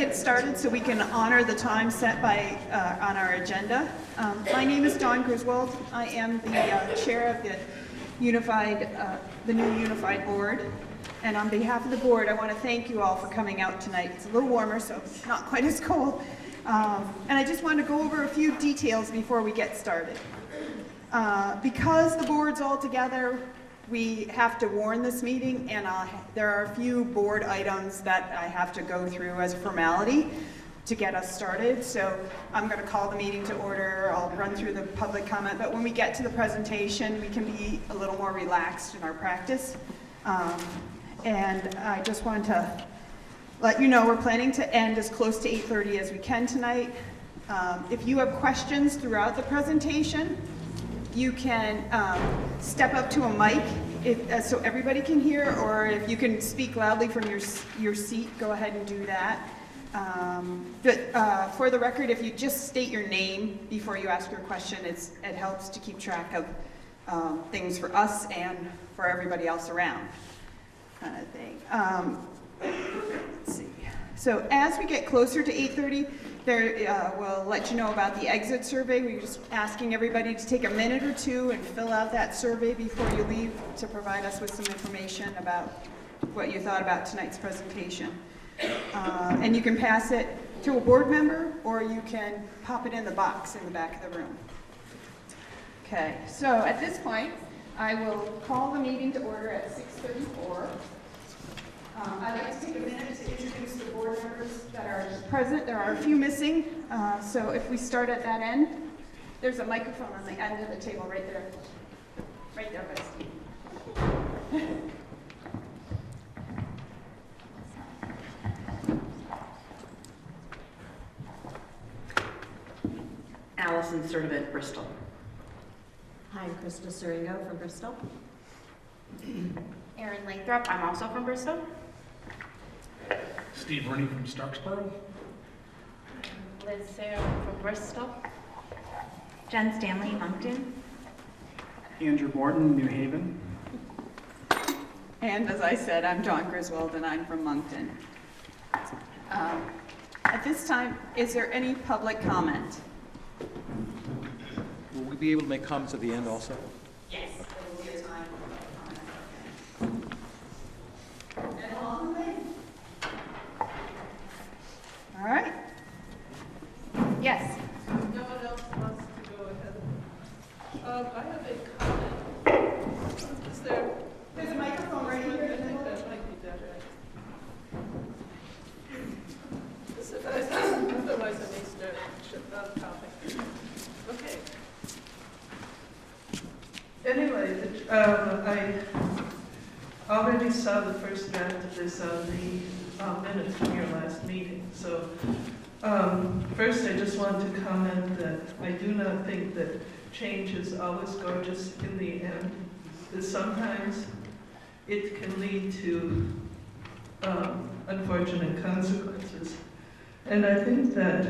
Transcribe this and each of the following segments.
get started so we can honor the time set by on our agenda. My name is Dawn Griswold. I am the chair of the new Unified Board. And on behalf of the board, I want to thank you all for coming out tonight. It's a little warmer, so it's not quite as cold. And I just want to go over a few details before we get started. Because the board's all together, we have to warn this meeting, and there are a few board items that I have to go through as a formality to get us started. So I'm going to call the meeting to order. I'll run through the public comment, but when we get to the presentation, we can be a little more relaxed in our practice. And I just want to let you know we're planning to end as close to 8:30 as we can tonight. If you have questions throughout the presentation, you can step up to a mic so everybody can hear, or if you can speak loudly from your seat, go ahead and do that. But for the record, if you just state your name before you ask your question, it helps to keep track of things for us and for everybody else around, kind of thing. Let's see. So as we get closer to 8:30, we'll let you know about the exit survey. We're just asking everybody to take a minute or two and fill out that survey before you leave to provide us with some information about what you thought about tonight's presentation. And you can pass it to a board member, or you can pop it in the box in the back of the room. Okay, so at this point, I will call the meeting to order at 6:34. I'd like to take a minute to introduce the board members that are present. There are a few missing, so if we start at that end, there's a microphone on the end of the table right there. Right there, by Steve. Allison Sertivant, Bristol. Hi, I'm Krista Suringo from Bristol. Erin Lathrop, I'm also from Bristol. Steve Rooney from Starksboro. Liz Sarah from Bristol. Jen Stanley, Moncton. Andrew Morton, New Haven. And as I said, I'm Dawn Griswold, and I'm from Moncton. At this time, is there any public comment? Will we be able to make comments at the end also? Yes, there will be a time for public comment. And along the way? All right. Yes. No one else wants to go ahead. I have a comment. Is there? There's a microphone right here. I think that might be better. Otherwise, I may start talking. Okay. Anyway, I already saw the first draft of this on the minutes from your last meeting. So first, I just want to comment that I do not think that change is always gorgeous in the end. That sometimes it can lead to unfortunate consequences. And I think that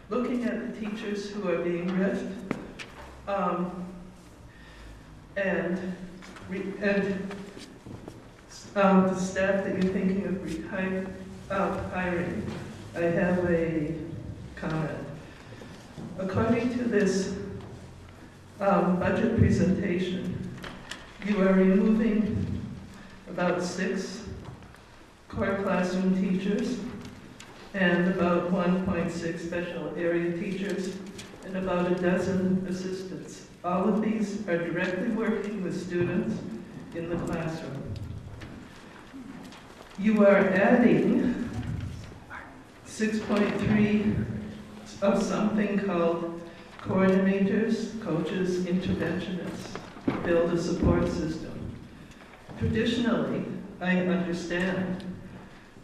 looking at the teachers who are being ripped and the staff that you're thinking of hiring, I have a comment. According to this budget presentation, you are removing about 6 core classroom teachers and about 1.6 special area teachers and about a dozen assistants. All of these are directly working with students in the classroom. You are adding 6.3 of something called coordinators, coaches, interventionists, build a support system. Traditionally, I understand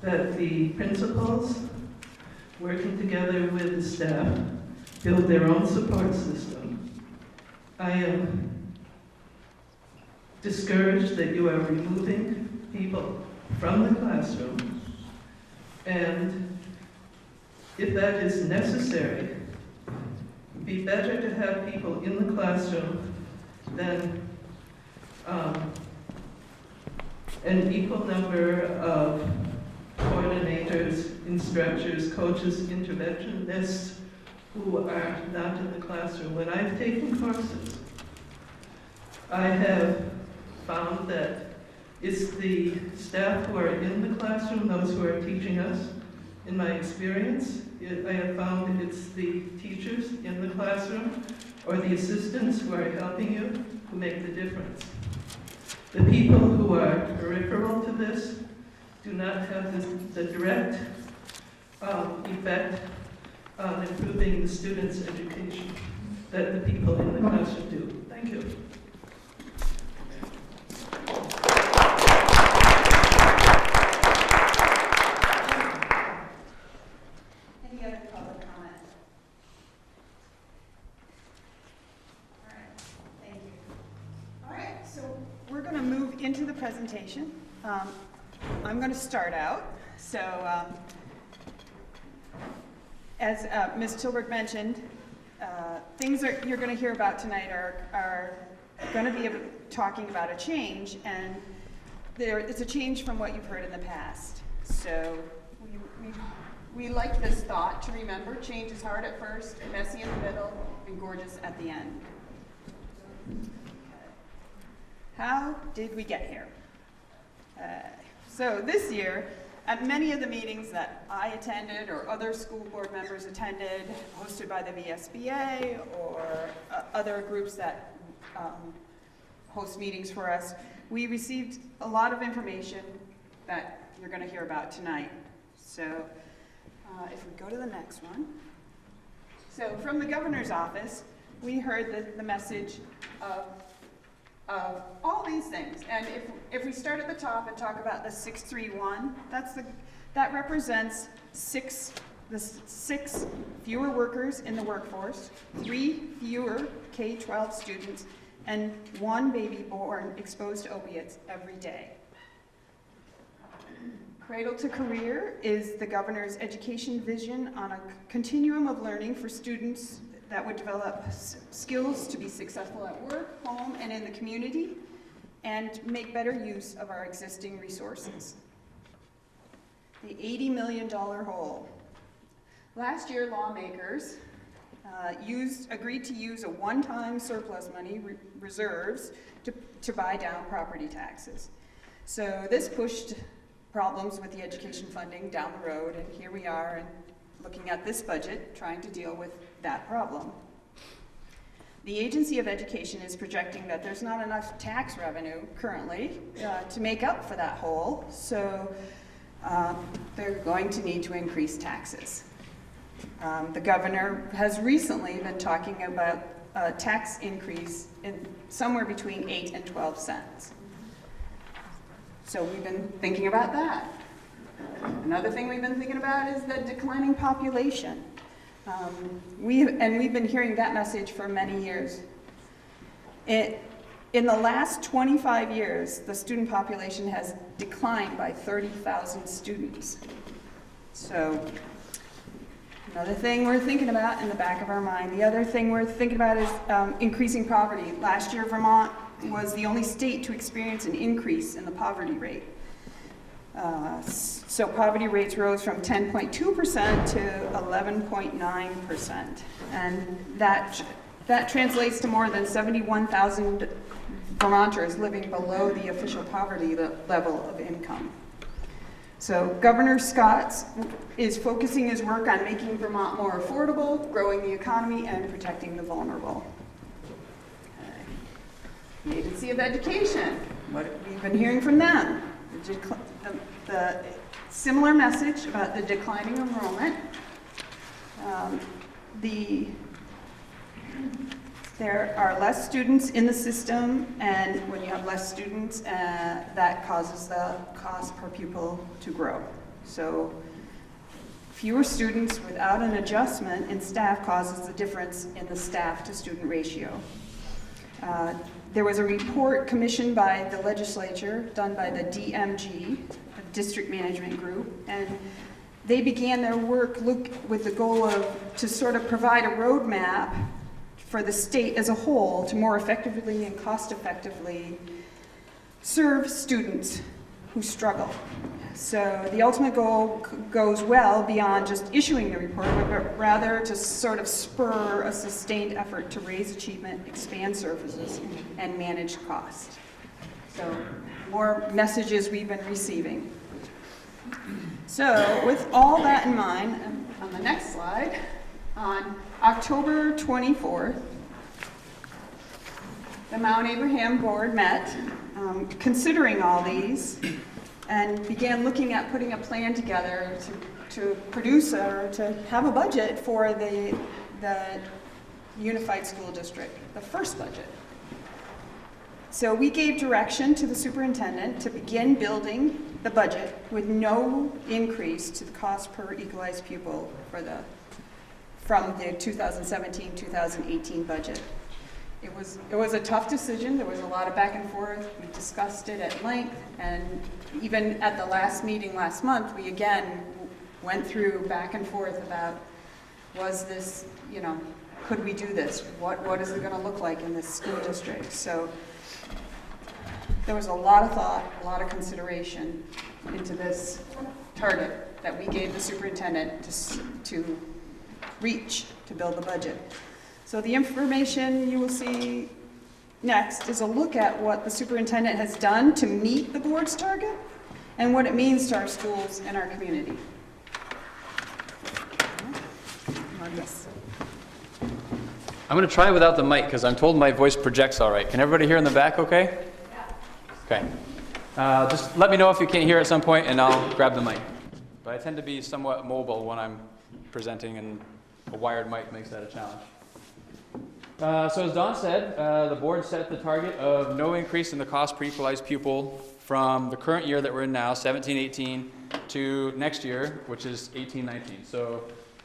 that the principals, working together with the staff, build their own support system. I am discouraged that you are removing people from the classroom, and if that is necessary, it'd be better to have people in the classroom than an equal number of coordinators instructors, coaches, interventionists who are not in the classroom. When I've taken courses, I have found that it's the staff who are in the classroom, those who are teaching us. In my experience, I have found it's the teachers in the classroom or the assistants who are helping you who make the difference. The people who are peripheral to this do not have the direct effect on improving the students' education that the people in the classroom do. Thank you. Any other public comment? All right, thank you. All right, so we're going to move into the presentation. I'm going to start out. So, as Ms. Tilbert mentioned, things that you're going to hear about tonight are going to be talking about a change, and it's a change from what you've heard in the past. So we like this thought to remember: change is hard at first, messy in the middle, and gorgeous at the end. How did we get here? So this year, at many of the meetings that I attended or other school board members attended, hosted by the VSBA or other groups that host meetings for us, we received a lot of information that you're going to hear about tonight. So if we go to the next one. So from the governor's office, we heard the message of all these things. And if we start at the top and talk about the 631, that represents six fewer workers in the workforce, 3 fewer K-12 students, and 1 baby born exposed to opiates every day. Cradle to Career is the governor's education vision on a continuum of learning for students that would develop skills to be successful at work, home, and in the community, and make better use of our existing resources. The $80 million hole. Last year, lawmakers agreed to use a one-time surplus money reserves to buy down property taxes. So this pushed problems with the education funding down the road, and here we are and looking at this budget, trying to deal with that problem. The Agency of Education is projecting that there's not enough tax revenue currently to make up for that hole, so they're going to need to increase taxes. The governor has recently been talking about a tax increase in somewhere between 8 and 12 cents. So we've been thinking about that. Another thing we've been thinking about is the declining population. We've been hearing that message for many years. In the last 25 years, the student population has declined by 30,000 students. So another thing we're thinking about in the back of our mind. The other thing we're thinking about is increasing poverty. Last year, Vermont was the only state to experience an increase in the poverty rate. So poverty rates rose from 10.2% to 11.9%. And that translates to more than 71,000 Vermonters living below the official poverty level of income. So Governor Scott is focusing his work on making Vermont more affordable, growing the economy, and protecting the vulnerable. The Agency of Education, what have we been hearing from them? The similar message about the declining enrollment. There are less students in the system, and when you have less students, that causes the cost per pupil to grow. So fewer students without an adjustment in staff causes the difference in the staff to student ratio. There was a report commissioned by the legislature, done by the DMG, the District Management Group, and they began their work with the goal to sort of provide a roadmap for the state as a whole to more effectively and cost-effectively serve students who struggle. So the ultimate goal goes well beyond just issuing the report, but rather to sort of spur a sustained effort to raise achievement, expand services, and manage cost. So more messages we've been receiving. So with all that in mind, on the next slide, on October 24th, the Mount Abraham Board met, considering all these, and began looking at putting a plan together to produce or to have a budget for the Unified School District, the first budget. So we gave direction to the superintendent to begin building the budget with no increase to the cost per equalized pupil from the 2017-2018 budget. It was a tough decision. There was a lot of back and forth. We discussed it at length, and even at the last meeting last month, we again went through back and forth about, was this, could we do this? What is it going to look like in this school district? So there was a lot of thought, a lot of consideration into this target that we gave the superintendent to reach to build the budget. So the information you will see next is a look at what the superintendent has done to meet the board's target and what it means to our schools and our community. Yes. I'm going to try without the mic because I'm told my voice projects all right. Can everybody hear in the back okay? Okay. Just let me know if you can't hear at some point and I'll grab the mic. But I tend to be somewhat mobile when I'm presenting, and a wired mic makes that a challenge. So as Dawn said, the board set the target of no increase in the cost per equalized pupil from the current year that we're in now, 17-18, to next year, which is 18-19. So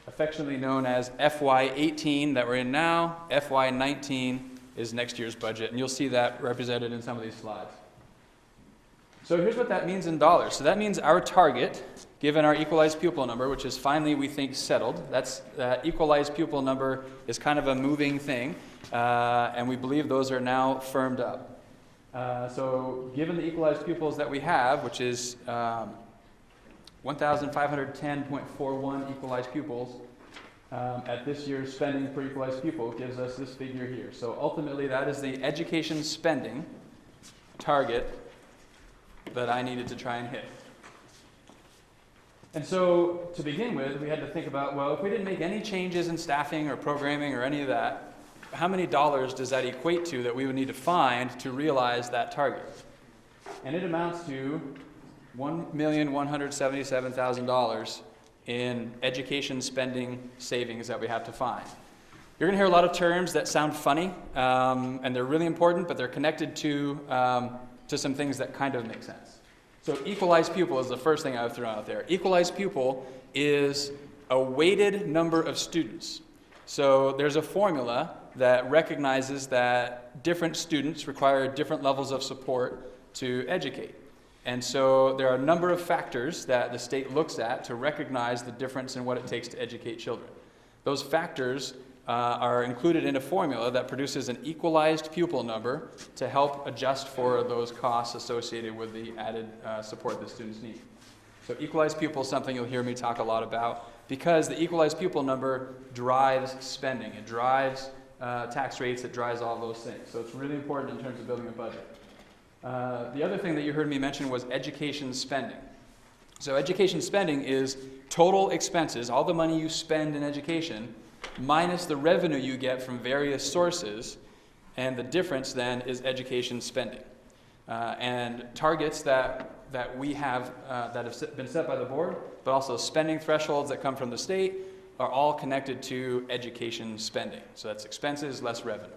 affectionately known as FY18 that we're in now, FY19 is next year's budget, and you'll see that represented in some of these slides. So here's what that means in dollars. So that means our target, given our equalized pupil number, which is finally, we think, settled. That's equalized pupil number is kind of a moving thing, and we believe those are now firmed up. So given the equalized pupils that we have, which is 1,510.41 equalized pupils, at this year's spending per equalized pupil gives us this figure here. So ultimately, that is the education spending target that I needed to try and hit. And so, to begin with, we had to think about, well, if we didn't make any changes in staffing or programming or any of that, how many dollars does that equate to that we would need to find to realize that target? And it amounts to $1,177,000 in education spending savings that we have to find. You're going to hear a lot of terms that sound funny, and they're really important, but they're connected to some things that kind of make sense. So equalized pupil is the first thing I've thrown out there. Equalized pupil is a weighted number of students. So there's a formula that recognizes that different students require different levels of support to educate. And so there are a number of factors that the state looks at to recognize the difference in what it takes to educate children. Those factors are included in a formula that produces an equalized pupil number to help adjust for those costs associated with the added support that students need. So equalized pupil is something you'll hear me talk a lot about because the equalized pupil number drives spending. It drives tax rates, it drives all those things. So it's really important in terms of building a budget. The other thing that you heard me mention was education spending. So education spending is total expenses, all the money you spend in education, minus the revenue you get from various sources, and the difference then is education spending. And targets that we have that have been set by the board, but also spending thresholds that come from the state, are all connected to education spending. So that's expenses less revenue.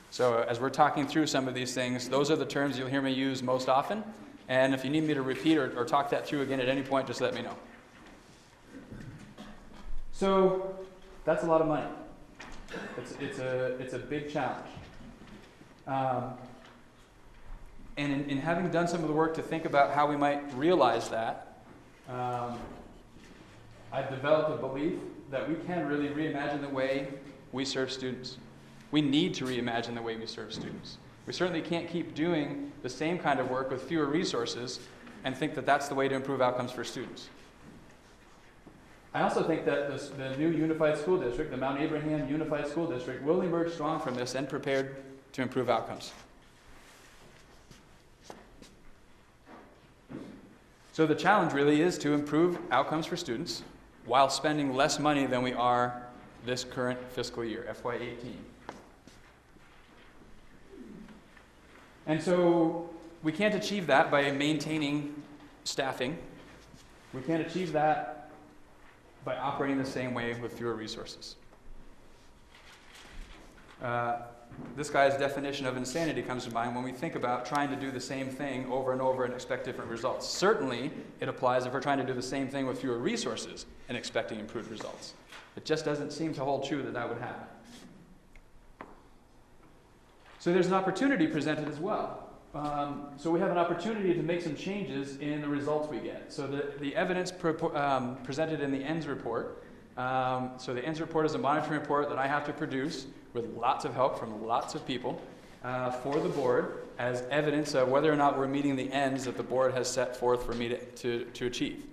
So as we're talking through some of these things, those are the terms you'll hear me use most often. And if you need me to repeat or talk that through again at any point, just let me know. So that's a lot of money. It's a big challenge. And in having done some of the work to think about how we might realize that, I've developed a belief that we can really reimagine the way we serve students. We need to reimagine the way we serve students. We certainly can't keep doing the same kind of work with fewer resources and think that that's the way to improve outcomes for students. I also think that the new unified school district, the Mount Abraham Unified School District, will emerge strong from this and prepared to improve outcomes. So the challenge really is to improve outcomes for students while spending less money than we are this current fiscal year, FY18. And so we can't achieve that by maintaining staffing. We can't achieve that by operating the same way with fewer resources. This guy's definition of insanity comes to mind when we think about trying to do the same thing over and over and expect different results. Certainly, it applies if we're trying to do the same thing with fewer resources and expecting improved results. It just doesn't seem to hold true that that would happen. So there's an opportunity presented as well. So we have an opportunity to make some changes in the results we get. So the evidence presented in the ENDS report, so the ENDS report is a monitoring report that I have to produce with lots of help from lots of people for the board as evidence of whether or not we're meeting the ends that the board has set forth for me to achieve.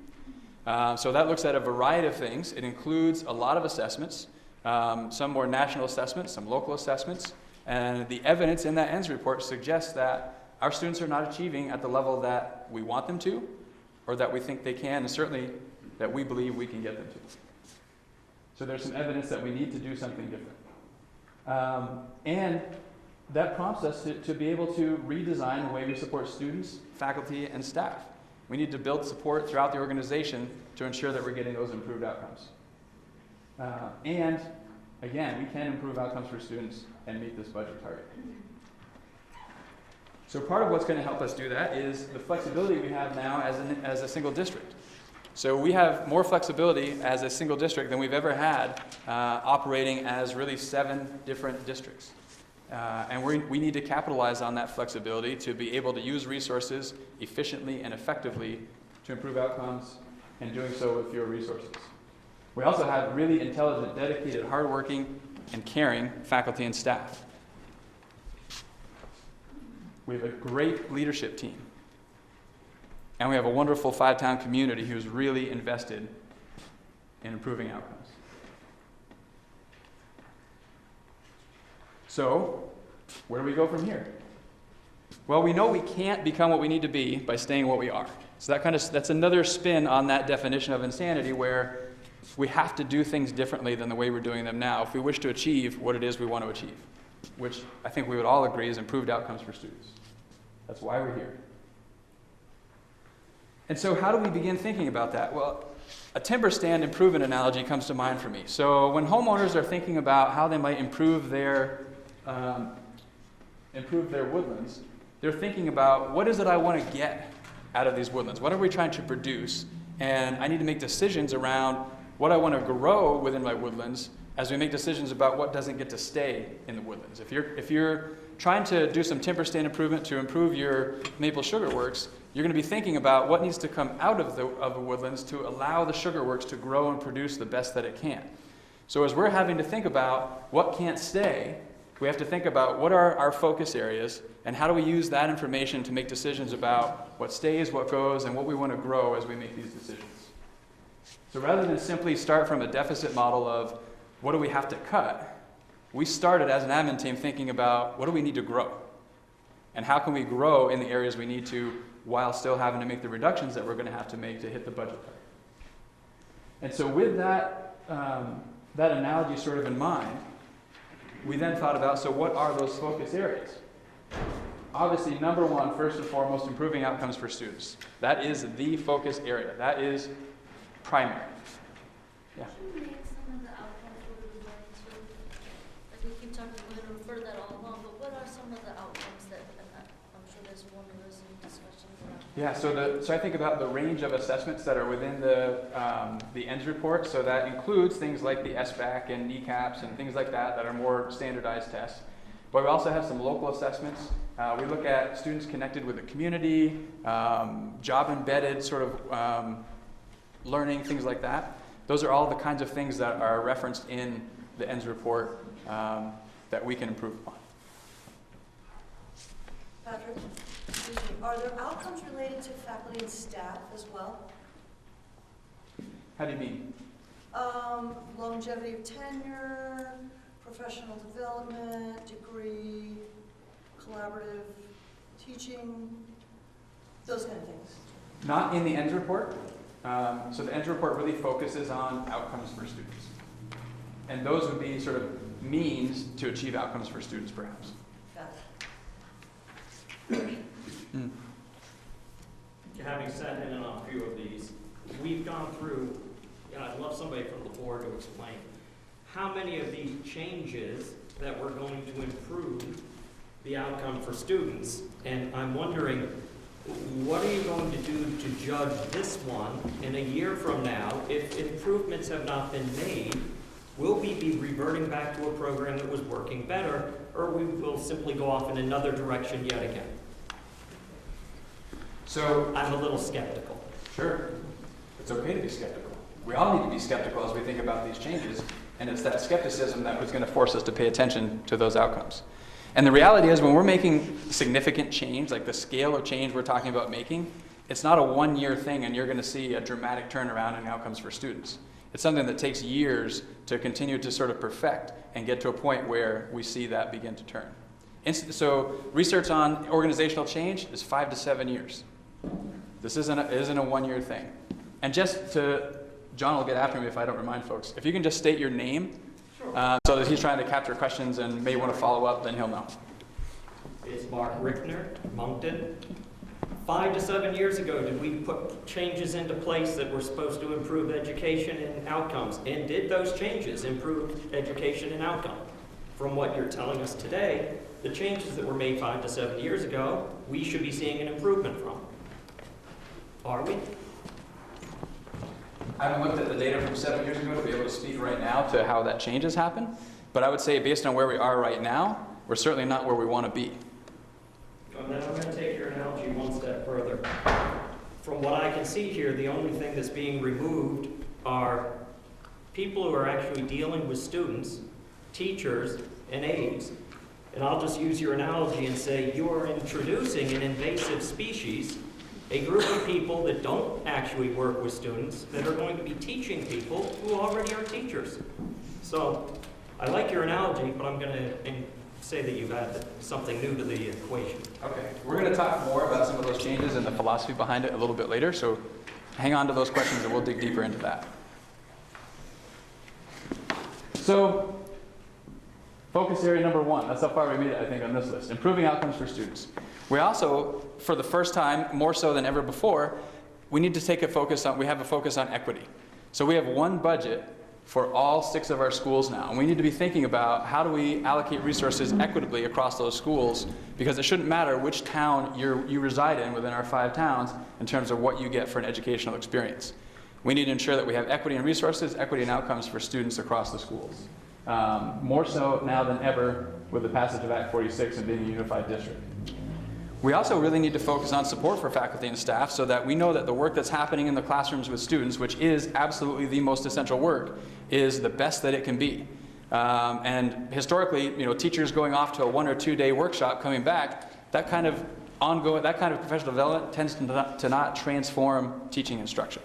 So that looks at a variety of things. It includes a lot of assessments, some more national assessments, some local assessments, and the evidence in that ENDS report suggests that our students are not achieving at the level that we want them to, or that we think they can, and certainly that we believe we can get them to. So there's some evidence that we need to do something different. And that prompts us to be able to redesign the way we support students, faculty, and staff. We need to build support throughout the organization to ensure that we're getting those improved outcomes. And again, we can improve outcomes for students and meet this budget target. So part of what's going to help us do that is the flexibility we have now as a single district. So we have more flexibility as a single district than we've ever had operating as really 7 different districts. And we need to capitalize on that flexibility to be able to use resources efficiently and effectively to improve outcomes, and doing so with fewer resources. We also have really intelligent, dedicated, hardworking, and caring faculty and staff. We have a great leadership team. And we have a wonderful 5-town community who's really invested in improving outcomes. So, where do we go from here? Well, we know we can't become what we need to be by staying what we are. So that's another spin on that definition of insanity, where we have to do things differently than the way we're doing them now if we wish to achieve what it is we want to achieve, which I think we would all agree is improved outcomes for students. That's why we're here. And so how do we begin thinking about that? Well, a timber stand improvement analogy comes to mind for me. So when homeowners are thinking about how they might improve their woodlands, they're thinking about, what is it I want to get out of these woodlands? What are we trying to produce? And I need to make decisions around what I want to grow within my woodlands as we make decisions about what doesn't get to stay in the woodlands. If you're trying to do some timber stand improvement to improve your maple sugar works, you're going to be thinking about what needs to come out of the woodlands to allow the sugar works to grow and produce the best that it can. So as we're having to think about what can't stay, we have to think about what are our focus areas and how do we use that information to make decisions about what stays, what goes, and what we want to grow as we make these decisions. So rather than simply start from a deficit model of what do we have to cut, we started as an admin team thinking about what do we need to grow? And how can we grow in the areas we need to while still having to make the reductions that we're going to have to make to hit the budget target. And so with that analogy sort of in mind, we then thought about, so what are those focus areas? Obviously, number one, first and foremost, improving outcomes for students. That is the focus area. That is primary. Yeah. Can you name some of the outcomes we're referring to? Like we keep talking, we're going to refer that all along, but what are some of the outcomes that, I'm sure there's more of those in discussions around. Yeah, so I think about the range of assessments that are within the ENDS report. So that includes things like the SBAC and kneecaps and things like that are more standardized tests. But we also have some local assessments. We look at students connected with the community, job-embedded sort of learning, things like that. Those are all the kinds of things that are referenced in the ENDS report that we can improve upon. Patrick, excuse me, are are there outcomes related to faculty and staff as well? How do you mean? Longevity of tenure, professional development, degree, collaborative teaching, those kind of things. Not in the ENDS report. So the ENDS report really focuses on outcomes for students. And those would be sort of means to achieve outcomes for students, perhaps. Having sat in on a few of these, we've gone through, and I'd love somebody from the board to explain, how many of these changes that we're going to improve the outcome for students. And I'm wondering, what are you going to do to judge this one in a year from now if improvements have not been made? Will we be reverting back to a program that was working better, or we will simply go off in another direction yet again? So I'm a little skeptical. Sure. It's okay to be skeptical. We all need to be skeptical as we think about these changes, and it's that skepticism that was going to force us to pay attention to those outcomes. And the reality is, when we're making significant change, like the scale of change we're talking about making, it's not a one-year thing and you're going to see a dramatic turnaround in outcomes for students. It's something that takes years to continue to sort of perfect and get to a point where we see that begin to turn. So research on organizational change is 5 to 7 years. This isn't a one-year thing. And just to, John will get after me if I don't remind folks, if you can just state your name, so that he's trying to capture questions and may want to follow up, then he'll know. It's Mark Rickner, Moncton. 5 to 7 years ago, did we put changes into place that were supposed to improve education and outcomes? And did those changes improve education and outcome? From what you're telling us today, the changes that were made 5 to 7 years ago, we should be seeing an improvement from. Are we? I haven't looked at the data from 7 years ago to be able to speak right now to how that change has happened, but I would say based on where we are right now, we're certainly not where we want to be. And then I'm going to take your analogy one step further. From what I can see here, the only thing that's being removed are people who are actually dealing with students, teachers, and aides. And I'll just use your analogy and say you're introducing an invasive species, a group of people that don't actually work with students that are going to be teaching people who already are teachers. So I like your analogy, but I'm going to say that you've added something new to the equation. Okay, we're going to talk more about some of those changes and the philosophy behind it a little bit later, so hang on to those questions and we'll dig deeper into that. So, focus area number 1, that's how far we made it, I think, on this list, improving outcomes for students. We also, for the first time, more so than ever before, we need to take a focus on, we have a focus on equity. So we have one budget for all 6 of our schools now. And we need to be thinking about how do we allocate resources equitably across those schools, because it shouldn't matter which town you reside in within our 5 towns in terms of what you get for an educational experience. We need to ensure that we have equity in resources, equity in outcomes for students across the schools. More so now than ever with the passage of Act 46 and being a unified district. We also really need to focus on support for faculty and staff so that we know that the work that's happening in the classrooms with students, which is absolutely the most essential work, is the best that it can be. And historically, teachers going off to a 1 or 2 day workshop coming back, that kind of professional development tends to not transform teaching instruction.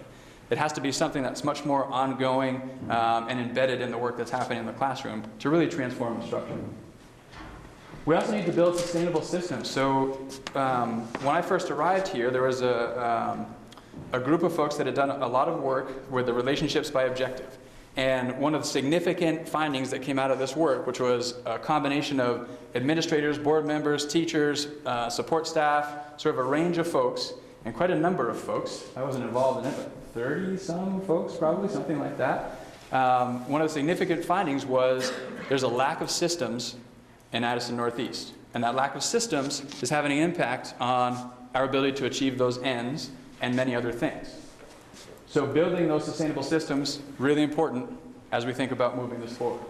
It has to be something that's much more ongoing and embedded in the work that's happening in the classroom to really transform instruction. We also need to build sustainable systems. So when I first arrived here, there was a group of folks that had done a lot of work with the relationships by objective. And one of the significant findings that came out of this work, which was a combination of administrators, board members, teachers, support staff, sort of a range of folks, and quite a number of folks. I wasn't involved in it, but 30-some folks, probably, something like that. One of the significant findings was there's a lack of systems in Addison Northeast. And that lack of systems is having an impact on our ability to achieve those ends and many other things. So building those sustainable systems, really important as we think about moving this forward.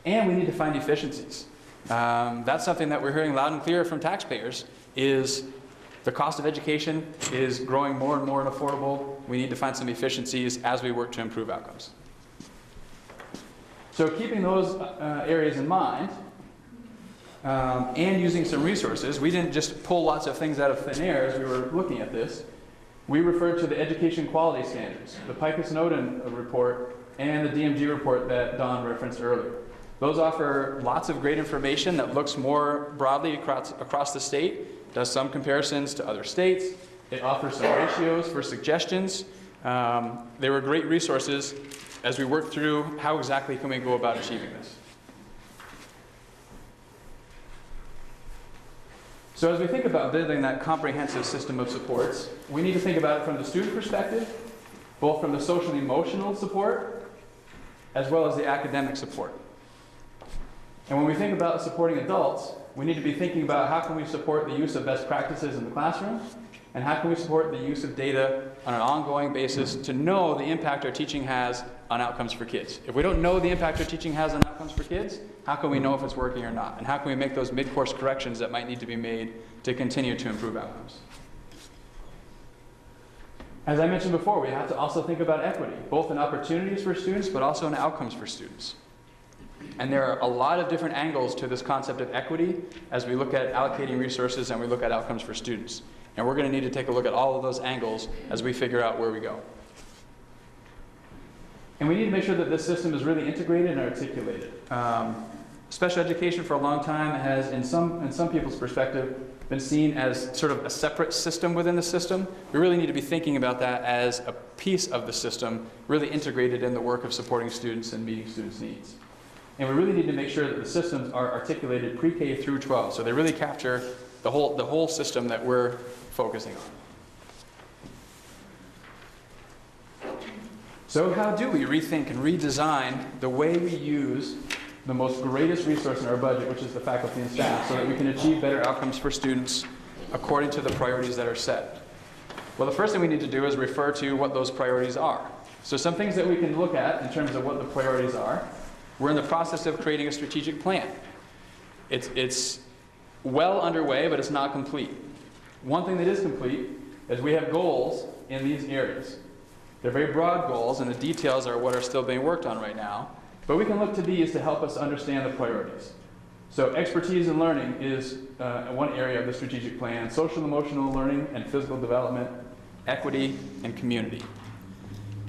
And we need to find efficiencies. That's something that we're hearing loud and clear from taxpayers, is the cost of education is growing more and more unaffordable. We need to find some efficiencies as we work to improve outcomes. So keeping those areas in mind, and using some resources. We didn't just pull lots of things out of thin air as we were looking at this. We referred to the education quality standards, the Pikus-Snowden report, and the DMG report that Don referenced earlier. Those offer lots of great information that looks more broadly across the state, does some comparisons to other states. It offers some ratios for suggestions. They were great resources as we worked through how exactly can we go about achieving this. So as we think about building that comprehensive system of supports, we need to think about it from the student perspective, both from the social and emotional support, as well as the academic support. And when we think about supporting adults, we need to be thinking about how can we support the use of best practices in the classroom, and how can we support the use of data on an ongoing basis to know the impact our teaching has on outcomes for kids. If we don't know the impact our teaching has on outcomes for kids, how can we know if it's working or not? And how can we make those mid-course corrections that might need to be made to continue to improve outcomes? As I mentioned before, we have to also think about equity, both in opportunities for students, but also in outcomes for students. And there are a lot of different angles to this concept of equity as we look at allocating resources and we look at outcomes for students. And we're going to need to take a look at all of those angles as we figure out where we go. And we need to make sure that this system is really integrated and articulated. Special education for a long time has, in some people's perspective, been seen as sort of a separate system within the system. We really need to be thinking about that as a piece of the system, really integrated in the work of supporting students and meeting students' needs. And we really need to make sure that the systems are articulated pre-K through 12, so they really capture the whole system that we're focusing on. So how do we rethink and redesign the way we use the most greatest resource in our budget, which is the faculty and staff, so that we can achieve better outcomes for students according to the priorities that are set? Well, the first thing we need to do is refer to what those priorities are. So some things that we can look at in terms of what the priorities are. We're in the process of creating a strategic plan. It's well underway, but it's not complete. One thing that is complete is we have goals in these areas. They're very broad goals, and the details are what are still being worked on right now. But we can look to these to help us understand the priorities. So expertise in learning is one area of the strategic plan. Social and emotional learning and physical development, equity, and community.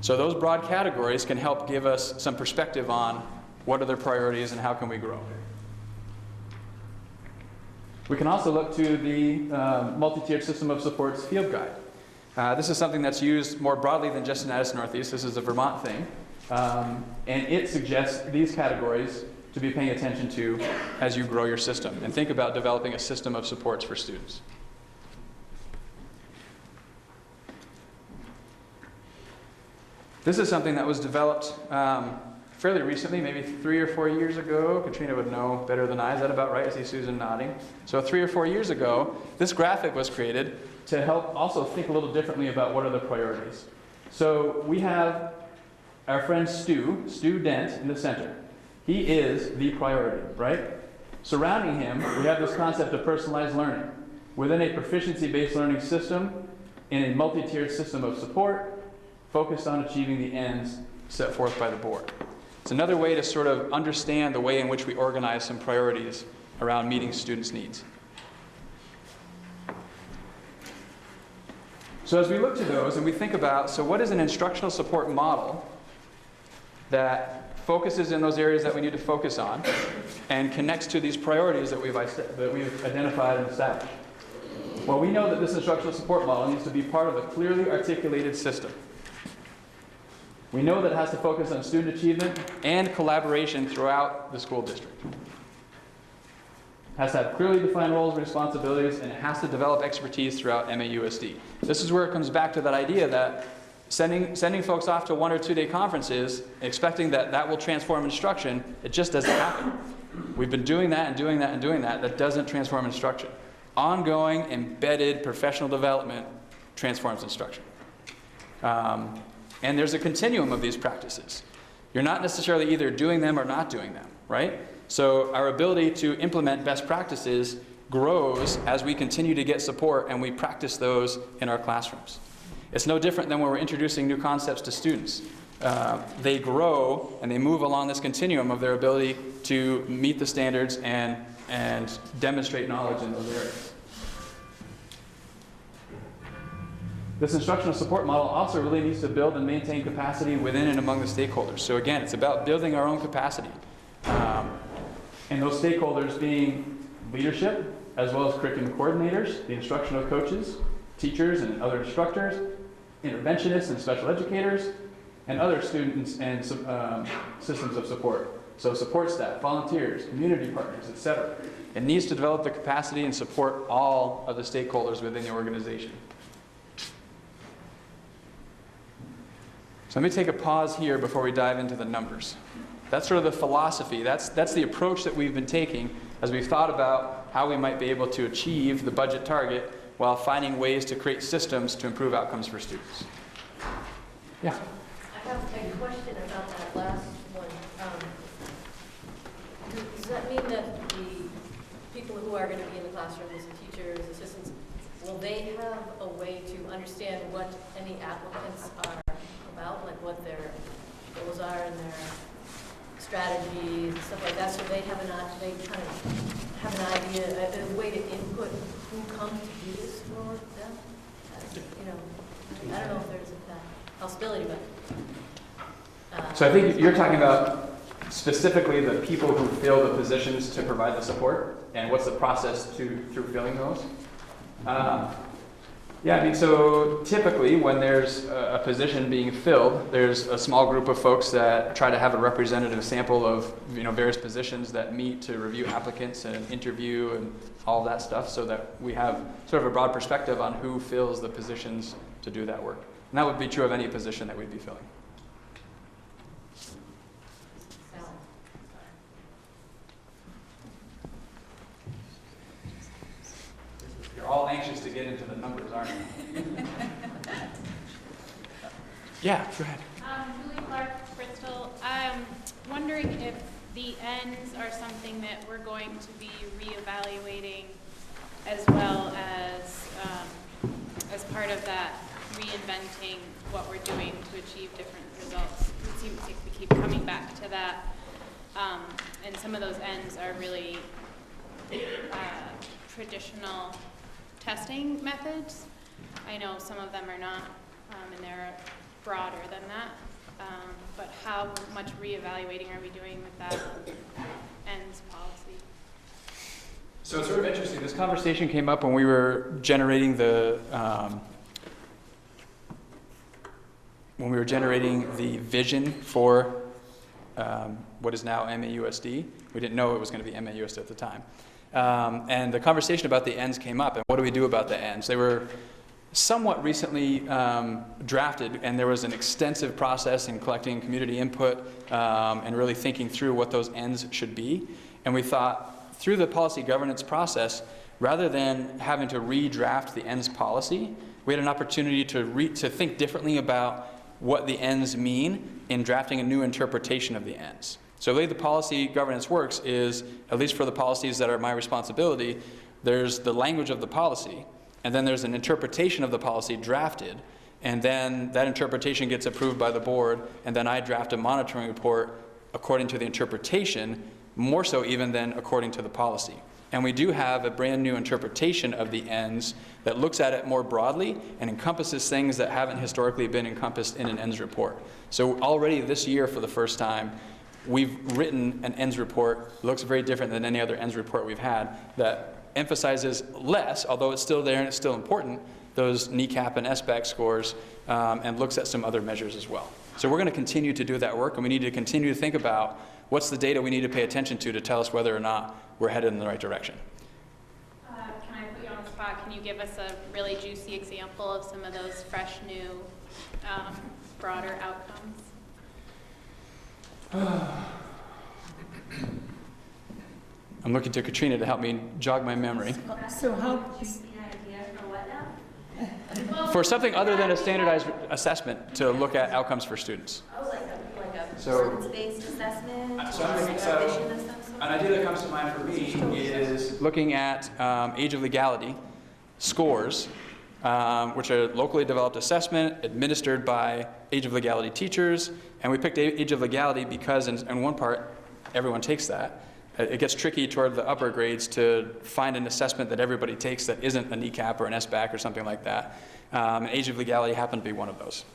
So those broad categories can help give us some perspective on what are their priorities and how can we grow. We can also look to the multi-tiered system of supports field guide. This is something that's used more broadly than just in Addison Northeast. This is a Vermont thing. And it suggests these categories to be paying attention to as you grow your system and think about developing a system of supports for students. This is something that was developed fairly recently, maybe 3 or 4 years ago. Katrina would know better than I. Is that about right? I see Susan nodding. So 3 or 4 years ago, this graphic was created to help also think a little differently about what are the priorities. So we have our friend Stu Dent in the center. He is the priority, right? Surrounding him, we have this concept of personalized learning. Within a proficiency-based learning system, in a multi-tiered system of support, focused on achieving the ends set forth by the board. It's another way to sort of understand the way in which we organize some priorities around meeting students' needs. So as we look to those and we think about, so what is an instructional support model that focuses in those areas that we need to focus on and connects to these priorities that we've identified and established? Well, we know that this instructional support model needs to be part of a clearly articulated system. We know that it has to focus on student achievement and collaboration throughout the school district. It has to have clearly defined roles and responsibilities, and it has to develop expertise throughout MAUSD. This is where it comes back to that idea that sending folks off to 1 or 2 day conferences, expecting that that will transform instruction, it just doesn't happen. We've been doing that and doing that and doing that. That doesn't transform instruction. Ongoing, embedded professional development transforms instruction. And there's a continuum of these practices. You're not necessarily either doing them or not doing them, right? So our ability to implement best practices grows as we continue to get support and we practice those in our classrooms. It's no different than when we're introducing new concepts to students. They grow and they move along this continuum of their ability to meet the standards and and demonstrate knowledge in those areas. This instructional support model also really needs to build and maintain capacity within and among the stakeholders. So again, it's about building our own capacity. And those stakeholders being leadership, as well as curriculum coordinators, the instructional coaches, teachers and other instructors, interventionists and special educators, and other students and systems of support. So support staff, volunteers, community partners, etc. It needs to develop the capacity and support all of the stakeholders within the organization. So let me take a pause here before we dive into the numbers. That's sort of the philosophy. That's the approach that we've been taking as we've thought about how we might be able to achieve the budget target while finding ways to create systems to improve outcomes for students. Yeah? I have a question about that last one. Does that mean that the people who are going to be in the classrooms, the teachers, assistants, will they have a way to understand what any applicants are about, like what their goals are and their strategies and stuff like that, so they kind of have an idea, a way to input who comes to do this for them? I don't know if there's that possibility, but... So I think you're talking about specifically the people who fill the positions to provide the support, and what's the process through filling those? Yeah, I mean, so typically when there's a position being filled, there's a small group of folks that try to have a representative sample of various positions that meet to review applicants and interview and all that stuff, so that we have sort of a broad perspective on who fills the positions to do that work. And that would be true of any position that we'd be filling. You're all anxious to get into the numbers, aren't you? Yeah, go ahead. Julie Clark, Bristol. I'm wondering if the ends are something that we're going to be reevaluating as well as part of that reinventing what we're doing to achieve different results. It seems like we keep coming back to that, and some of those ends are really traditional testing methods. I know some of them are not, and they're broader than that. But how much reevaluating are we doing with that ends policy? So it's sort of interesting. This conversation came up when we were generating the vision for what is now MAUSD. We didn't know it was going to be MAUSD at the time. And the conversation about the ends came up, and what do we do about the ends? They were somewhat recently drafted, and there was an extensive process in collecting community input and really thinking through what those ends should be. And we thought, through the policy governance process, rather than having to redraft the ends policy, we had an opportunity to think differently about what the ends mean in drafting a new interpretation of the ends. So the way the policy governance works is, at least for the policies that are my responsibility, there's the language of the policy, and then there's an interpretation of the policy drafted, and then that interpretation gets approved by the board, and then I draft a monitoring report according to the interpretation, more so even than according to the policy. And we do have a brand new interpretation of the ends that looks at it more broadly and encompasses things that haven't historically been encompassed in an ends report. So already this year, for the first time, we've written an ends report, looks very different than any other ends report we've had, that emphasizes less, although it's still there and it's still important, those NECAP and SBAC scores, and looks at some other measures as well. So we're going to continue to do that work, and we need to continue to think about what's the data we need to pay attention to tell us whether or not we're headed in the right direction. Can I put you on the spot? Can you give us a really juicy example of some of those fresh, new, broader outcomes? I'm looking to Katrina to help me jog my memory. So how, For something other than a standardized assessment to look at outcomes for students. Oh, like a performance-based assessment? An idea that comes to mind for me is looking at age of legality scores, which are locally developed assessment administered by age of legality teachers. And we picked age of legality because in one part, everyone takes that. it gets tricky toward the upper grades to find an assessment that everybody takes that isn't an ECAP or an SBAC or something like that. And Age of Legality happened to be one of those.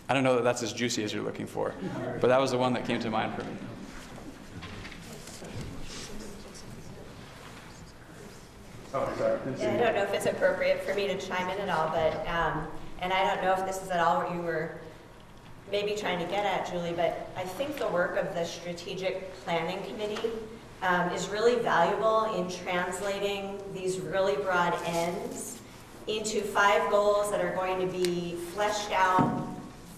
I don't know that that's as juicy as you're looking for, but that was the one that came to mind for me. Oh, sorry. Yeah, I don't know if it's appropriate for me to chime in at all, but, and I don't know if this is at all what you were maybe trying to get at, Julie, but I think the work of the Strategic Planning Committee is really valuable in translating these really broad ends into 5 goals that are going to be fleshed out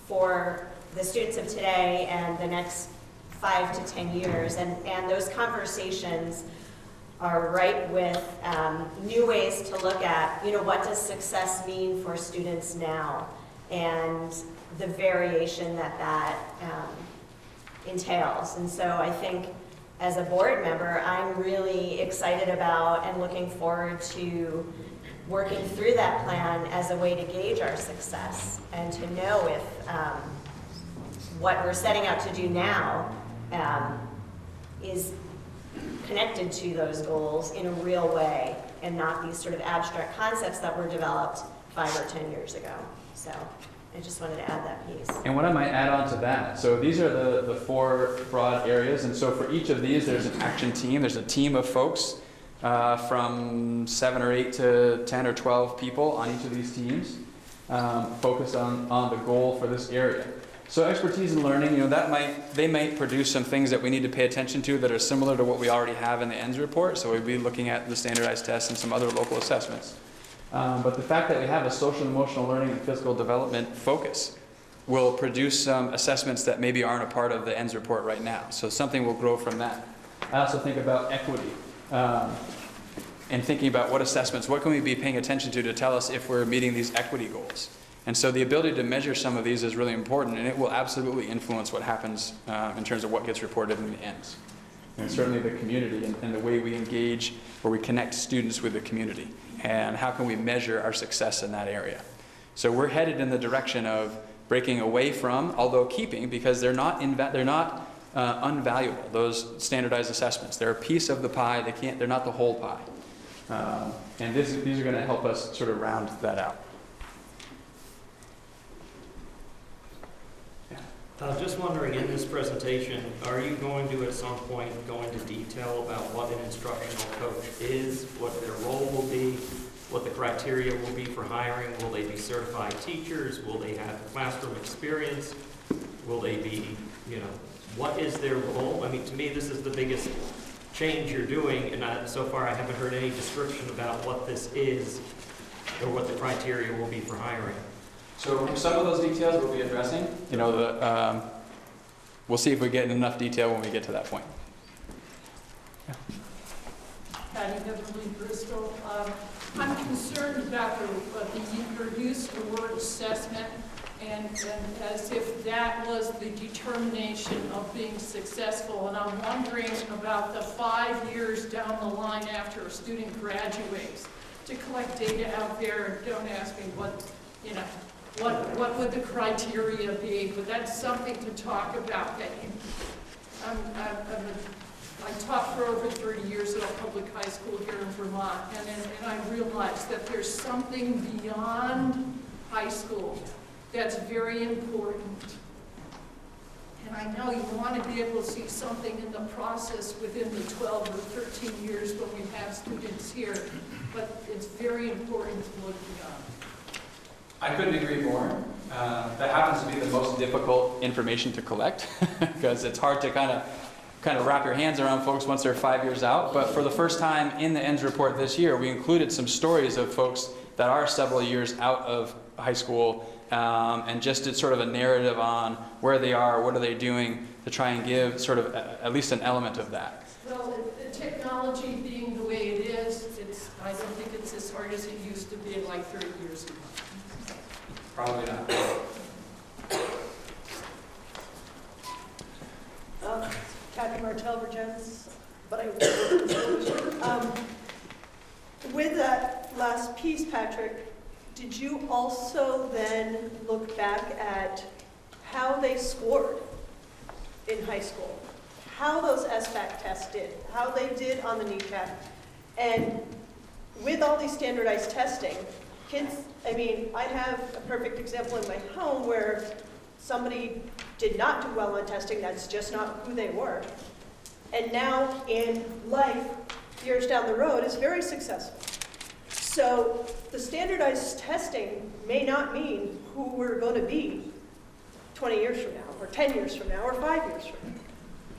for the students of today and the next 5 to 10 years. And those conversations are ripe with new ways to look at, what does success mean for students now, and the variation that entails. And so I think as a board member, I'm really excited about and looking forward to working through that plan as a way to gauge our success and to know if what we're setting out to do now is connected to those goals in a real way and not these sort of abstract concepts that were developed 5 or 10 years ago. So I just wanted to add that piece. And what I might add on to that, so these are the 4 broad areas, and so for each of these there's an action team. There's a team of folks from 7 or 8 to 10 or 12 people on each of these teams focused on the goal for this area. So expertise in learning, they might produce some things that we need to pay attention to that are similar to what we already have in the ENDS report. So we'd be looking at the standardized tests and some other local assessments. But the fact that we have a social and emotional learning and physical development focus will produce some assessments that maybe aren't a part of the ENDS report right now. So something will grow from that. I also think about equity and thinking about what can we be paying attention to tell us if we're meeting these equity goals. And so the ability to measure some of these is really important, and it will absolutely influence what happens in terms of what gets reported in the ends. And certainly the community and the way we engage or we connect students with the community. And how can we measure our success in that area? So we're headed in the direction of breaking away from, although keeping, because they're not unvaluable, those standardized assessments. They're a piece of the pie. They're not the whole pie. And these are going to help us sort of round that out. Just wondering, in this presentation, are you going to at some point go into detail about what an instructional coach is, what their role will be, what the criteria will be for hiring? Will they be certified teachers? Will they have classroom experience? Will they be, what is their role? I mean, to me, this is the biggest change you're doing, and so far I haven't heard any description about what this is or what the criteria will be for hiring. So some of those details we'll be addressing. We'll see if we get enough detail when we get to that point. Yeah. Patty Beverly, Bristol. I'm concerned about your use of the word assessment and as if that was the determination of being successful. And I'm wondering about the 5 years down the line after a student graduates to collect data out there. Don't ask me what would the criteria be, but that's something to talk about. I taught for over 30 years at a public high school here in Vermont, and I realized that there's something beyond high school that's very important. And I know you want to be able to see something in the process within the 12 or 13 years when we have students here, but it's very important to look beyond. I couldn't agree more. That happens to be the most difficult information to collect because it's hard to kind of wrap your hands around folks once they're 5 years out. But for the first time in the ENDS report this year, we included some stories of folks that are several years out of high school and just did sort of a narrative on where they are, what are they doing to try and give sort of at least an element of that. Well, the technology being the way it is, I don't think it's as hard as it used to be like 30 years ago. Probably not. Kathy Martell, Virgins, but with that last piece, Patrick, did you also then look back at how they scored in high school? how those SBAC tests did, how they did on the kneecap. And with all these standardized testing, kids, I mean, I have a perfect example in my home where somebody did not do well on testing, that's just not who they were. And now in life, years down the road, is very successful. So the standardized testing may not mean who we're going to be 20 years from now, or 10 years from now, or 5 years from now.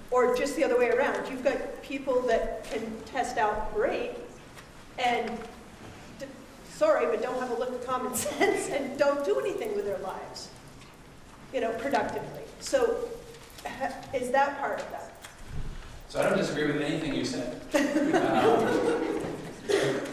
Or just the other way around. You've got people that can test out great and, sorry, but don't have a lick of common sense and don't do anything with their lives, productively. So is that part of that? So I don't disagree with anything you said.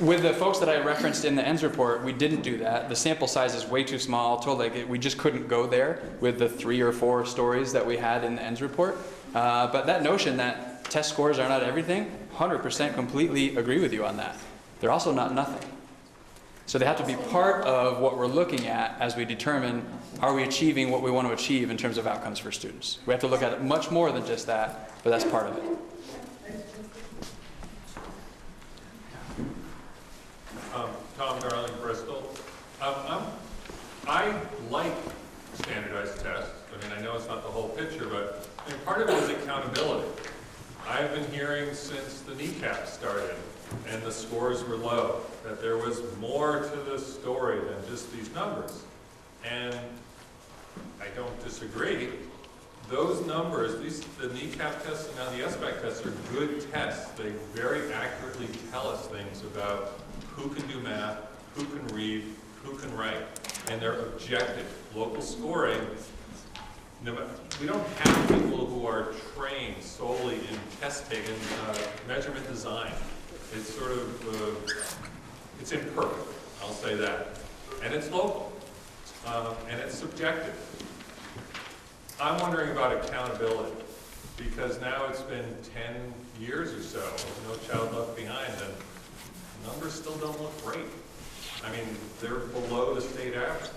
With the folks that I referenced in the ENDS report, we didn't do that. The sample size is way too small. We just couldn't go there with the 3 or 4 stories that we had in the ENDS report. But that notion that test scores are not everything, 100% completely agree with you on that. They're also not nothing. So they have to be part of what we're looking at as we determine, are we achieving what we want to achieve in terms of outcomes for students? We have to look at it much more than just that, but that's part of it. Tom Darling, Bristol. I like standardized tests. I mean, I know it's not the whole picture, but part of it is accountability. I've been hearing since the kneecap started and the scores were low that there was more to the story than just these numbers. And I don't disagree. Those numbers, the kneecap tests and now the SBAC tests are good tests. They very accurately tell us things about who can do math, who can read, who can write, and they're objective. Local scoring, we don't have people who are trained solely in test taking, measurement design. It's sort of, it's imperfect, I'll say that. And it's local, and it's subjective. I'm wondering about accountability, because now it's been 10 years or so with No Child Left Behind, and numbers still don't look great. I mean, they're below the state average.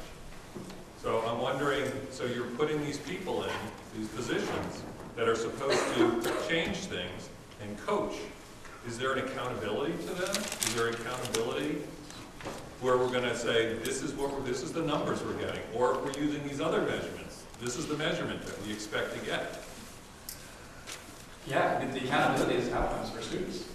So I'm wondering, so you're putting these people in these positions that are supposed to change things and coach. Is there an accountability to them? Is there accountability where we're going to say, this is the numbers we're getting, or if we're using these other measurements, this is the measurement that we expect to get? Yeah, the accountability is outcomes for students,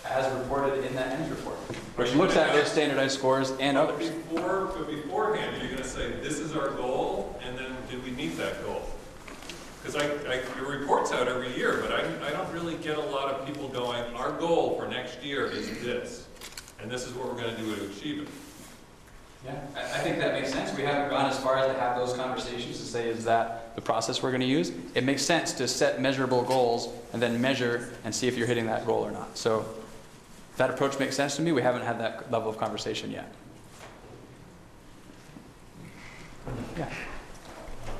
as reported in that ENDS report, which looks at those standardized scores and others. But beforehand, you're going to say, this is our goal, and then did we meet that goal? Because your report's out every year, but I don't really get a lot of people going, our goal for next year is this, and this is what we're going to do to achieve it. Yeah, I think that makes sense. We haven't gone as far as to have those conversations to say, is that the process we're going to use? It makes sense to set measurable goals and then measure and see if you're hitting that goal or not. So that approach makes sense to me. We haven't had that level of conversation yet. Yeah.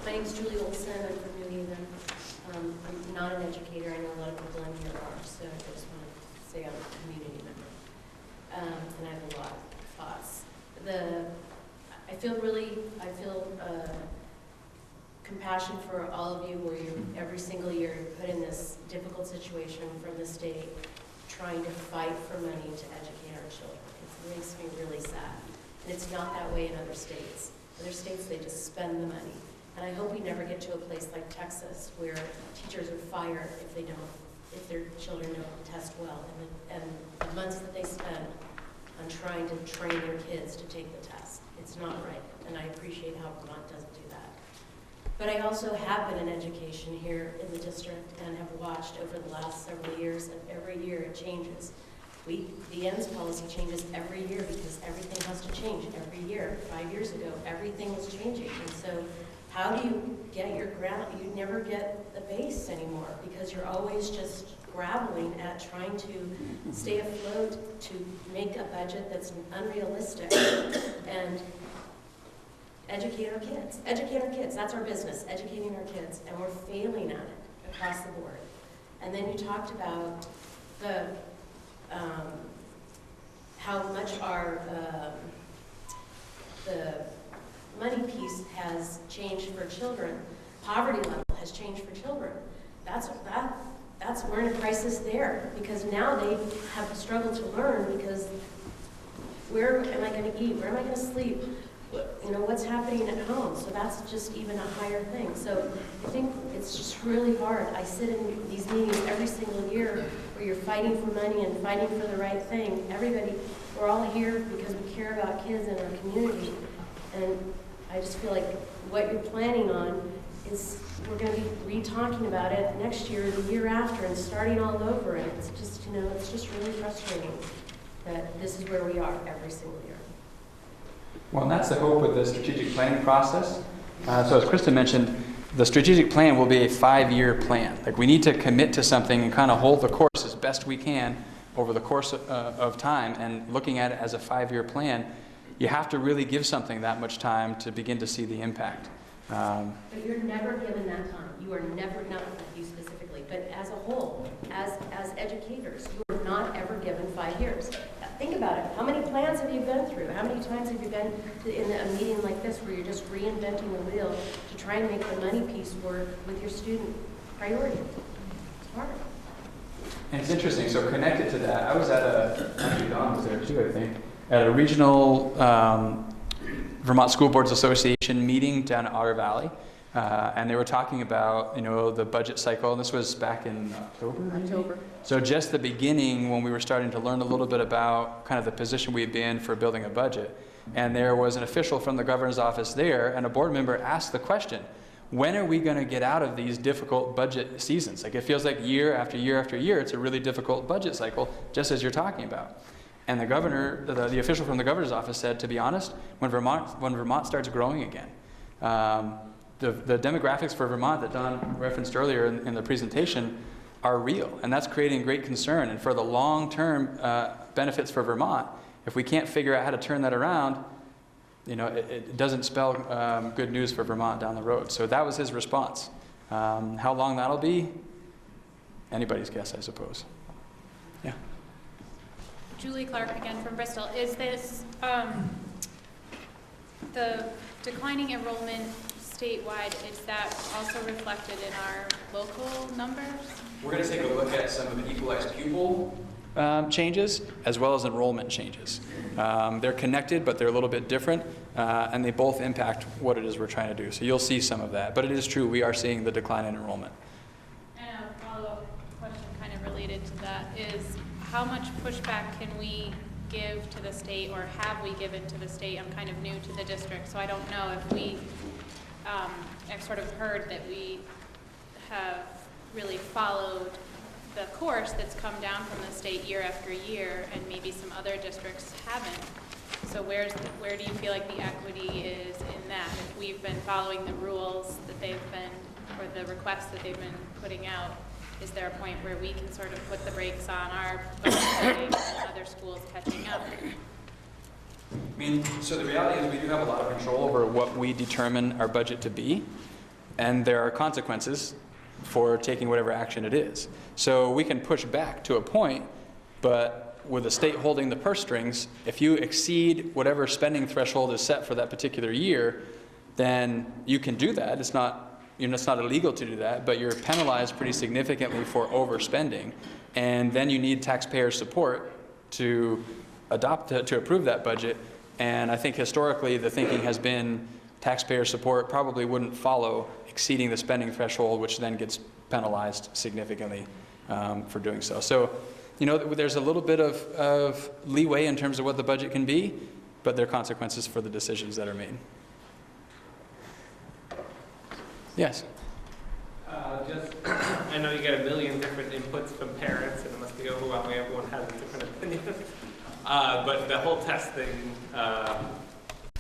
My name's Julie Olson. I'm from New Haven. I'm not an educator. I know a lot of people in here are, so I just want to say I'm a community member. And I have a lot of thoughts. I feel compassion for all of you where you every single year you're put in this difficult situation from the state trying to fight for money to educate our children. It makes me really sad. And it's not that way in other states. Other states, they just spend the money. And I hope we never get to a place like Texas where teachers are fired if their children don't test well. And the months that they spend on trying to train their kids to take the test. It's not right, and I appreciate how Vermont doesn't do that. But I also have been in education here in the district and have watched over the last several years, and every year it changes. The ENDS policy changes every year because everything has to change every year. 5 years ago, everything was changing, and so how do you get your ground? You never get the base anymore because you're always just grappling at trying to stay afloat, to make a budget that's unrealistic, and educate our kids. Educate our kids. That's our business, educating our kids, and we're failing at it across the board. And then you talked about the how much our the money piece has changed for children. Poverty level has changed for children. That's we're in a crisis there, because now they have struggled to learn, because where am I going to eat? Where am I going to sleep? You know, what's happening at home? So that's just even a higher thing. So I think it's just really hard. I sit in these meetings every single year where you're fighting for money and fighting for the right thing. Everybody, we're all here because we care about kids in our community. And I just feel like what you're planning on is we're going to be re-talking about it next year, the year after, and starting all over. And it's just, you know, it's just really frustrating that this is where we are every single year. Well, and that's the hope with the strategic planning process. So as Krista mentioned, the strategic plan will be a 5-year plan. Like, we need to commit to something and kind of hold the course as best we can over the course of time. And looking at it as a 5-year plan, you have to really give something that much time to begin to see the impact. But you're never given that time. You are never, not you specifically, but as a whole, as educators, you are not ever given 5 years. Think about it. How many plans have you been through? How many times have you been in a meeting like this where you're just reinventing the wheel to try and make the money piece work with your student priority? It's hard. And it's interesting. So connected to that, I was at actually Don was there too, I think, at a regional Vermont School Boards Association meeting down at Otter Valley. And they were talking about, you know, the budget cycle, and this was back in October. So just the beginning, when we were starting to learn a little bit about kind of the position we'd be in for building a budget. And there was an official from the governor's office there, and a board member asked the question, when are we going to get out of these difficult budget seasons? Like, it feels like year after year after year, it's a really difficult budget cycle, just as you're talking about. And the governor, the official from the governor's office said, to be honest, when Vermont starts growing again, the demographics for Vermont that Don referenced earlier in the presentation are real, and that's creating great concern. And for the long-term benefits for Vermont, if we can't figure out how to turn that around, you know, it doesn't spell good news for Vermont down the road. So that was his response. How long that'll be, anybody's guess, I suppose. Yeah. Julie Clark again from Bristol. Is this the declining enrollment statewide, is that also reflected in our local numbers? We're going to take a look at some of the equalized pupil changes as well as enrollment changes. They're connected, but they're a little bit different, and they both impact what it is we're trying to do. So you'll see some of that, but it is true, we are seeing the decline in enrollment. And a follow-up question kind of related to that is, how much pushback can we give to the state, or have we given to the state? I'm kind of new to the district, so I don't know if we, I've sort of heard that we have really followed the course that's come down from the state year after year, and maybe some other districts haven't. So where do you feel like the equity is in that? If we've been following the rules that they've been, or the requests that they've been putting out, is there a point where we can sort of put the brakes on our budgeting and other schools catching up? I mean, so the reality is we do have a lot of control over what we determine our budget to be, and there are consequences for taking whatever action it is. So we can push back to a point, but with the state holding the purse strings, if you exceed whatever spending threshold is set for that particular year, then you can do that. It's not, you know, it's not illegal to do that, but you're penalized pretty significantly for overspending, and then you need taxpayer support to to approve that budget. And I think historically the thinking has been taxpayer support probably wouldn't follow exceeding the spending threshold, which then gets penalized significantly for doing so. So, you know, there's a little bit of leeway in terms of what the budget can be, but there are consequences for the decisions that are made. Yes? I know you get a million different inputs from parents, and it must be overwhelming. Everyone has a different opinion. But the whole testing, I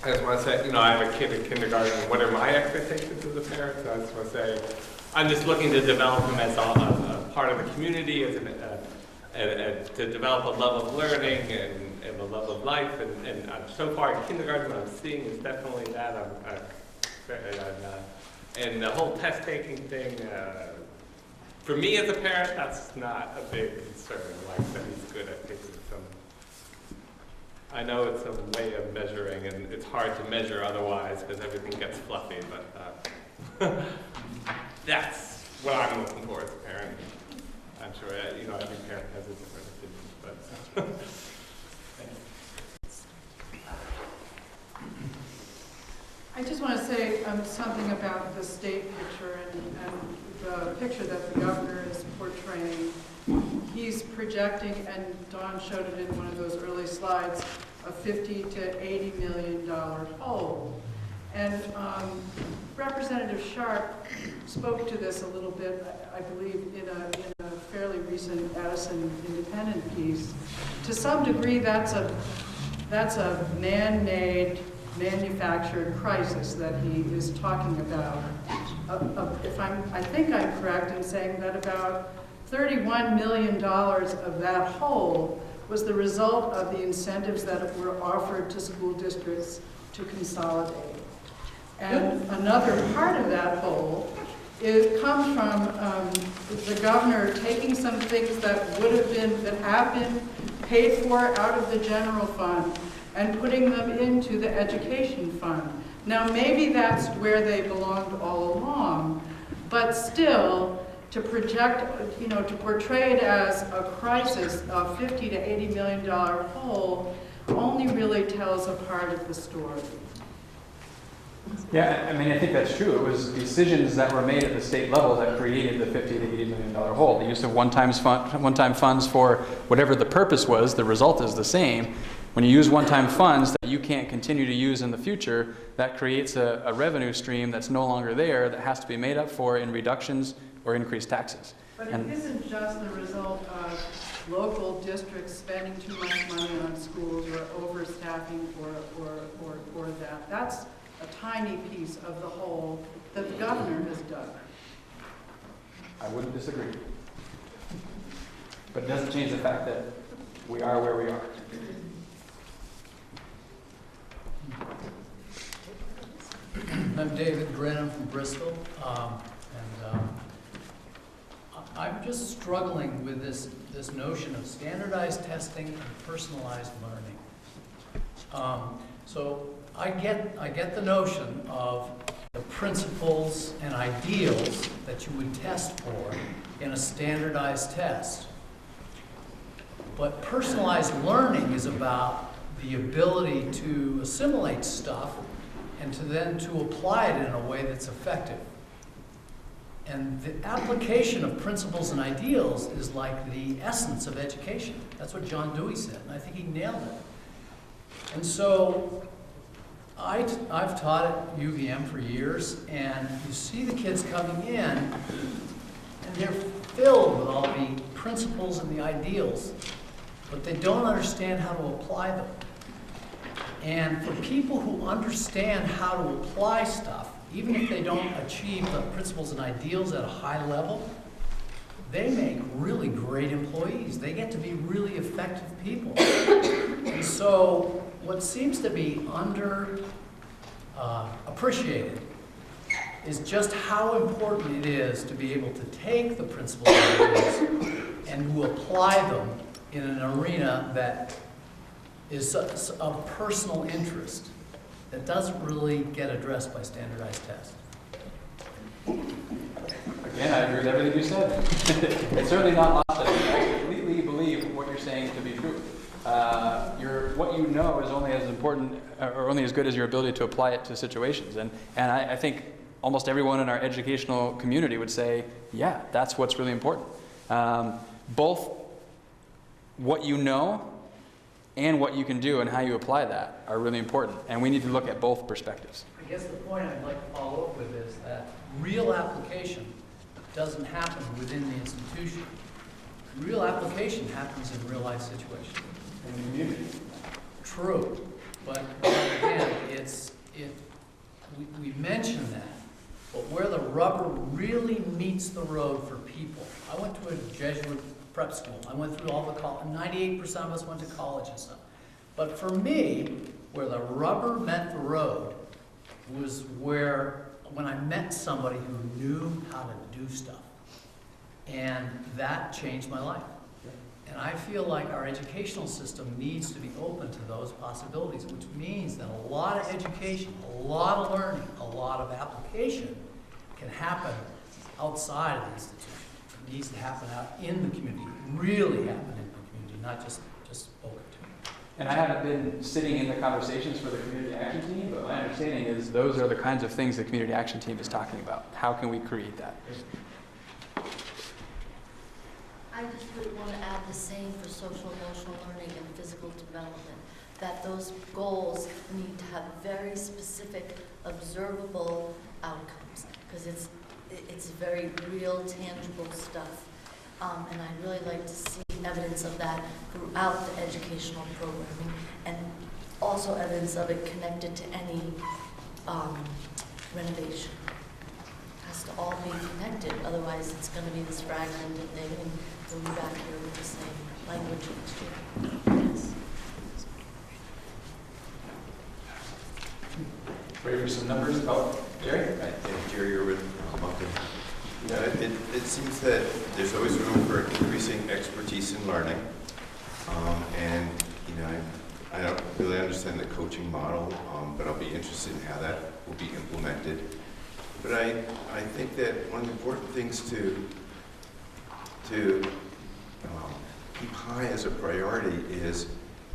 just want to say, you know, I have a kid in kindergarten. What are my expectations as a parent? So I just want to say, I'm just looking to develop him as a part of the community, as to develop a love of learning and a love of life. And so far in kindergarten, what I'm seeing is definitely that. And the whole test-taking thing, for me as a parent, that's not a big concern. Like that he's good at taking some. I know it's a way of measuring, and it's hard to measure otherwise because everything gets fluffy, but that's what I'm looking for as a parent. I'm sure, you know, every parent has a different opinion, but. I just want to say something about the state picture and the picture that the governor is portraying. He's projecting, and Dawn showed it in one of those early slides, a $50 to $80 million hole. And Representative Sharp spoke to this a little bit, I believe, in a fairly recent Addison Independent piece. To some degree, that's a man-made, manufactured crisis that he is talking about. I think I'm correct in saying that about $31 million of that hole was the result of the incentives that were offered to school districts to consolidate. And another part of that hole comes from the governor taking some things that have been paid for out of the general fund and putting them into the education fund. Now, maybe that's where they belonged all along, but still, to project, to portray it as a crisis, a $50 to $80 million hole, only really tells a part of the story. Yeah, I mean, I think that's true. It was decisions that were made at the state level that created the $50 to $80 million hole. The use of one-time funds for whatever the purpose was, the result is the same. When you use one-time funds that you can't continue to use in the future, that creates a revenue stream that's no longer there that has to be made up for in reductions or increased taxes. But it isn't just the result of local districts spending too much money on schools or overstaffing or that. That's a tiny piece of the whole that the governor has done. I wouldn't disagree. But it doesn't change the fact that we are where we are. I'm David Grenham from Bristol, I'm just struggling with this notion of standardized testing and personalized learning. So I get the notion of the principles and ideals that you would test for in a standardized test. But personalized learning is about the ability to assimilate stuff and to apply it in a way that's effective. And the application of principles and ideals is like the essence of education. That's what John Dewey said, and I think he nailed it. And so I've taught at UVM for years, and you see the kids coming in, and they're filled with all the principles and the ideals, but they don't understand how to apply them. And for people who understand how to apply stuff, even if they don't achieve the principles and ideals at a high level, they make really great employees. They get to be really effective people. And so what seems to be appreciated is just how important it is to be able to take the principles and ideals and to apply them in an arena that is of personal interest that doesn't really get addressed by standardized tests. Again, I agree with everything you said. It's certainly not lost on me. I completely believe what you're saying to be true. What you know is only as important or only as good as your ability to apply it to situations. And I think almost everyone in our educational community would say, yeah, that's what's really important. Both what you know and what you can do and how you apply that are really important. And we need to look at both perspectives. I guess the point I'd like to follow up with is that real application doesn't happen within the institution. Real application happens in real life situations. In the community. True. But again, we mention that, but where the rubber really meets the road for people. I went to a Jesuit prep school. I went through all the college, 98% of us went to college and stuff. But for me, where the rubber met the road was when I met somebody who knew how to do stuff. And that changed my life. And I feel like our educational system needs to be open to those possibilities, which means that a lot of education, a lot of learning, a lot of application can happen outside of the institution. needs to happen out in the community, really happen in the community, not just spoken to. And I haven't been sitting in the conversations for the community action team, but my understanding is those are the kinds of things the community action team is talking about. How can we create that? I just would want to add the same for social emotional learning and physical development, that those goals need to have very specific, observable outcomes, because it's very real, tangible stuff. And I'd really like to see evidence of that throughout the educational programming, and also evidence of it connected to any renovation. It has to all be connected, otherwise it's going to be this fragmented thing, and we'll be back here with the same language next year. Yes. Ready for some numbers? Oh, Jerry? Right, yeah, Jerry Irwin, Moncton. You know, it seems that there's always room for increasing expertise in learning. And, you know, I don't really understand the coaching model, but I'll be interested in how that will be implemented. But I think that one of the important things to keep high as a priority is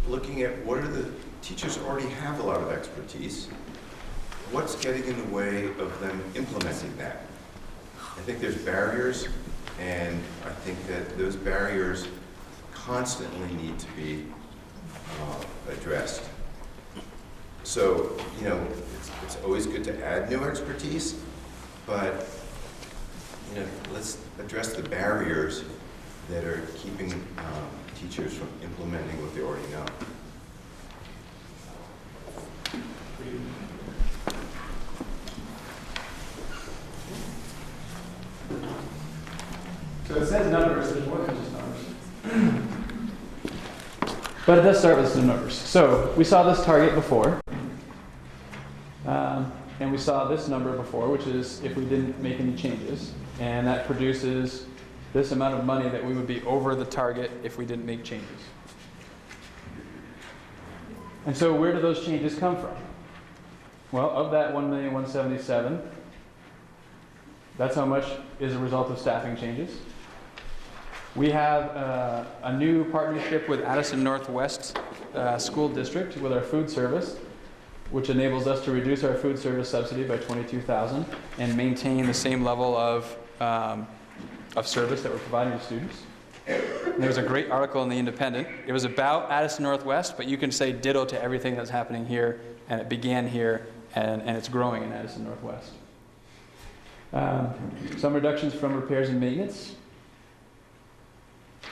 looking at what are the teachers already have a lot of expertise. What's getting in the way of them implementing that? I think there's barriers, and I think that those barriers constantly need to be addressed. So, you know, it's always good to add new expertise, but, you know, let's address the barriers that are keeping teachers from implementing what they already know. So it says numbers, there's more than just numbers. But it does start with some numbers. So we saw this target before. And we saw this number before, which is if we didn't make any changes. And that produces this amount of money that we would be over the target if we didn't make changes. And so where do those changes come from? Well, of that $1,177,000, that's how much is a result of staffing changes. We have a new partnership with Addison Northwest School District with our food service, which enables us to reduce our food service subsidy by $22,000 and maintain the same level of service that we're providing to students. And there was a great article in The Independent. It was about Addison Northwest, but you can say ditto to everything that's happening here, and it began here, and it's growing in Addison Northwest. Some reductions from repairs and maintenance.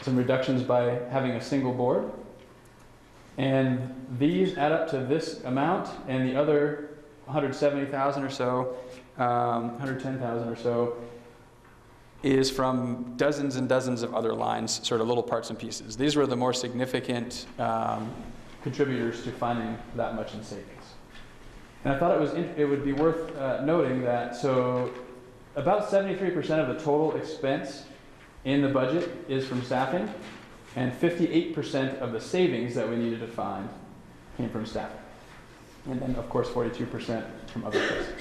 Some reductions by having a single board. And these add up to this amount, and the other 170,000 or so, 110,000 or so, is from dozens and dozens of other lines, sort of little parts and pieces. These were the more significant contributors to finding that much in savings. And I thought it would be worth noting that, so about 73% of the total expense in the budget is from staffing, and 58% of the savings that we needed to find came from staffing. And then, of course, 42% from other places.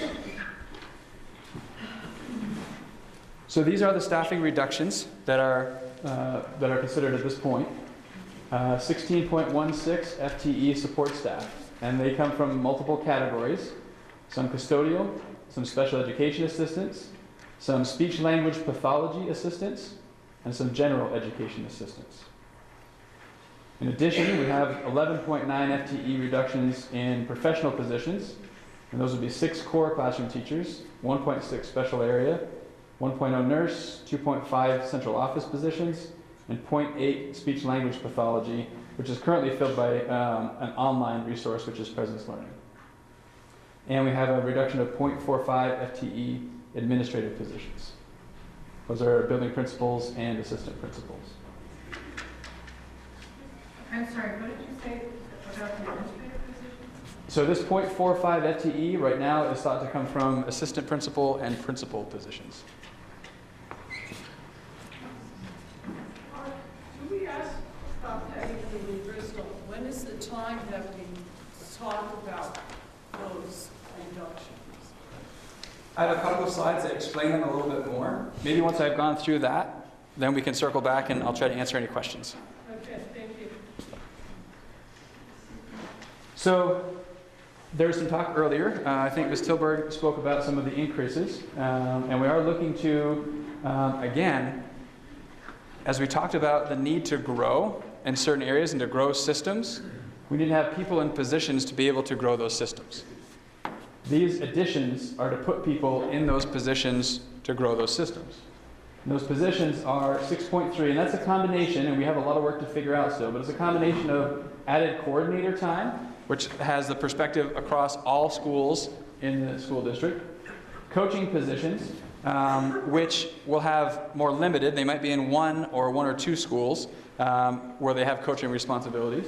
So these are the staffing reductions that are considered at this point. 16.16 FTE support staff, and they come from multiple categories: some custodial, some special education assistants, some speech language pathology assistants, and some general education assistants. In addition, we have 11.9 FTE reductions in professional positions, and those would be 6 core classroom teachers, 1.6 special area, 1.0 nurse, 2.5 central office positions, and 0.8 speech language pathology, which is currently filled by an online resource, which is Presence Learning. And we have a reduction of 0.45 FTE administrative positions. Those are building principals and assistant principals. I'm sorry, what did you say about the administrative positions? So this 0.45 FTE right now is thought to come from assistant principal and principal positions. Do we ask about that even in Bristol? When is the time that we talk about those reductions? I have a couple of slides that explain them a little bit more. Maybe once I've gone through that, then we can circle back and I'll try to answer any questions. Okay, thank you. So there was some talk earlier. I think Ms. Tilburg spoke about some of the increases. And we are looking to, again, as we talked about the need to grow in certain areas and to grow systems, we need to have people in positions to be able to grow those systems. These additions are to put people in those positions to grow those systems. And those positions are 6.3, and that's a combination, and we have a lot of work to figure out still, but it's a combination of added coordinator time, which has the perspective across all schools in the school district, coaching positions, which will have more limited, they might be in one or two schools where they have coaching responsibilities.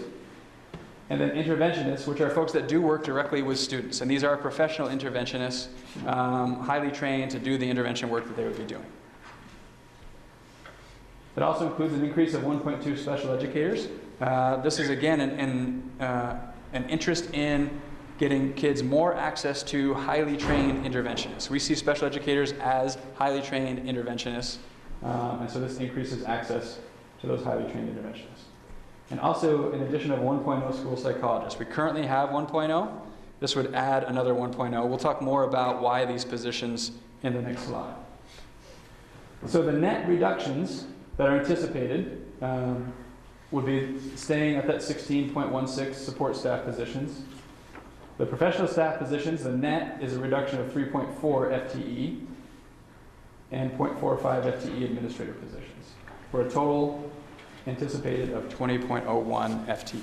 And then interventionists, which are folks that do work directly with students. And these are professional interventionists, highly trained to do the intervention work that they would be doing. It also includes an increase of 1.2 special educators. This is, again, an interest in getting kids more access to highly trained interventionists. We see special educators as highly trained interventionists, and so this increases access to those highly trained interventionists. And also, in addition of 1.0 school psychologists. We currently have 1.0. This would add another 1.0. We'll talk more about why these positions in the next slide. So the net reductions that are anticipated would be staying at that 16.16 support staff positions. The professional staff positions, the net is a reduction of 3.4 FTE and 0.45 FTE administrative positions, for a total anticipated of 20.01 FTE.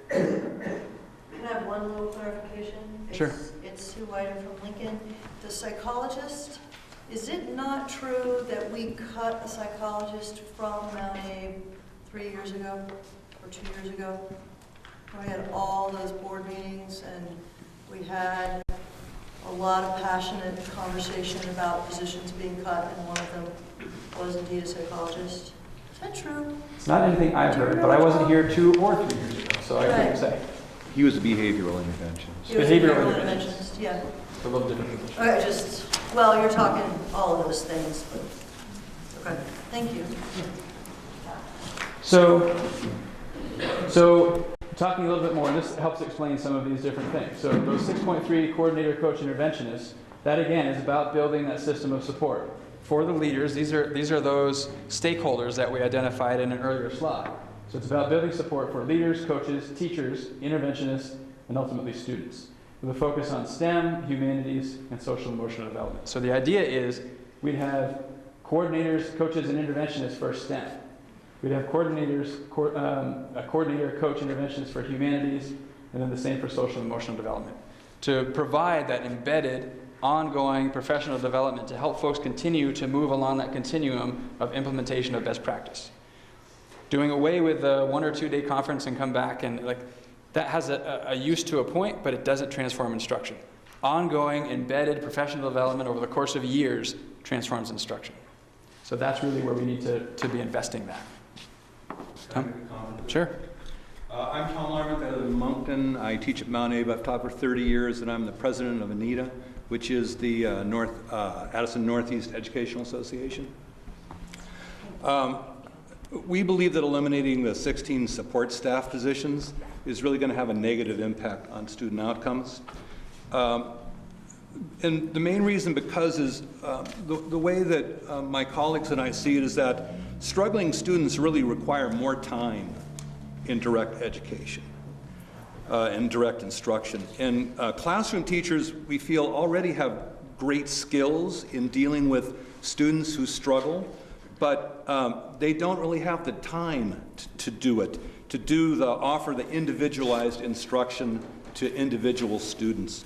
Can I have one little clarification? Sure. It's Sue White from Lincoln. The psychologist, is it not true that we cut a psychologist from Mount Abe 3 years ago or 2 years ago? We had all those board meetings and we had a lot of passionate conversation about positions being cut, and one of them was indeed a psychologist. Is that true? It's not anything I've heard, but I wasn't here 2 or 3 years ago, so I couldn't say. He was a behavioral interventionist. He was a behavioral interventionist, yeah. A little different position. Okay, well, you're talking all of those things, but, okay, thank you. So talking a little bit more, and this helps explain some of these different things. So those 6.3 coordinator, coach, interventionists, that again is about building that system of support. For the leaders, these are those stakeholders that we identified in an earlier slide. So it's about building support for leaders, coaches, teachers, interventionists, and ultimately students, with a focus on STEM, humanities, and social emotional development. So the idea is we'd have coordinators, coaches, and interventionists for STEM. We'd have coordinators, a coordinator, coach, interventionist for humanities, and then the same for social and emotional development, to provide that embedded, ongoing professional development to help folks continue to move along that continuum of implementation of best practice. Doing away with the 1 or 2 day conference and come back, and that has a use to a point, but it doesn't transform instruction. Ongoing, embedded professional development over the course of years transforms instruction. So that's really where we need to be investing that. Tom? Sure. I'm Tom Larmont out of Moncton. I teach at Mount Abe. I've taught for 30 years, and I'm the president of ANITA, which is the Addison Northeast Educational Association. We believe that eliminating the 16 support staff positions is really going to have a negative impact on student outcomes. And the main reason is the way that my colleagues and I see it is that struggling students really require more time in direct education and direct instruction. And classroom teachers, we feel, already have great skills in dealing with students who struggle, but they don't really have the time to do it, to offer the individualized instruction to individual students.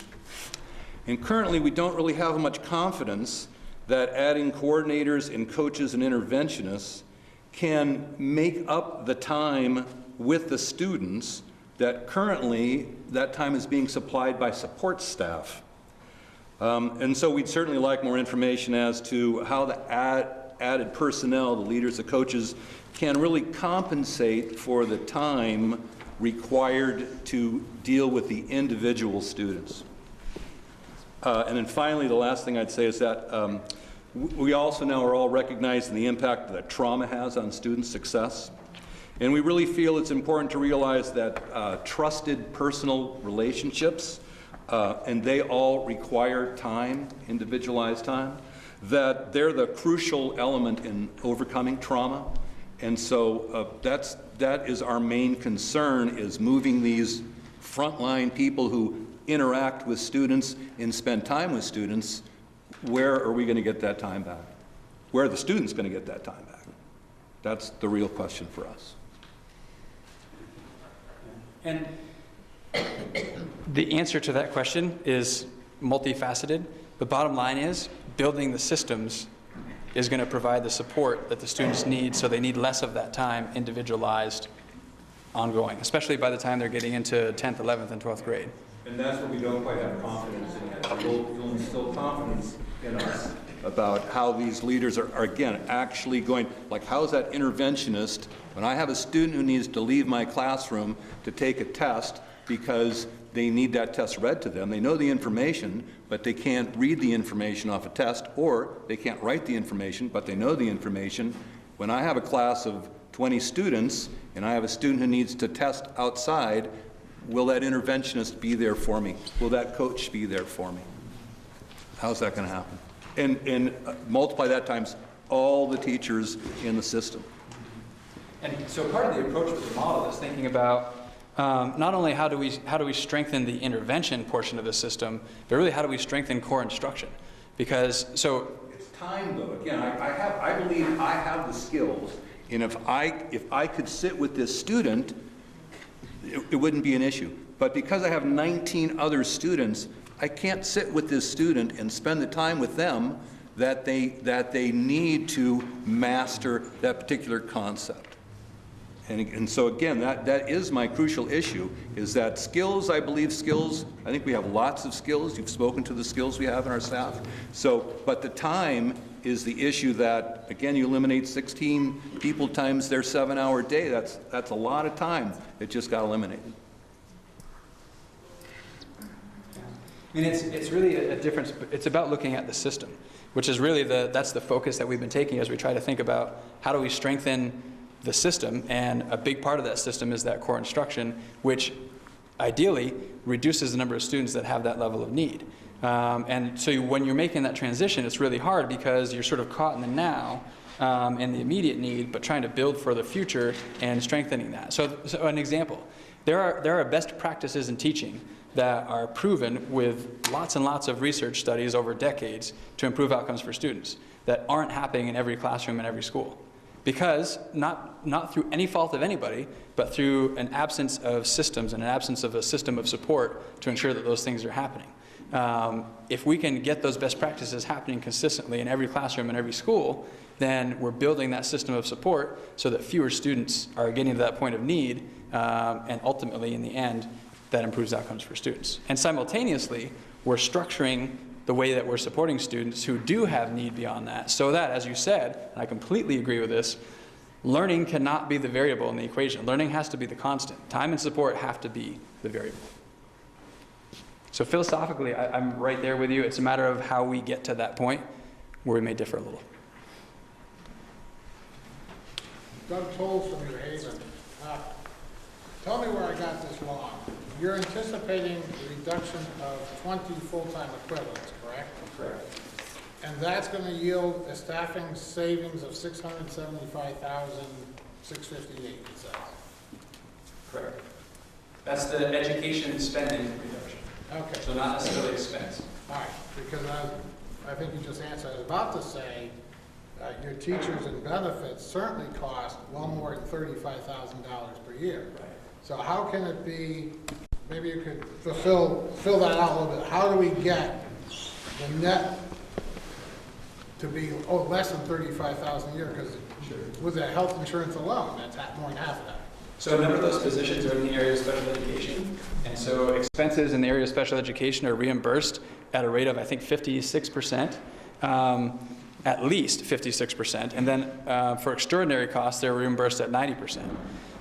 And currently, we don't really have much confidence that adding coordinators and coaches and interventionists can make up the time with the students that currently that time is being supplied by support staff. And so we'd certainly like more information as to how the added personnel, the leaders, the coaches, can really compensate for the time required to deal with the individual students. And then finally, the last thing I'd say is that We also now are all recognizing the impact that trauma has on student success. And we really feel it's important to realize that trusted personal relationships, and they all require time, individualized time, that they're the crucial element in overcoming trauma. And so that is our main concern, is moving these frontline people who interact with students and spend time with students. Where are we going to get that time back? Where are the students going to get that time back? That's the real question for us. And the answer to that question is multifaceted. The bottom line is building the systems is going to provide the support that the students need, so they need less of that time individualized, ongoing, especially by the time they're getting into 10th, 11th, and 12th grade. And that's what we don't quite have confidence in yet. You'll instill confidence in us about how these leaders are again, actually going, like, how's that interventionist, when I have a student who needs to leave my classroom to take a test because they need that test read to them, they know the information, but they can't read the information off a test, or they can't write the information, but they know the information. When I have a class of 20 students, and I have a student who needs to test outside, will that interventionist be there for me? Will that coach be there for me? How's that going to happen? And multiply that times all the teachers in the system. And so part of the approach with the model is thinking about not only how do we strengthen the intervention portion of the system, but really how do we strengthen core instruction? Because so it's time though. Again, I believe I have the skills, and if I could sit with this student, it wouldn't be an issue. But because I have 19 other students, I can't sit with this student and spend the time with them that they need to master that particular concept. And so again, that is my crucial issue, is that skills, I believe skills, I think we have lots of skills. You've spoken to the skills we have in our staff. So, but the time is the issue that, again, you eliminate 16 people times their 7-hour day. That's a lot of time that just got eliminated. I mean, it's really a difference. It's about looking at the system, which is really that's the focus that we've been taking as we try to think about how do we strengthen the system, and a big part of that system is that core instruction, which ideally reduces the number of students that have that level of need. And so when you're making that transition, it's really hard because you're sort of caught in the now and the immediate need, but trying to build for the future and strengthening that. So an example, there are best practices in teaching that are proven with lots and lots of research studies over decades to improve outcomes for students that aren't happening in every classroom in every school. Because, not through any fault of anybody, but through an absence of systems and an absence of a system of support to ensure that those things are happening. If we can get those best practices happening consistently in every classroom and every school, then we're building that system of support so that fewer students are getting to that point of need, and ultimately, in the end, that improves outcomes for students. And simultaneously, we're structuring the way that we're supporting students who do have need beyond that, so that, as you said, and I completely agree with this, learning cannot be the variable in the equation. Learning has to be the constant. Time and support have to be the variable. So philosophically, I'm right there with you. It's a matter of how we get to that point where we may differ a little. Doug Toll from New Haven. Tell me where I got this wrong. You're anticipating the reduction of 20 full-time equivalents, correct? Correct. And that's going to yield a staffing savings of $675,658, it says. Correct. That's the education spending reduction. Okay. So not necessarily expense. All right, because I think you just answered. I was about to say your teachers and benefits certainly cost well more than $35,000 per year. Right. So how can it be, maybe you could fill that out a little bit. How do we get the net to be less than $35,000 a year? Because with that health insurance alone, that's more than half of that. So a number of those positions are in the area of special education. And so expenses in the area of special education are reimbursed at a rate of, I think, 56%, at least 56%. And then for extraordinary costs, they're reimbursed at 90%.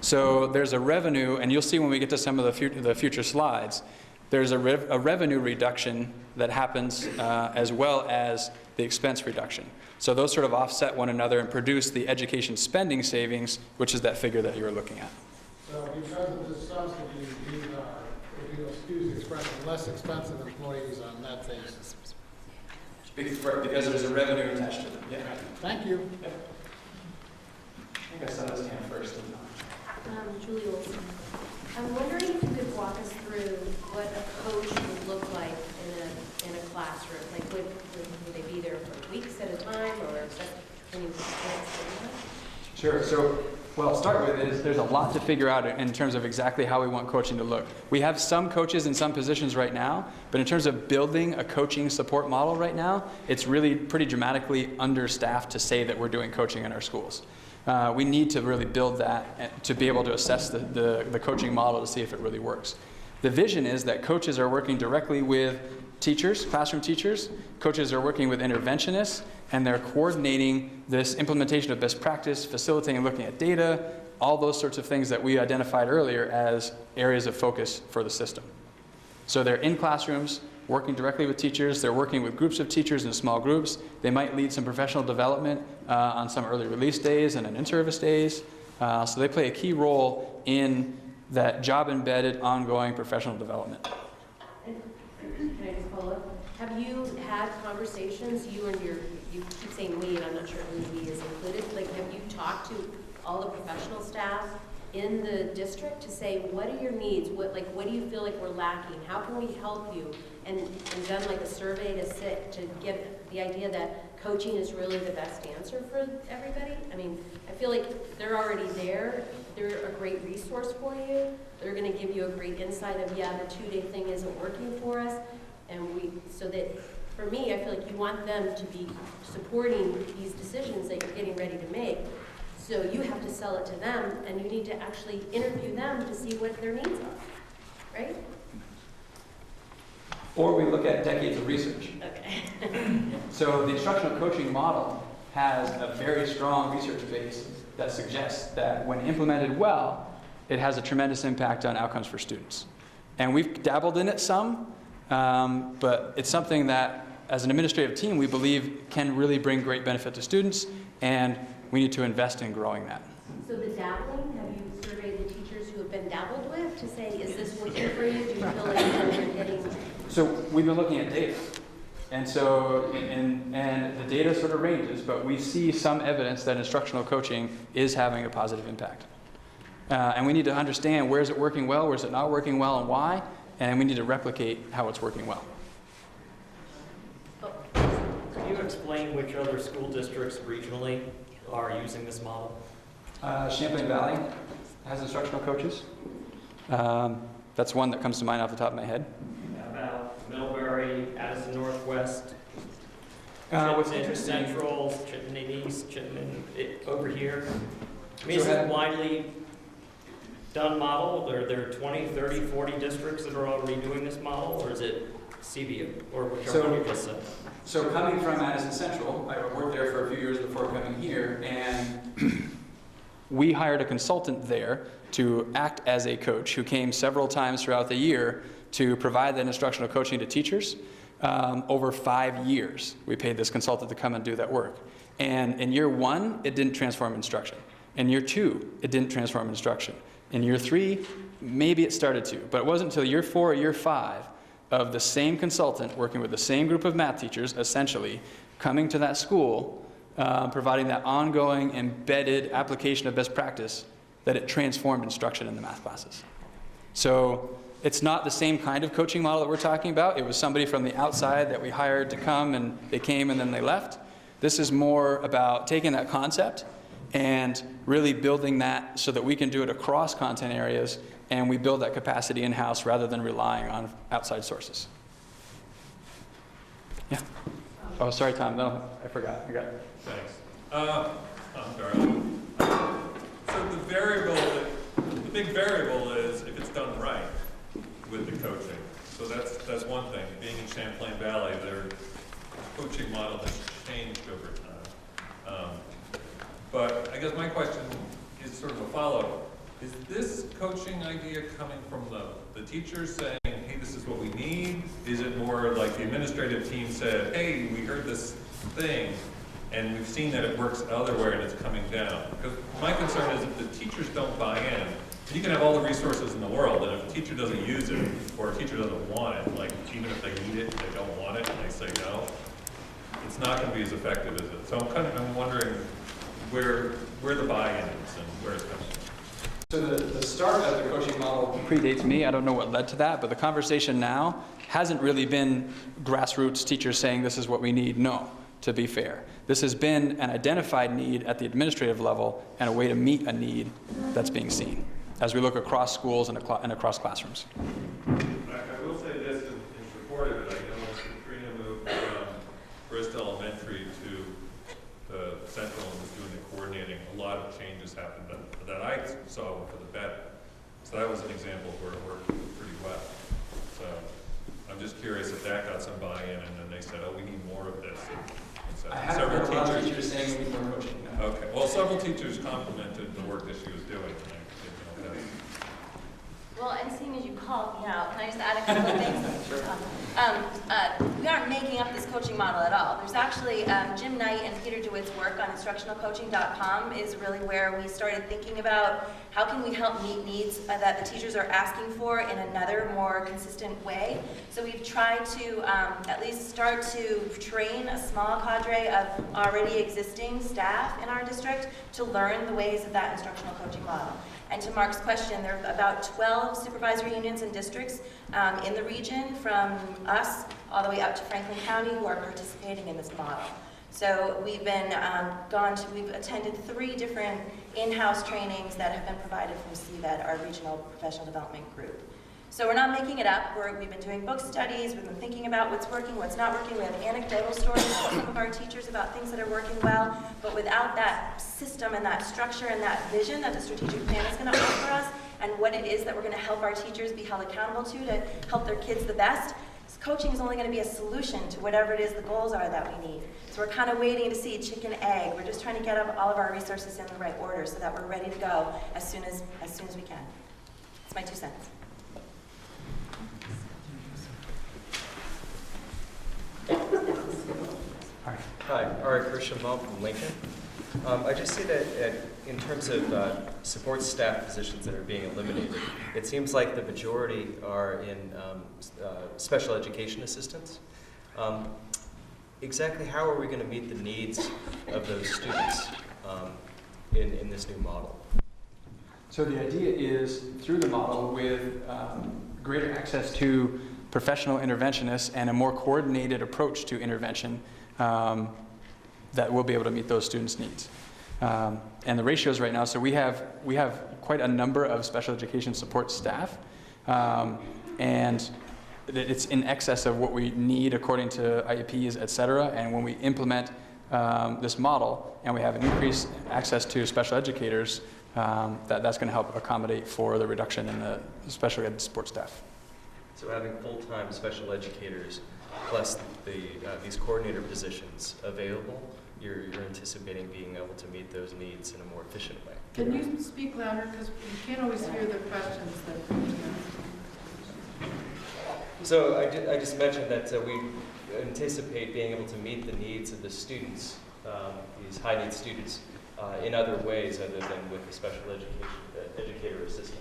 So there's a revenue, and you'll see when we get to some of the future slides, there's a revenue reduction that happens as well as the expense reduction. So those sort of offset one another and produce the education spending savings, which is that figure that you were looking at. So because of this subsidy, these are, if you excuse the expression, less expensive employees on that basis. Because there's a revenue attached to them. Yeah. Thank you. Yep. I think I saw this hand first. Julie Olson. I'm wondering if you could walk us through what a coach would look like in a classroom. Like, would they be there for weeks at a time, or is that 20 minutes at a time? Sure. So, well, I'll start with is there's a lot to figure out in terms of exactly how we want coaching to look. We have some coaches in some positions right now, but in terms of building a coaching support model right now, it's really pretty dramatically understaffed to say that we're doing coaching in our schools. We need to really build that to be able to assess the coaching model to see if it really works. The vision is that coaches are working directly with teachers, classroom teachers. Coaches are working with interventionists, and they're coordinating this implementation of best practice, facilitating looking at data, all those sorts of things that we identified earlier as areas of focus for the system. So they're in classrooms, working directly with teachers. They're working with groups of teachers in small groups. They might lead some professional development on some early release days and in-service days. So they play a key role in that job-embedded, ongoing professional development. Can I just follow up? Have you had conversations, you keep saying we, and I'm not sure who we is included, like have you talked to all the professional staff in the district to say, what are your needs? What do you feel like we're lacking? How can we help you? And done like a survey to get the idea that coaching is really the best answer for everybody? I mean, I feel like they're already there. They're a great resource for you. They're going to give you a great insight of, yeah, the 2-day thing isn't working for us. So that, for me, I feel like you want them to be supporting these decisions that you're getting ready to make. So you have to sell it to them, and you need to actually interview them to see what their needs are, right? Or we look at decades of research. Okay. So the instructional coaching model has a very strong research base that suggests that when implemented well, it has a tremendous impact on outcomes for students. And we've dabbled in it some, but it's something that, as an administrative team, we believe can really bring great benefit to students, and we need to invest in growing that. So the dabbling, have you surveyed the teachers who have been dabbled with to say, is this working for you? Do you feel like you're getting... So we've been looking at data. And so, and the data sort of ranges, but we see some evidence that instructional coaching is having a positive impact. And we need to understand where is it working well, where is it not working well, and why, and we need to replicate how it's working well. Can you explain which other school districts regionally are using this model? Champlain Valley has instructional coaches. That's one that comes to mind off the top of my head. About Millbury, Addison Northwest, What's Chittenden interesting, Central, Chittenden East, Chittenden over here. I mean, is it a widely done model? Are there 20, 30, 40 districts that are already doing this model, or is it CBU, or whichever one you just said? So coming from Addison Central, I worked there for a few years before coming here, and we hired a consultant there to act as a coach who came several times throughout the year to provide that instructional coaching to teachers. Over 5 years, we paid this consultant to come and do that work. And in year 1, it didn't transform instruction. In year 2, it didn't transform instruction. In year 3, maybe it started to, but it wasn't until year 4 or year 5 of the same consultant working with the same group of math teachers, essentially, coming to that school, providing that ongoing embedded application of best practice, that it transformed instruction in the math classes. So it's not the same kind of coaching model that we're talking about. It was somebody from the outside that we hired to come, and they came and then they left. This is more about taking that concept and really building that so that we can do it across content areas, and we build that capacity in-house rather than relying on outside sources. Yeah. Oh, sorry, Tom. No, I forgot. I got it. Thanks. I'm sorry. So the big variable is if it's done right with the coaching. So that's one thing. Being in Champlain Valley, their coaching model has changed over time. But I guess my question is sort of a follow-up. Is this coaching idea coming from the teachers saying, hey, this is what we need? Is it more like the administrative team said, hey, we heard this thing, and we've seen that it works elsewhere and it's coming down. Because my concern is if the teachers don't buy in, you can have all the resources in the world, and if a teacher doesn't use it, or a teacher doesn't want it, like even if they need it, they don't want it, and they say no, it's not going to be as effective as it. So I'm wondering where the buy-in is and where it's coming from. So the start of the coaching model predates me. I don't know what led to that, but the conversation now hasn't really been grassroots teachers saying this is what we need. No, to be fair. This has been an identified need at the administrative level and a way to meet a need that's being seen as we look across schools and across classrooms. I will say this in support of it. I know Katrina moved from Bristol Elementary to the Central and was doing the coordinating. A lot of changes happened that I saw were for the better. So that was an example where it worked pretty well. So I'm just curious if that got some buy-in and then they said, oh, we need more of this. I haven't heard a lot of teachers saying we need more coaching. No. Okay. Well, several teachers complimented the work that she was doing. Well, and seeing as you called me out, can I just add a couple of things? Sure. We aren't making up this coaching model at all. There's actually Jim Knight and Peter DeWitt's work on instructionalcoaching.com is really where we started thinking about how can we help meet needs that the teachers are asking for in another more consistent way. So we've tried to at least start to train a small cadre of already existing staff in our district to learn the ways of that instructional coaching model. And to Mark's question, there are about 12 supervisory unions and districts in the region, from us all the way up to Franklin County, who are participating in this model. So we've been we've attended 3 different in-house trainings that have been provided from CVED, our regional professional development group. So we're not making it up. We've been doing book studies. We've been thinking about what's working, what's not working. We have anecdotal stories from some of our teachers about things that are working well. But without that system and that structure and that vision that the strategic plan is going to offer us, and what it is that we're going to help our teachers be held accountable to help their kids the best, coaching is only going to be a solution to whatever it is the goals are that we need. So we're kind of waiting to see chicken egg. We're just trying to get all of our resources in the right order so that we're ready to go as soon as we can. It's my 2 cents. Hi, Ari Kirschenbaum from Lincoln. I just see that in terms of support staff positions that are being eliminated, it seems like the majority are in special education assistants. Exactly how are we going to meet the needs of those students in this new model? So the idea is, through the model, with greater access to professional interventionists and a more coordinated approach to intervention, that we'll be able to meet those students' needs. And the ratios right now, so we have quite a number of special education support staff, and it's in excess of what we need according to IEPs, et cetera. And when we implement this model and we have an increased access to special educators, that's going to help accommodate for the reduction in the special ed support staff. So having full-time special educators plus these coordinator positions available, you're anticipating being able to meet those needs in a more efficient way. Can you speak louder, because we can't always hear the questions that are being asked. So I just mentioned that we anticipate being able to meet the needs of the students, these high-need students, in other ways other than with the special educator assistant.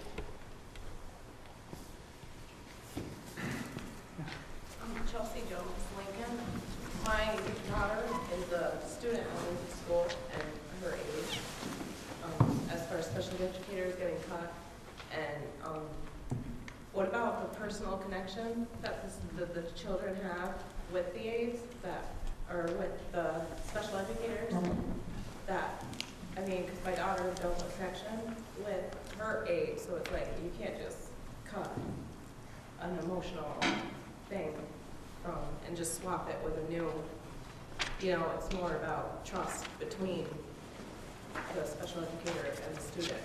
Chelsea Jones, Lincoln. My daughter is a student at Lincoln School, and her age, as far as special educators getting cut, and what about the personal connection that the children have with the aides or with the special educators? That, I mean, because my daughter built a connection with her aide, so it's like you can't just cut an emotional thing and just swap it with a new, it's more about trust between the special educator and the student.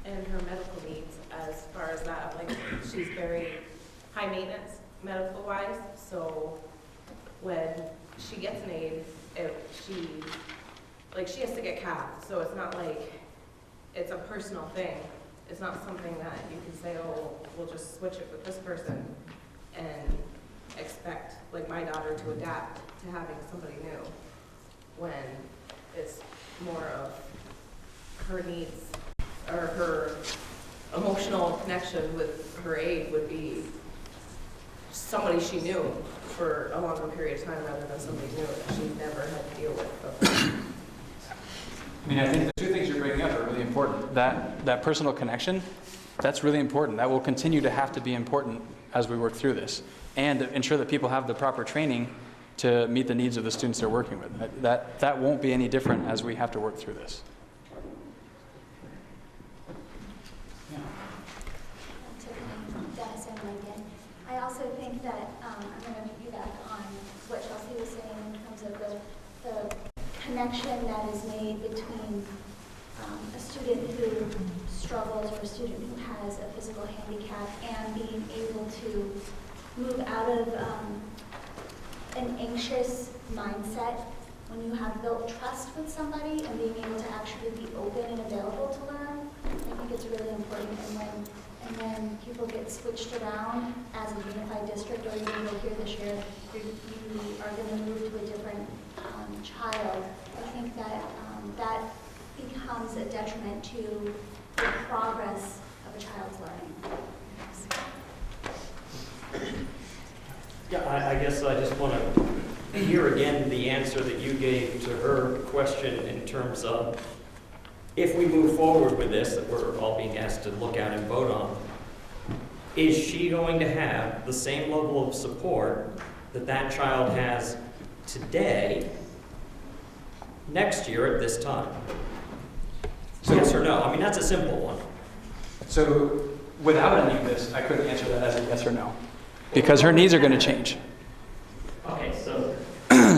And her medical needs, as far as that, like, she's very high maintenance medical wise, so when she gets an aide, she has to get capped, so it's not like it's a personal thing. It's not something that you can say, oh, we'll just switch it with this person expect, like, my daughter to adapt to having somebody new when it's more of her needs or her emotional connection with her aide would be somebody she knew for a longer period of time rather than somebody new that she never had to deal with before. I mean, I think the two things you're bringing up are really important. That personal connection, that's really important. That will continue to have to be important as we work through this, and ensure that people have the proper training to meet the needs of the students they're working with. That won't be any different as we have to work through this. I also think that I'm going to piggyback on what Chelsea was saying in terms of the connection that is made between a student who struggles or a student who has a physical handicap and being able to move out of an anxious mindset when you have built trust with somebody and being able to actually be open and available to learn. I think it's really important. And when people get switched around as a unified district, or even though here this year you are going to move to a different child, I think that that becomes a detriment to the progress of a child's learning. Yeah, I guess I just want to hear again the answer that you gave to her question in terms of if we move forward with this, that we're all being asked to look at and vote on, is she going to have the same level of support that that child has today, next year at this time? So, yes or no? I mean, that's a simple one. So without any of this, I couldn't answer that as a yes or no, because her needs are going to change. Okay, so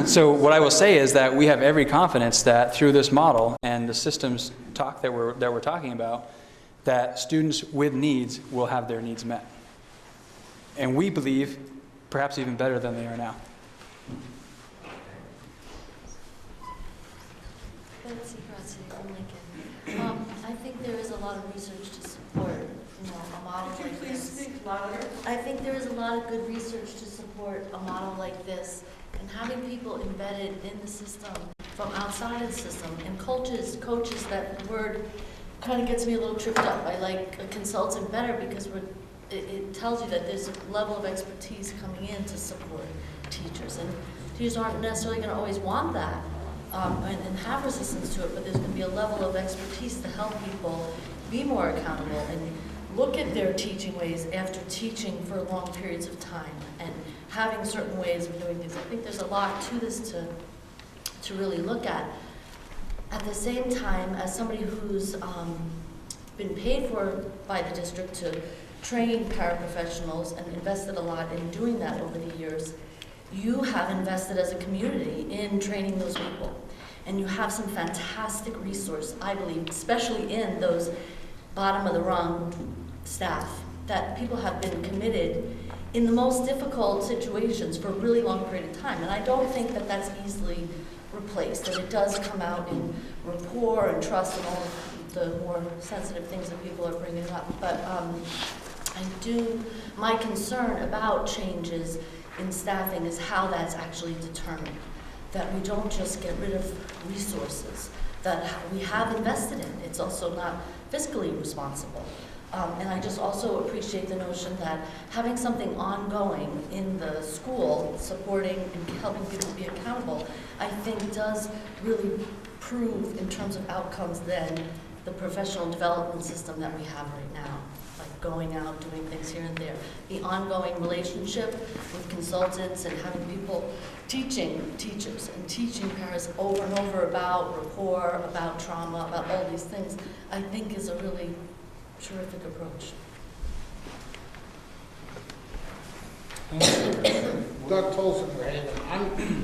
So what I will say is that we have every confidence that through this model and the systems talk that we're talking about, that students with needs will have their needs met. And we believe perhaps even better than they are now. I think there is a lot of research to support, a model Could you like please this. speak louder? I think there is a lot of good research to support a model like this, and having people embedded in the system from outside of the system, and coaches, that word kind of gets me a little tripped up. I like a consultant better because it tells you that there's a level of expertise coming in to support teachers, and teachers aren't necessarily going to always want that. And have resistance to it, but there's going to be a level of expertise to help people be more accountable and look at their teaching ways after teaching for long periods of time and having certain ways of doing things. I think there's a lot to this to really look at. At the same time, as somebody who's been paid for by the district to train paraprofessionals and invested a lot in doing that over the years, you have invested as a community in training those people. And you have some fantastic resource, I believe, especially in those bottom of the rung staff, that people have been committed in the most difficult situations for a really long period of time. And I don't think that that's easily replaced, and it does come out in rapport and trust and all of the more sensitive things that people are bringing up. But my concern about changes in staffing is how that's actually determined. That we don't just get rid of resources that we have invested in. It's also not fiscally responsible. And I just also appreciate the notion that having something ongoing in the school, supporting and helping people be accountable, I think does really prove in terms of outcomes than the professional development system that we have right now. Going out, doing things here and there. The ongoing relationship with consultants and having people teaching teachers and teaching parents over and over about rapport, about trauma, about all these things, I think is a really terrific approach. Doug Tolson,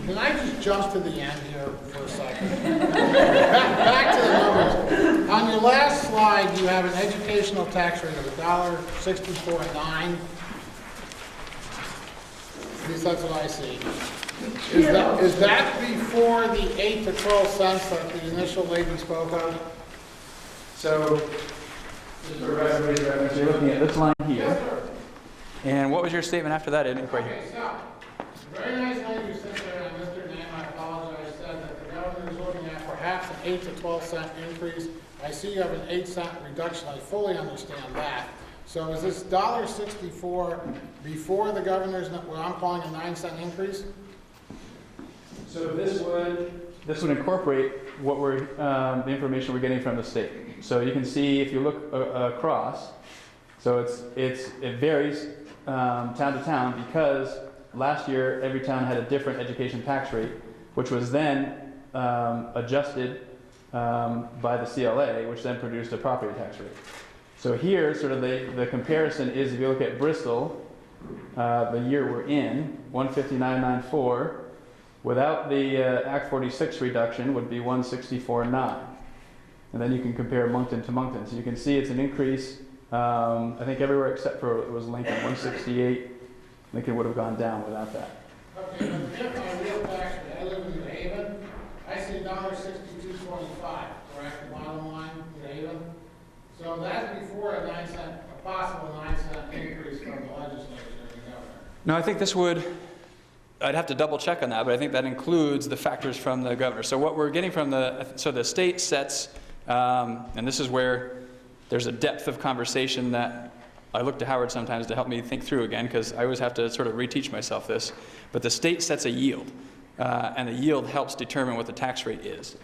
can I just jump to the end here for a second? Back to the numbers. On your last slide, you have an educational tax rate of $1.64.9. At least that's what I see. Is that before the 8 to 12 cents that the initial lady spoke of? So, just for everybody's reference, you're looking at this line here. And what was your statement after that? I didn't quite hear. Okay, so 8 to 12 cent increase. I see you have an 8 cent reduction. I fully understand that. So is this $1.64 before the governor's, what I'm calling a 9 cent increase? So this would incorporate what we're the information we're getting from the state. So you can see if you look across. So it varies town to town because last year every town had a different education tax rate, which was then adjusted by the CLA, which then produced a property tax rate. So here, sort of the comparison is if you look at Bristol, the year we're in, 159.94. Without the Act 46 reduction would be 164.9. And then you can compare Moncton to Moncton. So you can see it's an increase, I think everywhere except for it was Lincoln, 168. Lincoln would have gone down without that. Okay, but if my real tax rate, I live in New Haven, I see $1.6225, correct, the bottom line, New Haven? So that's before a 9 cent, a possible 9 cent increase from the legislature and the governor. No, I think this would, I'd have to double check on that, but I think that includes the factors from the governor. So what we're getting from the state sets, and this is where there's a depth of conversation that I look to Howard sometimes to help me think through again, because I always have to sort of reteach myself this. But the state sets a yield, and the yield helps determine what the tax rate is.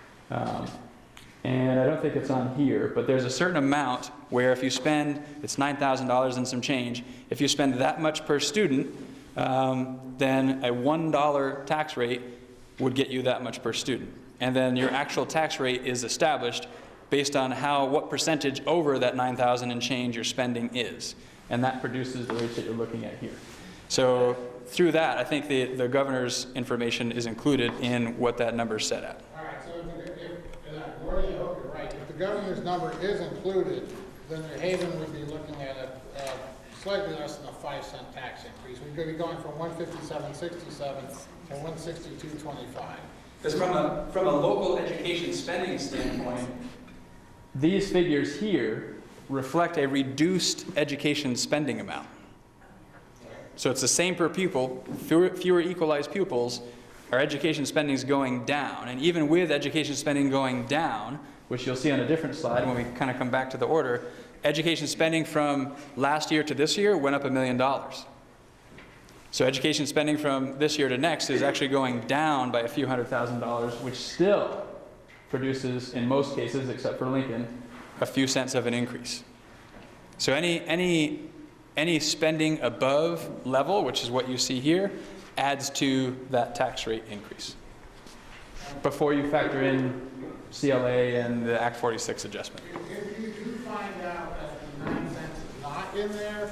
And I don't think it's on here, but there's a certain amount where if you spend, it's $9,000 and some change, if you spend that much per student, then a $1 tax rate would get you that much per student. And then your actual tax rate is established based on what percentage over that 9,000 and change your spending is. And that produces the rates that you're looking at here. So through that, I think the governor's information is included in what that number is set at. All right, so Gordy, I hope you're right. If the governor's number is included, then New Haven would be looking at a slightly less than a 5 cent tax increase. We could be going from 157.67 to 162.25. Because from a local education spending standpoint, these figures here reflect a reduced education spending amount. So it's the same per pupil, fewer equalized pupils, our education spending is going down. And even with education spending going down, which you'll see on a different slide when we kind of come back to the order, education spending from last year to this year went up $1 million. So education spending from this year to next is actually going down by a few $100,000, which still produces, in most cases, except for Lincoln, a few cents of an increase. So any spending above level, which is what you see here, adds to that tax rate increase before you factor in CLA and the Act 46 adjustment. If you do find out that the 9 cents is not in there,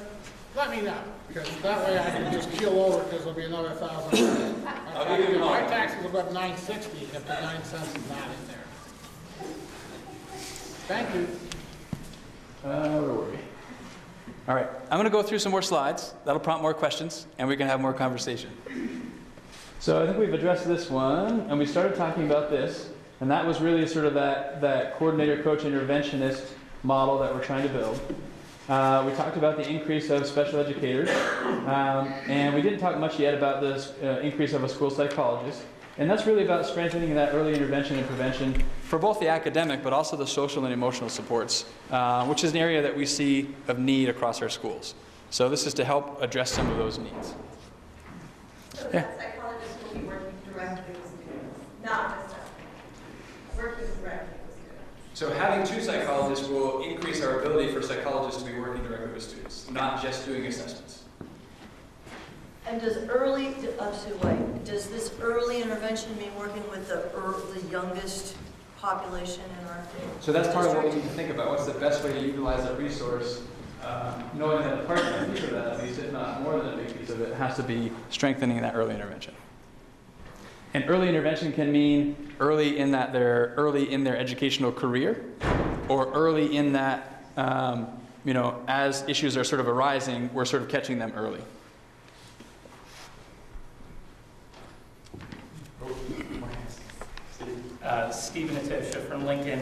let me know, because that way I can just keel over because there'll be another $1,000. My taxes will go up $9.60 if the 9 cents is not in there. Thank you. Where were we? All right, I'm going to go through some more slides. That'll prompt more questions, and we can have more conversation. So I think we've addressed this one, and we started talking about this, and that was really sort of that coordinator, coach, interventionist model that we're trying to build. We talked about the increase of special educators, and we didn't talk much yet about this increase of a school psychologist. And that's really about strengthening that early intervention and prevention for both the academic but also the social and emotional supports, which is an area that we see of need across our schools. So this is to help address some of those needs. So that psychologist will be working directly with students, not assessing, working directly with students. So having 2 psychologists will increase our ability for psychologists to be working directly with students, not just doing assessments. And does this early intervention mean working with the youngest population in our district? So that's part of what we need to think about. What's the best way to utilize that resource? Knowing that a piece of that, at least, if not more than a big piece of it, has to be strengthening that early intervention. And early intervention can mean early in their educational career, or early in that, as issues are sort of arising, we're sort of catching them early. Stephen Atosha from Lincoln.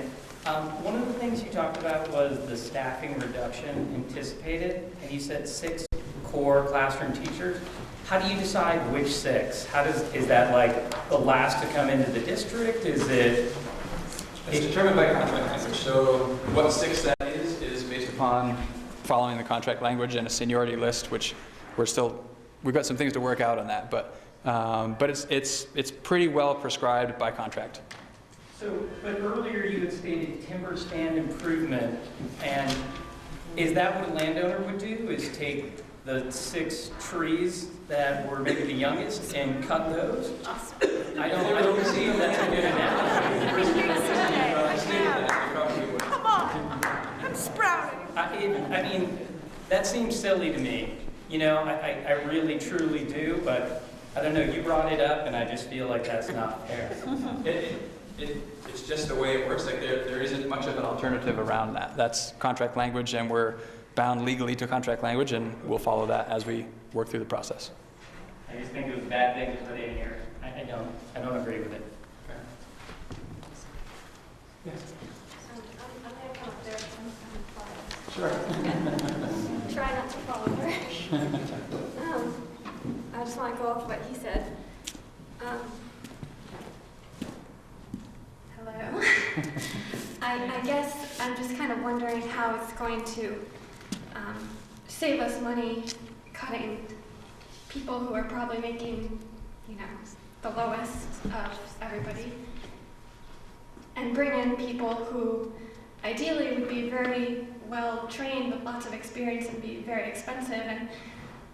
One of the things you talked about was the staffing reduction anticipated, and you said 6 core classroom teachers. How do you decide which 6? Is that like the last to come into the district? Is it It's determined by contract language. So what 6 that is based upon following the contract language and a seniority list, which we've got some things to work out on that, but it's pretty well prescribed by contract. So, but earlier you had stated timber stand improvement, and is that what a landowner would do, is take the 6 trees that were maybe the youngest and cut those? I don't see that's a good analogy. Come on, I'm sprouting. I mean, that seems silly to me. You know, I really, truly do, but I don't know, you brought it up, and I just feel like that's not fair. It's just the way it works. Like there isn't much of an alternative around that. That's contract language, and we're bound legally to contract language, and we'll follow that as we work through the process. I just think it was a bad thing to put in here. I don't agree with it. Yes. I'm going to come up there and Sure. try not to fall over. I just want to go off what he said. Hello. I guess I'm just kind of wondering how it's going to save us money cutting people who are probably making, the lowest of everybody, and bring in people who ideally would be very well trained with lots of experience and be very expensive, and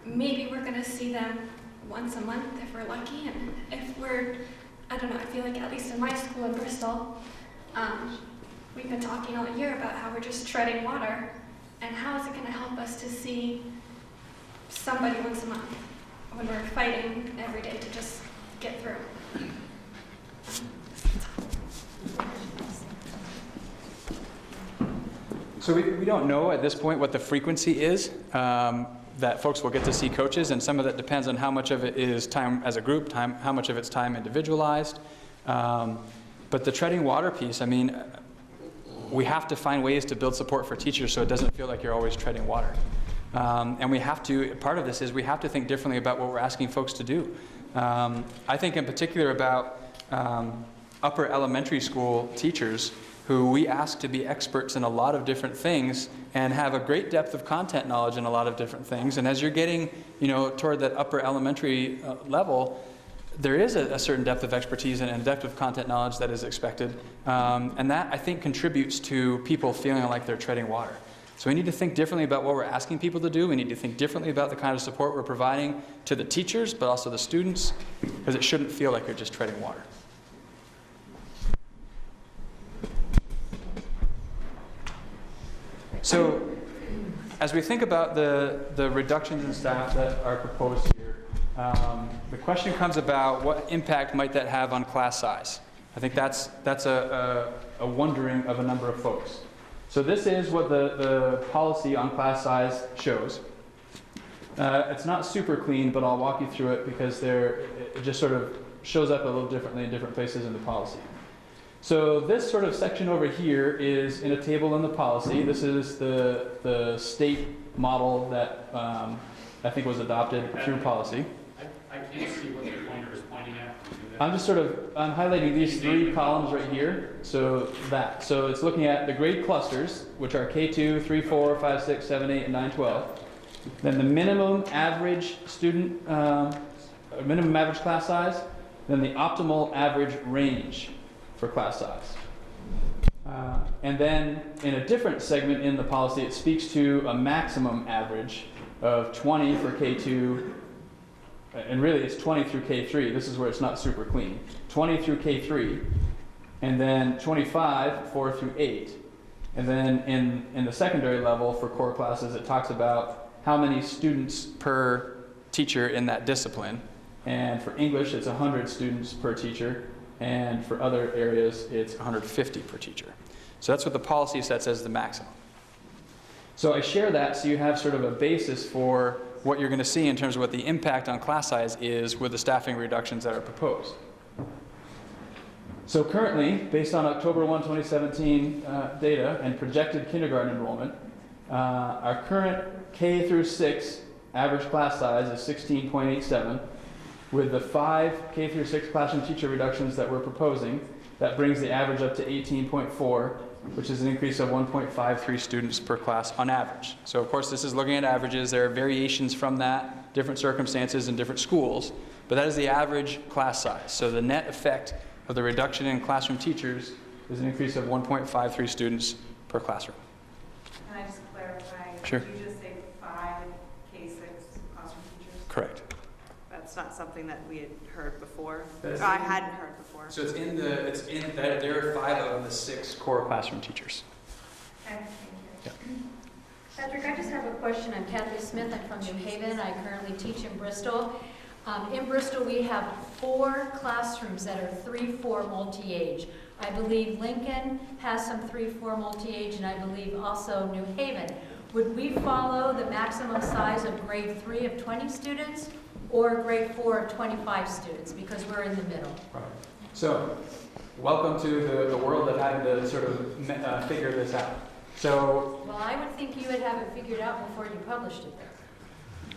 maybe we're going to see them once a month if we're lucky, and if we're, I don't know, I feel like at least in my school in Bristol, we've been talking all year about how we're just treading water, and how is it going to help us to see somebody once a month when we're fighting every day to just get through? So we don't know at this point what the frequency is that folks will get to see coaches, and some of that depends on how much of it is time as a group, how much of it's time individualized. But the treading water piece, I mean, we have to find ways to build support for teachers so it doesn't feel like you're always treading water. And we have to, part of this is we have to think differently about what we're asking folks to do. I think in particular about upper elementary school teachers who we ask to be experts in a lot of different things and have a great depth of content knowledge in a lot of different things. And as you're getting, toward that upper elementary level, there is a certain depth of expertise and a depth of content knowledge that is expected. And that, I think, contributes to people feeling like they're treading water. So we need to think differently about what we're asking people to do. We need to think differently about the kind of support we're providing to the teachers, but also the students, because it shouldn't feel like you're just treading water. So as we think about the reductions in staff that are proposed here, the question comes about what impact might that have on class size? I think that's a wondering of a number of folks. So this is what the policy on class size shows. It's not super clean, but I'll walk you through it because it just sort of shows up a little differently in different places in the policy. So this sort of section over here is in a table in the policy. This is the state model that I think was adopted through policy. I can't see what the pointer is pointing at. I'm just I'm highlighting these 3 columns right here. So it's looking at the grade clusters, which are K2, 3, 4, 5, 6, 7, 8, and 9, 12. Then the minimum average student, minimum average class size, then the optimal average range for class size. And then in a different segment in the policy, it speaks to a maximum average of 20 for K2, and really it's 20 through K3. This is where it's not super clean. 20 through K3, and then 25, 4 through 8. And then in the secondary level for core classes, it talks about how many students per teacher in that discipline. And for English, it's 100 students per teacher. And for other areas, it's 150 per teacher. So that's what the policy sets as the maximum. So I share that so you have sort of a basis for what you're going to see in terms of what the impact on class size is with the staffing reductions that are proposed. So currently, based on October 1, 2017 data and projected kindergarten enrollment, our current K through 6 average class size is 16.87. With the 5 K through 6 classroom teacher reductions that we're proposing, That brings the average up to 18.4, which is an increase of 1.53 students per class on average. So of course this is looking at averages. There are variations from that, different circumstances in different schools, but that is the average class size. So the net effect of the reduction in classroom teachers is an increase of 1.53 students per classroom. Can I just clarify? Sure. Did you just say 5 K-6 classroom teachers? Correct. That's not something that we had heard before. That's I hadn't heard before. So it's in that there are 5 of the 6 core classroom teachers. Okay, thank you. Patrick, I just have a question. I'm Kathy Smith. I'm from New Haven. I currently teach in Bristol. In Bristol, we have 4 classrooms that are 3-4 multi-age. I believe Lincoln has some 3-4 multi-age, and I believe also New Haven. Would we follow the maximum size of grade 3 of 20 students or grade 4 of 25 students, because we're in the middle? Right. So, welcome to the world of having to sort of figure this out. So, Well, I would think you would have it figured out before you published it there.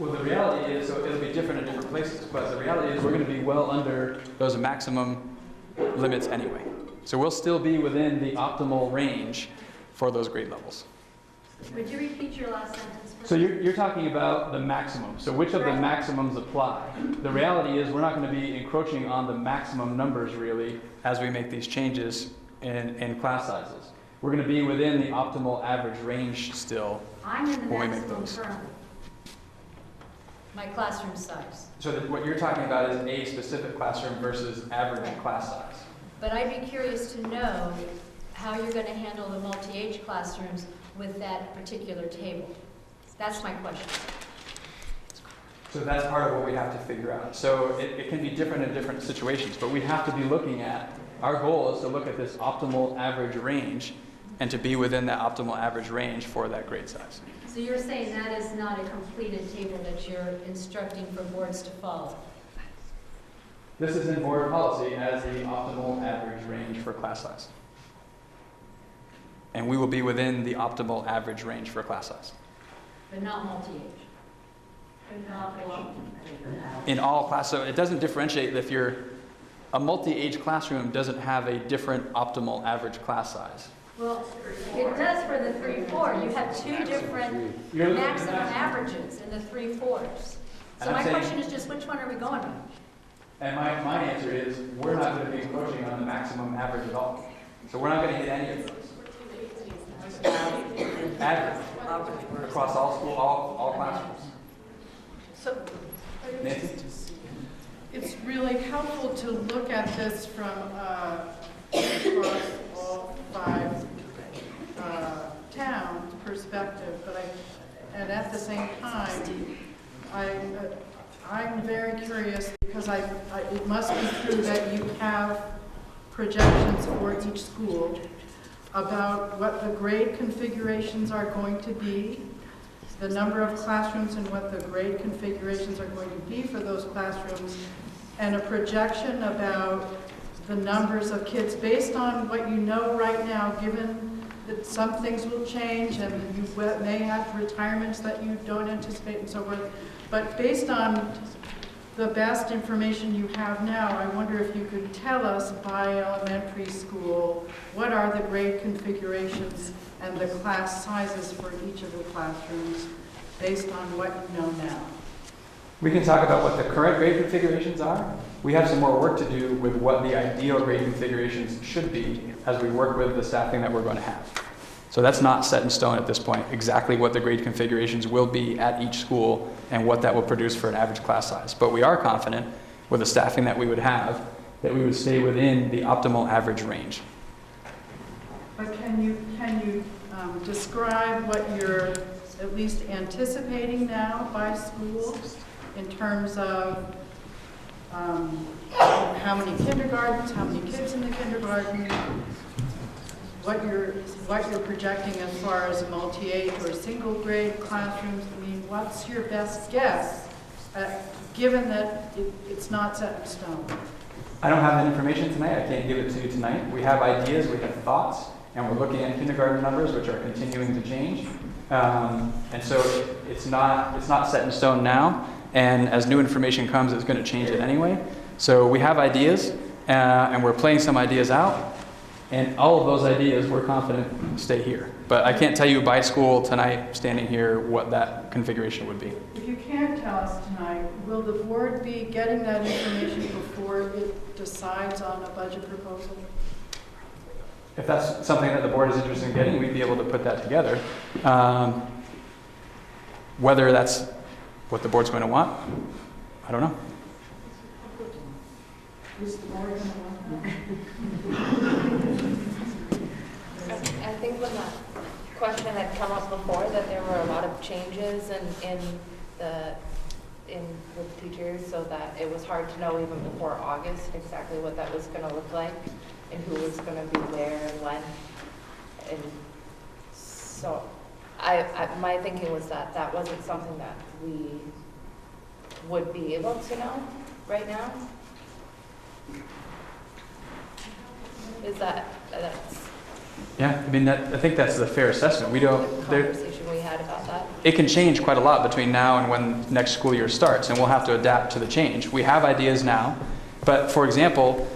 well, the reality is, so it'll be different in different places, but the reality is we're going to be well under those maximum limits anyway. So we'll still be within the optimal range for those grade levels. Would you repeat your last sentence, please? So you're talking about the maximum. So which of the maximums apply? The reality is we're not going to be encroaching on the maximum numbers really as we make these changes in class sizes. We're going to be within the optimal average range still I'm in the when we make maximum those. currently. My classroom size. So that what you're talking about is a specific classroom versus average class size. But I'd be curious to know how you're going to handle the multi-age classrooms with that particular table. That's my question. So that's part of what we have to figure out. So it can be different in different situations, but we have to be looking at, our goal is to look at this optimal average range and to be within that optimal average range for that grade size. So you're saying that is not a completed table that you're instructing for boards to follow? This is in board policy as the optimal average range for class size. And we will be within the optimal average range for class size. But not multi-age? In all class, so it doesn't differentiate if you're, a multi-age classroom doesn't have a different optimal average class size. Well, it does for the 3-4. You have 2 different maximum averages in the 3-4s. So my question is just, which one are we going with? And my answer is, we're not going to be encroaching on the maximum average at all. So we're not going to hit any of those. Average across all school, all classrooms. So, Nancy? it's really helpful to look at this from across all 5 towns' perspective, but and at the same time, I'm very curious because it must be true that you have projections for each school about what the grade configurations are going to be, the number of classrooms and what the grade configurations are going to be for those classrooms, and a projection about the numbers of kids based on what you know right now, given that some things will change and you may have retirements that you don't anticipate and so forth. But based on the best information you have now, I wonder if you could tell us by elementary school, what are the grade configurations and the class sizes for each of the classrooms based on what you know now? We can talk about what the current grade configurations are. We have some more work to do with what the ideal grade configurations should be as we work with the staffing that we're going to have. So that's not set in stone at this point, exactly what the grade configurations will be at each school and what that will produce for an average class size. But we are confident with the staffing that we would have that we would stay within the optimal average range. But can you describe what you're at least anticipating now by school in terms of how many kindergartens, how many kids in the kindergarten, what you're projecting as far as multi-age or single grade classrooms? I mean, what's your best guess, given that it's not set in stone? I don't have that information tonight. I can't give it to you tonight. We have ideas, we have thoughts, and we're looking at kindergarten numbers, which are continuing to change. And so it's not set in stone now. And as new information comes, it's going to change it anyway. So we have ideas, and we're playing some ideas out, and all of those ideas, we're confident, stay here. But I can't tell you by school tonight, standing here, what that configuration would be. If you can't tell us tonight, will the board be getting that information before it decides on a budget proposal? If that's something that the board is interested in getting, we'd be able to put that together. Whether that's what the board's going to want, I don't know. Is the board going to want that? I think when that question had come up before, that there were a lot of changes with teachers, so that it was hard to know even before August exactly what that was going to look like and who was going to be where and when. And so my thinking was that that wasn't something that we would be able to know right now. Is that's Yeah, I mean, I think that's the fair assessment. We don't. conversation we had about that? It can change quite a lot between now and when next school year starts, and we'll have to adapt to the change. We have ideas now, but for example,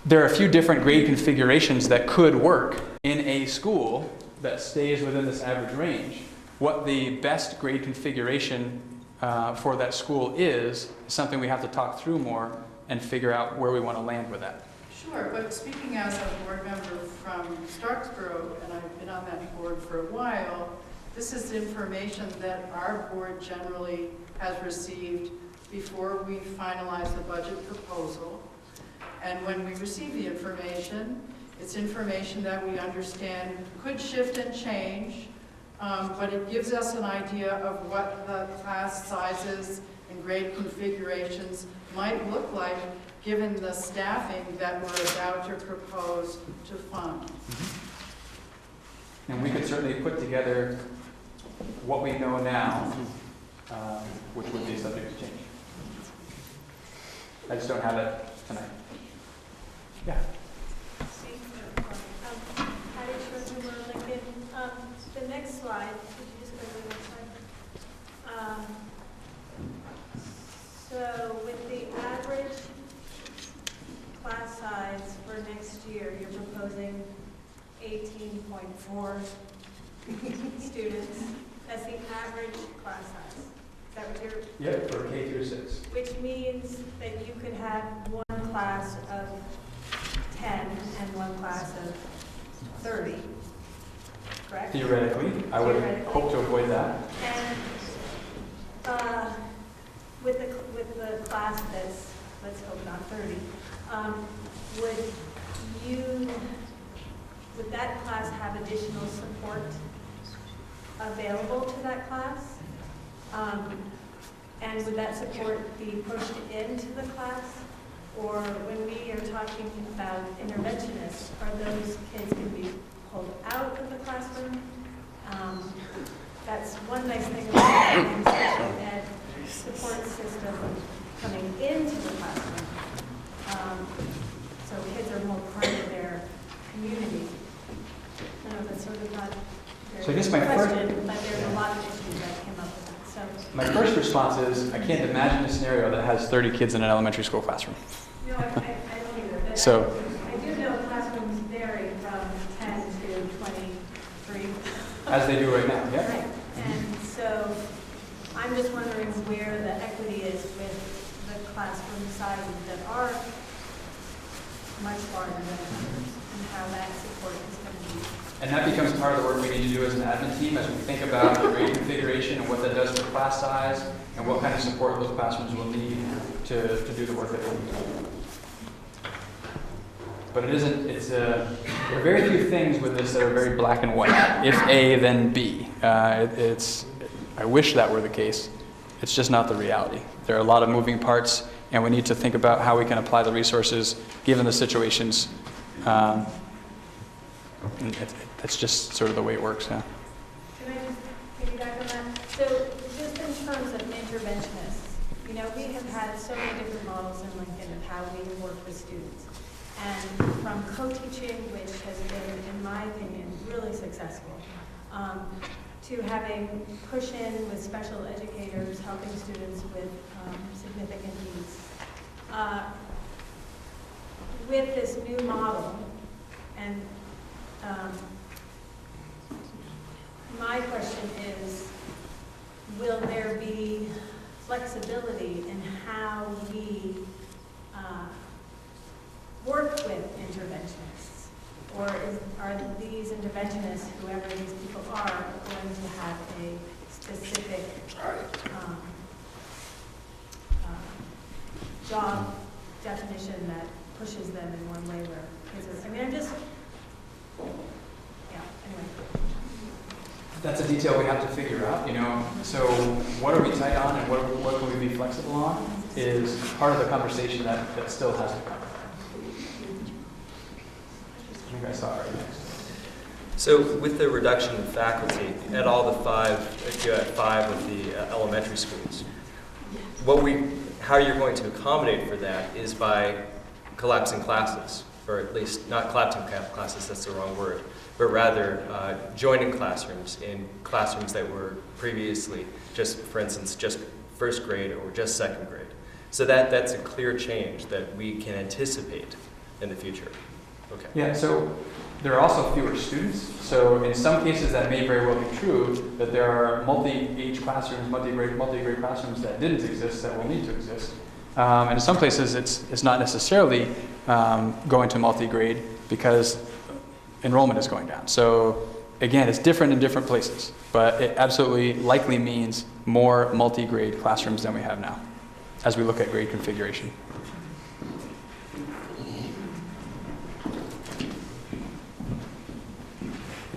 there are a few different grade configurations that could work in a school that stays within this average range. What the best grade configuration for that school is something we have to talk through more and figure out where we want to land with that. Sure, but speaking as a board member from Starksboro, and I've been on that board for a while, this is information that our board generally has received before we finalize the budget proposal. And when we receive the information, it's information that we understand could shift and change, but it gives us an idea of what the class sizes and grade configurations might look like given the staffing that we're about to propose to fund. And we could certainly put together what we know now, which would be subject to change. I just don't have it tonight. Yeah. The next slide, could you just go to the next slide? So with the average class size for next year, you're proposing 18.4 students. That's the average class size. Is that what you're? Yeah, for K through 6. Which means that you could have one class of 10 and one class of 30, correct? Theoretically, I would hope to avoid that. And with the class that's, let's hope not 30, would that class have additional support available to that class? And would that support be pushed into the class? Or when we are talking about interventionists, are those kids going to be pulled out of the classroom? That's one nice thing about the special ed support system coming into the classroom. So kids are more part of their community. I know that's sort of not very So I guess my question, but there's a lot of issues that came up with that. So My first response is, I can't imagine a scenario that has 30 kids in an elementary school classroom. no, I don't either. But So, I do know classrooms vary from 10 to 23. as they do right now, yeah. Right. And so I'm just wondering where the equity is with the classroom sizes that are much larger than others, and how that support is going to be. And that becomes part of the work we need to do as an admin team as we think about the grade configuration and what that does for class size and what kind of support those classrooms will need to do the work that they need. But it isn't, there are very few things with this that are very black and white. If A, then B. I wish that were the case. It's just not the reality. There are a lot of moving parts, and we need to think about how we can apply the resources given the situations. That's just sort of the way it works now. Can I just piggyback on that? So just in terms of interventionists, you know, we have had so many different models in Lincoln of how we work with students. And from co-teaching, which has been, in my opinion, really successful, to having push-in with special educators helping students with significant needs. with this new model, and my question is, will there be flexibility in how we work with interventionists? Or are these interventionists, whoever these people are, going to have a specific job definition that pushes them in one way where kids are, I mean, I'm just, yeah, anyway. That's a detail we have to figure out, you know. So what are we tight on and what can we be flexible on is part of the conversation that still has to come. I think I saw it right next. So with the reduction in faculty at all the five, if you had five with the elementary schools, how you're going to accommodate for that is by collapsing classes, or at least not collapsing classes, that's the wrong word, but rather joining classrooms in classrooms that were previously just, for instance, just first grade or just second grade. So that's a clear change that we can anticipate in the future. Okay. Yeah, so there are also fewer students. So in some cases that may very well be true, that there are multi-age classrooms, multi-grade classrooms that didn't exist that will need to exist. And in some places it's not necessarily going to multi-grade because enrollment is going down. So again, it's different in different places, but it absolutely likely means more multi-grade classrooms than we have now as we look at grade configuration.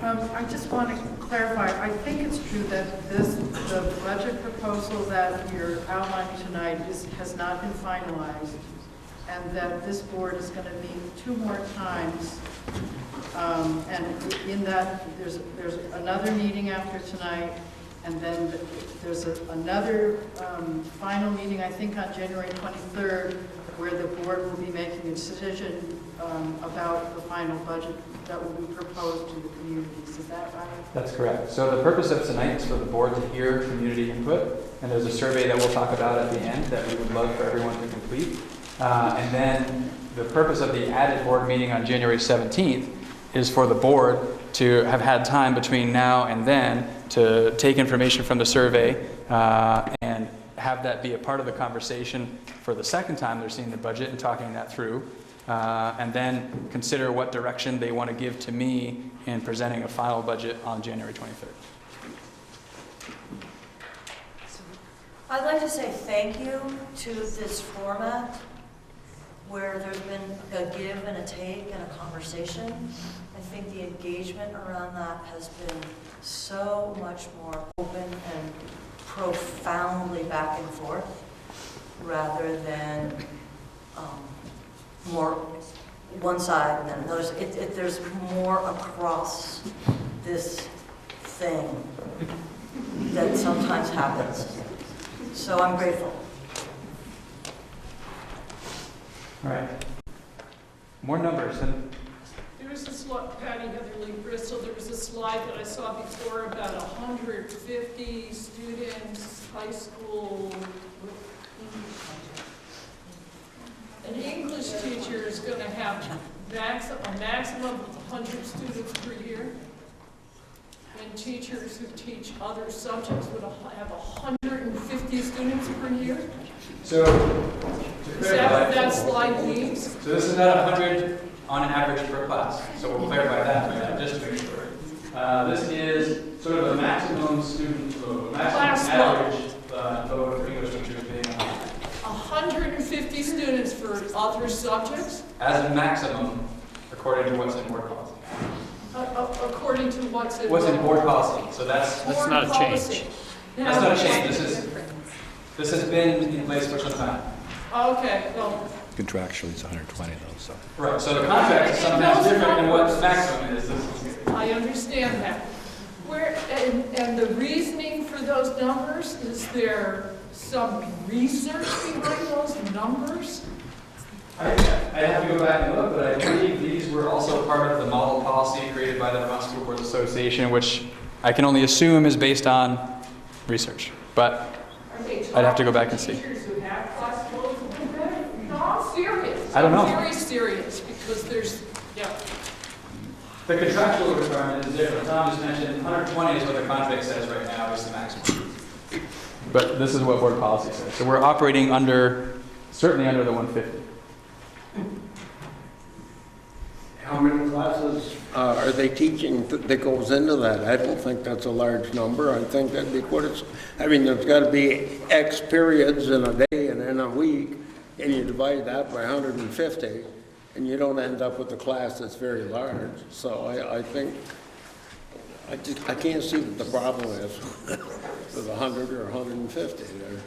I just want to clarify, I think it's true that the budget proposal that you're outlining tonight has not been finalized, and that this board is going to meet 2 more times. And in that, there's another meeting after tonight, and then there's another final meeting, I think on January 23rd, where the board will be making a decision about the final budget that will be proposed to the communities. Is that right? That's correct. So the purpose of tonight is for the board to hear community input, and there's a survey that we'll talk about at the end that we would love for everyone to complete. And then the purpose of the added board meeting on January 17th is for the board to have had time between now and then to take information from the survey and have that be a part of the conversation for the second time they're seeing the budget and talking that through. And then consider what direction they want to give to me in presenting a final budget on January 23rd. I'd like to say thank you to this format where there's been a give and a take and a conversation. I think the engagement around that has been so much more open and profoundly back and forth rather than more one side and then another. There's more across this thing that sometimes happens. So I'm grateful. All right. More numbers. There was a slide, Patty Heatherly Bristol, there was a slide that I saw before about 150 students, high school. An English teacher is going to have a maximum of 100 students per year. And teachers who teach other subjects would have 150 students per year. So, is that what that slide means? So this is about 100 on average per class. So we'll clarify that just to make sure. This is sort of a maximum student load, maximum average load for English teachers being 150 students for other subjects? As a maximum, according to what's in board policy. According to what's in board policy. So that's not a change. That's not a change. This has been in place for some time. Okay, well. Contractually, it's 120 though, so. Right, so the contract is sometimes different than what the maximum is. I understand that. And the reasoning for those numbers, is there some research behind those numbers? I have to go back and look, but I believe these were also part of the model policy created by the Vermont School Boards Association, which I can only assume is based on research. But I'd have to go back and see. Teachers who have class loads, no, I'm serious. I don't know. Very serious, because there's, yeah. The contractual requirement is different. Tom just mentioned 120 is what the contract says right now is the maximum. But this is what board policy says. So we're operating under, certainly under the 150. How many classes are they teaching that goes into that? I don't think that's a large number. I think that'd be what it's, I mean, there's got to be X periods in a day and in a week, and you divide that by 150, and you don't end up with a class that's very large. So I think, I can't see what the problem is with 100 or 150 there.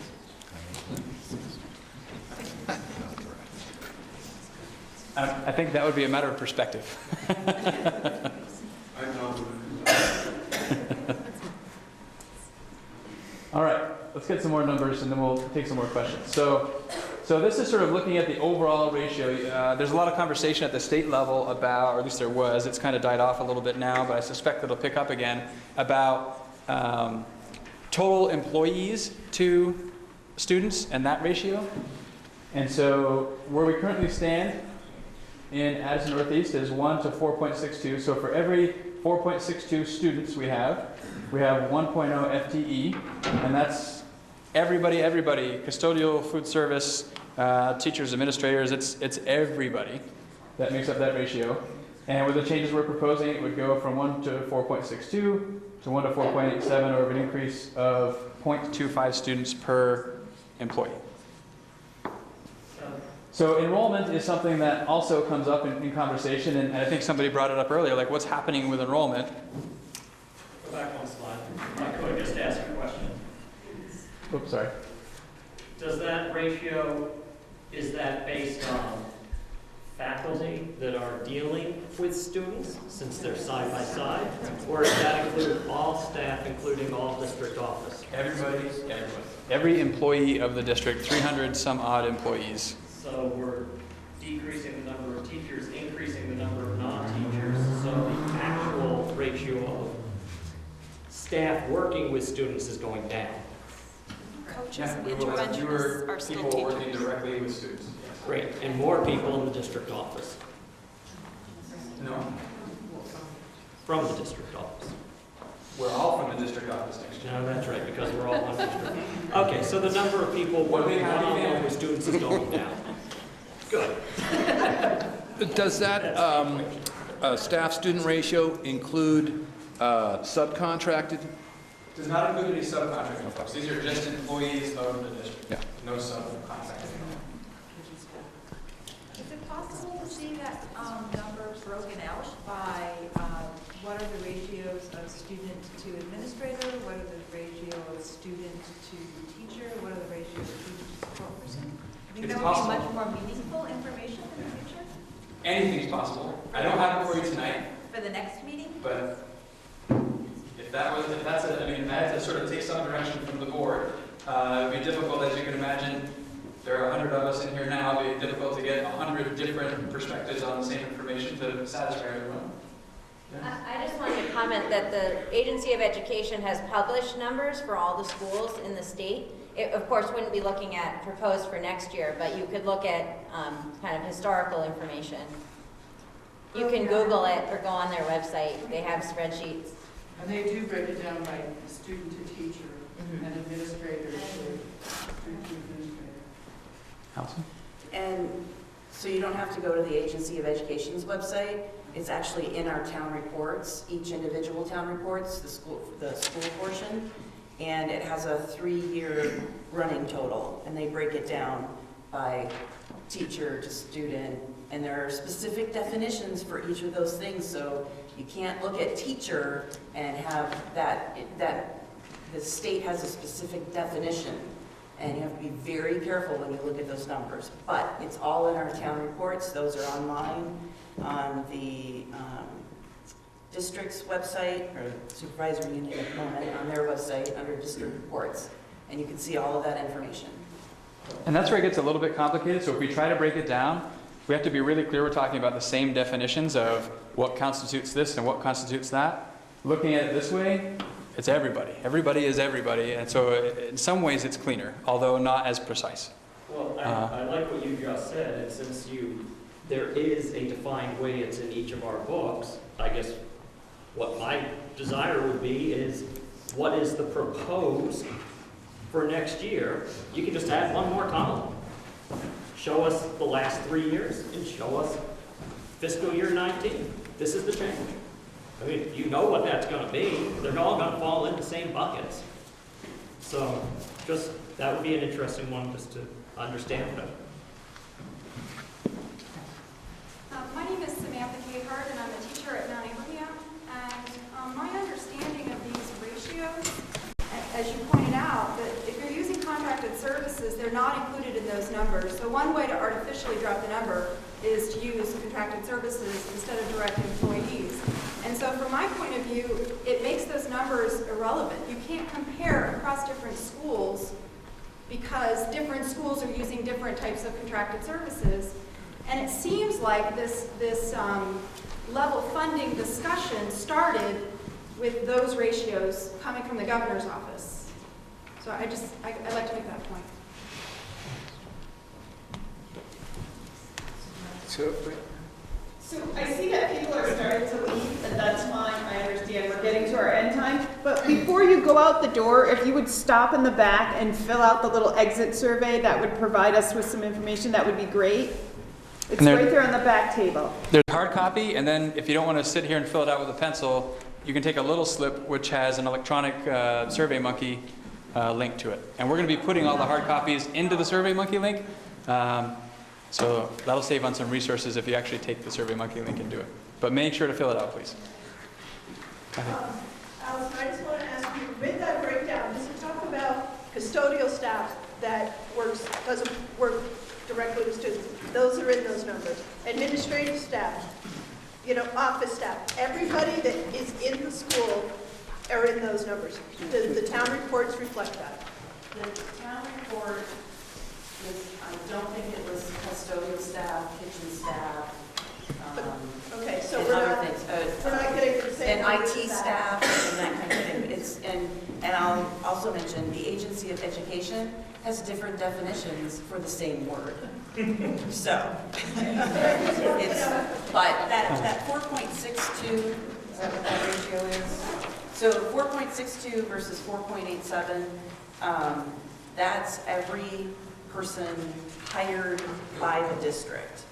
I think that would be a matter of perspective. All right, let's get some more numbers and then we'll take some more questions. So this is sort of looking at the overall ratio. There's a lot of conversation at the state level about, or at least there was, it's kind of died off a little bit now, but I suspect it'll pick up again, about total employees to students and that ratio. And so where we currently stand in Addison Northeast is 1 to 4.62. So for every 4.62 students we have 1.0 FTE, and that's everybody, custodial, food service, teachers, administrators, it's everybody that makes up that ratio. And with the changes we're proposing, it would go from 1 to 4.62 to 1 to 4.87, or an increase of 0.25 students per employee. So enrollment is something that also comes up in conversation, and I think somebody brought it up earlier, like what's happening with enrollment. Go back one slide. I could just ask a question. Oops, sorry. Does that ratio, is that based on faculty that are dealing with students, since they're side by side? Or does that include all staff, including all district office? Everybody. Every employee of the district, 300 some odd employees. So we're decreasing the number of teachers, increasing the number of non-teachers, so the actual ratio of staff working with students is going down. Coaches and interventionists are still people working teachers. directly with students. Great, and more people in the district office, No, from the district office. we're all from the district office next year. No, that's right, because we're all one district. Okay, so the number of people working one-on-one with students is going down. Good. Does that staff-student ratio include subcontracted? Does not include any subcontracting folks. These are just employees of the district. Yeah. No subcontracting. Is it possible to see that number broken out by what are the ratios of student to administrator, what are the ratio of student to teacher, what are the ratios of teacher to support person? I think It's that would possible. be much more meaningful information in the future Anything's possible. I don't have it for you tonight, for the next meeting. but if that's I mean, I have to sort of take some direction from the board. It would be difficult, as you can imagine. There are 100 of us in here now. It would be difficult to get 100 different perspectives on the same information to satisfy everyone. I just wanted to comment that the Agency of Education has published numbers for all the schools in the state. It, of course, wouldn't be looking at proposed for next year, but you could look at kind of historical information. You can Google it or go on their website. They have spreadsheets. And they do break it down by student to teacher and administrator to student to administrator. Allison? And so you don't have to go to the Agency of Education's website. It's actually in our town reports, each individual town reports, the school portion, and it has a 3-year running total, and they break it down by teacher to student, and there are specific definitions for each of those things, so you can't look at teacher and have that the state has a specific definition. And you have to be very careful when you look at those numbers. But it's all in our town reports. Those are online on the district's website, or supervisor union at the moment, on their website under district reports. And you can see all of that information. And that's where it gets a little bit complicated. So if we try to break it down, we have to be really clear we're talking about the same definitions of what constitutes this and what constitutes that. Looking at it this way, it's everybody. Everybody is everybody. And so in some ways it's cleaner, although not as precise. Well, I like what you just said, and since there is a defined way it's in each of our books, I guess what my desire would be is, what is the proposed for next year? You can just add one more column. Show us the last 3 years and show us fiscal year 19. This is the change. I mean, you know what that's going to be. They're all going to fall in the same buckets. So just, that would be an interesting one just to understand better. My name is Samantha Cahart, and I'm a teacher at Mount Abraham. And my understanding of these ratios, as you pointed out, that if you're using contracted services, they're not included in those numbers. So one way to artificially drop the number is to use contracted services instead of direct employees. And so from my point of view, it makes those numbers irrelevant. You can't compare across different schools because different schools are using different types of contracted services. And it seems like this level funding discussion started with those ratios coming from the governor's office. So I'd like to make that point. So I see that people are starting to leave, and that's fine. I understand we're getting to our end time. But before you go out the door, if you would stop in the back and fill out the little exit survey that would provide us with some information, that would be great. It's right there on the back table. There's a hard copy, and then if you don't want to sit here and fill it out with a pencil, you can take a little slip which has an electronic SurveyMonkey link to it. And we're going to be putting all the hard copies into the SurveyMonkey link. So that'll save on some resources if you actually take the SurveyMonkey link and do it. But make sure to fill it out, please. Allison, I just want to ask you, with that breakdown, does it talk about custodial staff that doesn't work directly with students? Those are in those numbers. Administrative staff, office staff, everybody that is in the school are in those numbers. The town reports reflect that. The town report I don't think it was custodial staff, kitchen staff, okay, so and we're other not, things. we're not getting the same. And IT staff and that kind of thing. And I'll also mention the Agency of Education has different definitions for the same word. So, but that 4.62, is that what that ratio is? So 4.62 versus 4.87, that's every person hired by the district.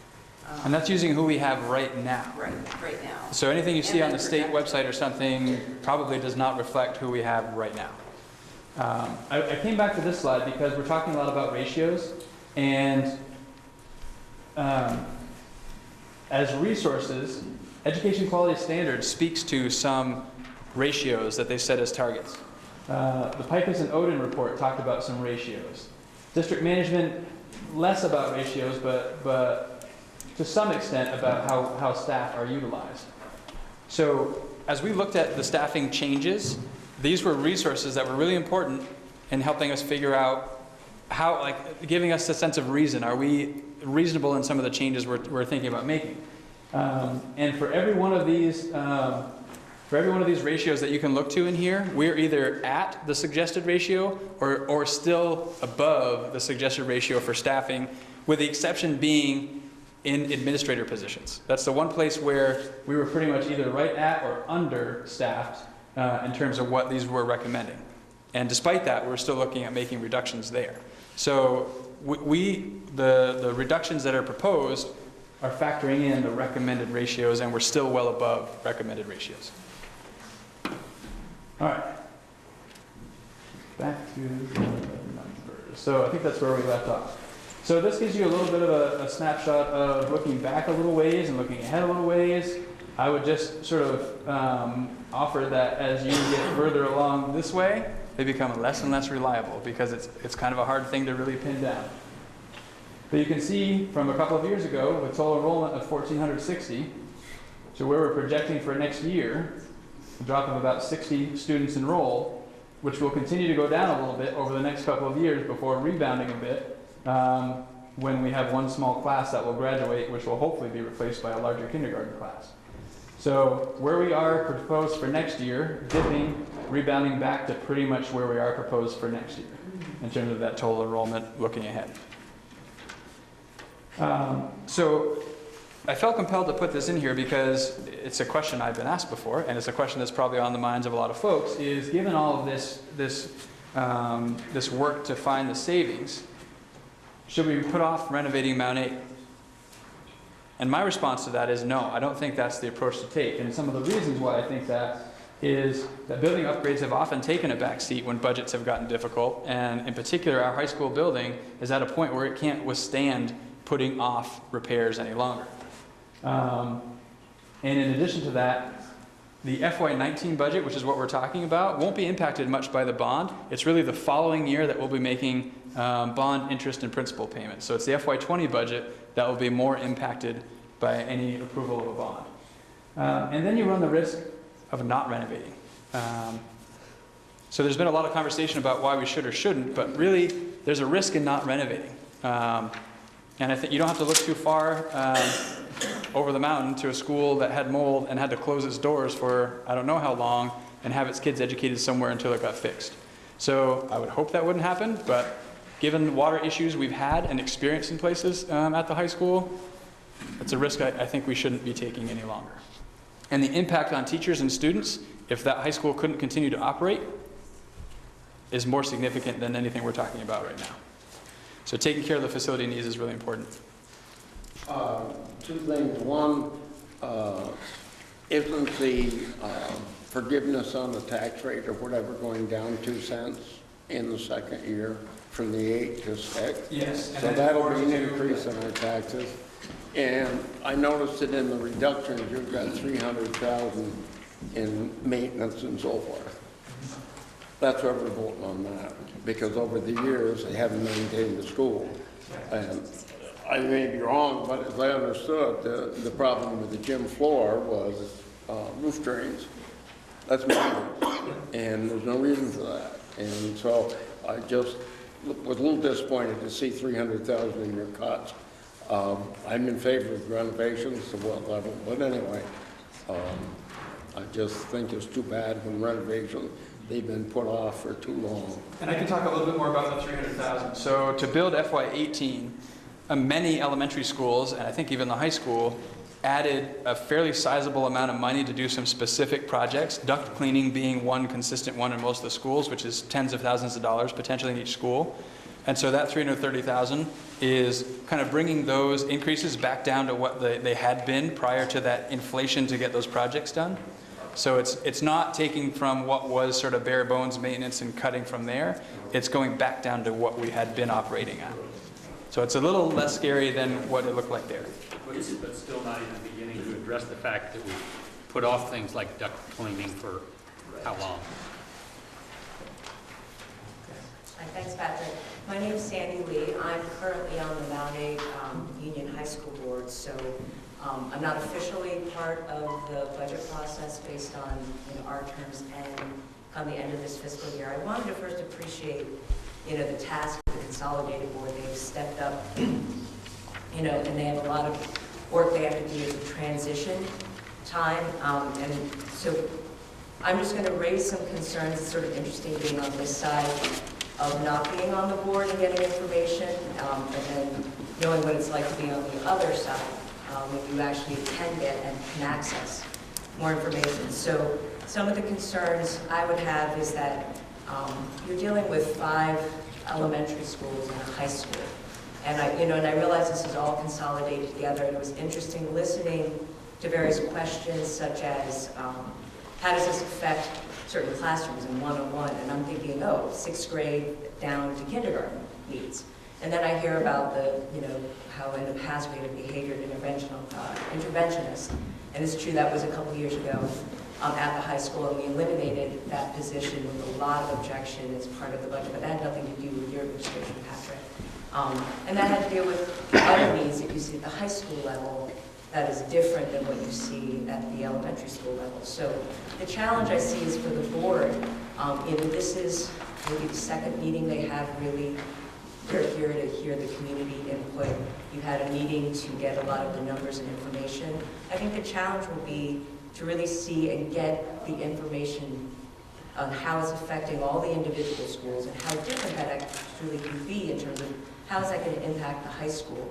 And that's using who we have right now. Right now. So anything you see on the state website or something probably does not reflect who we have right now. I came back to this slide because we're talking a lot about ratios, and as resources, Education Quality Standards speaks to some ratios that they set as targets. The Pikus and Odin report talked about some ratios. District management, less about ratios, but to some extent about how staff are utilized. So as we looked at the staffing changes, these were resources that were really important in helping us figure out how, giving us a sense of reason. Are we reasonable in some of the changes we're thinking about making? And for every one of these, ratios that you can look to in here, we're either at the suggested ratio or still above the suggested ratio for staffing, with the exception being in administrator positions. That's the one place where we were pretty much either right at or understaffed in terms of what these were recommending. And despite that, we're still looking at making reductions there. So the reductions that are proposed are factoring in the recommended ratios, and we're still well above recommended ratios. All right. Back to the numbers. So I think that's where we left off. So this gives you a little bit of a snapshot of looking back a little ways and looking ahead a little ways. I would just sort of offer that as you get further along this way, they become less and less reliable because it's kind of a hard thing to really pin down. But you can see from a couple of years ago with total enrollment of 1,460 to where we're projecting for next year, a drop of about 60 students enrolled, which will continue to go down a little bit over the next couple of years before rebounding a bit when we have one small class that will graduate, which will hopefully be replaced by a larger kindergarten class. So where we are proposed for next year, dipping, rebounding back to pretty much where we are proposed for next year in terms of that total enrollment looking ahead. So I felt compelled to put this in here because it's a question I've been asked before, and it's a question that's probably on the minds of a lot of folks, is given all of this work to find the savings, should we put off renovating Mount 8? And my response to that is no, I don't think that's the approach to take. And some of the reasons why I think that is that building upgrades have often taken a back seat when budgets have gotten difficult. And in particular, our high school building is at a point where it can't withstand putting off repairs any longer. And in addition to that, the FY19 budget, which is what we're talking about, won't be impacted much by the bond. It's really the following year that we'll be making bond interest and principal payments. So it's the FY20 budget that will be more impacted by any approval of a bond. And then you run the risk of not renovating. So there's been a lot of conversation about why we should or shouldn't, but really there's a risk in not renovating. And I think you don't have to look too far over the mountain to a school that had mold and had to close its doors for I don't know how long and have its kids educated somewhere until it got fixed. So I would hope that wouldn't happen, but given the water issues we've had and experienced in places at the high school, it's a risk I think we shouldn't be taking any longer. And the impact on teachers and students, if that high school couldn't continue to operate, is more significant than anything we're talking about right now. So taking care of the facility needs is really important. Two things. One, isn't the forgiveness on the tax rate or whatever going down 2 cents in the second year from the 8 to 6? Yes. So that'll be an increase in our taxes. And I noticed that in the reductions, you've got $300,000 in maintenance and so forth. That's why we're voting on that, because over the years, they haven't maintained the school. And I may be wrong, but as I understood, the problem with the gym floor was roof drains. That's maintenance, and there's no reason for that. And so I just was a little disappointed to see $300,000 in your cuts. I'm in favor of renovations to what level, but anyway, I just think it's too bad when renovations, they've been put off for too long. And I can talk a little bit more about the $300,000. So to build FY18, many elementary schools, and I think even the high school, added a fairly sizable amount of money to do some specific projects, duct cleaning being one consistent one in most of the schools, which is tens of thousands of dollars potentially in each school. And so that $330,000 is kind of bringing those increases back down to what they had been prior to that inflation to get those projects done. So it's not taking from what was sort of bare bones maintenance and cutting from there. It's going back down to what we had been operating at. So it's a little less scary than what it looked like there. But still not even beginning to address the fact that we put off things like duct cleaning for how long? Hi, thanks, Patrick. My name is Sandy Lee. I'm currently on the Mount 8 Union High School Board, so I'm not officially part of the budget process based on our terms end come the end of this fiscal year. I wanted to first appreciate the task of the Consolidated Board. They've stepped up, and they have a lot of work they have to do as a transition time, and so I'm just going to raise some concerns. It's sort of interesting being on this side of not being on the board and getting information, and then knowing what it's like to be on the other side when you actually can get and can access more information. So some of the concerns I would have is that you're dealing with 5 elementary schools and a high school. And I realize this is all consolidated together, and it was interesting listening to various questions such as, how does this affect certain classrooms in one-on-one? And I'm thinking, oh, 6th grade down to kindergarten needs. And then I hear about the, how in the past we had a behavior interventionist. And it's true, that was a couple years ago at the high school, and we eliminated that position with a lot of objection as part of the budget, but that had nothing to do with your administration, Patrick. And that had to do with other needs that you see at the high school level that is different than what you see at the elementary school level. So the challenge I see is for the board, this is maybe the second meeting they have really. They're here to hear the community input. You've had a meeting to get a lot of the numbers and information. I think the challenge will be to really see and get the information on how it's affecting all the individual schools and how different that actually can be in terms of how is that going to impact the high school.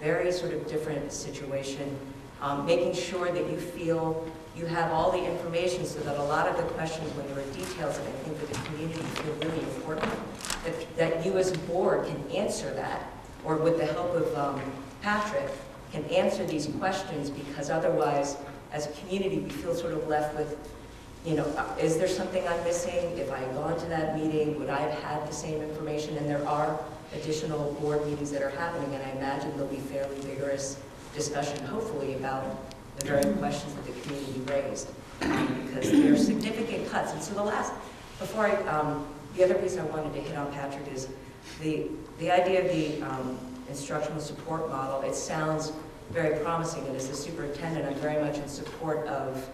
very sort of different situation. Making sure that you feel you have all the information so that a lot of the questions when there are details that I think that the community feel really important, that you as a board can answer that, or with the help of Patrick, can answer these questions, because otherwise, as a community, we feel sort of left with, you know, is there something I'm missing? If I had gone to that meeting, would I have had the same information? And there are additional board meetings that are happening, and I imagine there'll be fairly vigorous discussion, hopefully, about the very questions that the community raised, because there are significant cuts. And so the other piece I wanted to hit on, Patrick, is the idea of the instructional support model. It sounds very promising, and as the superintendent, I'm very much in support of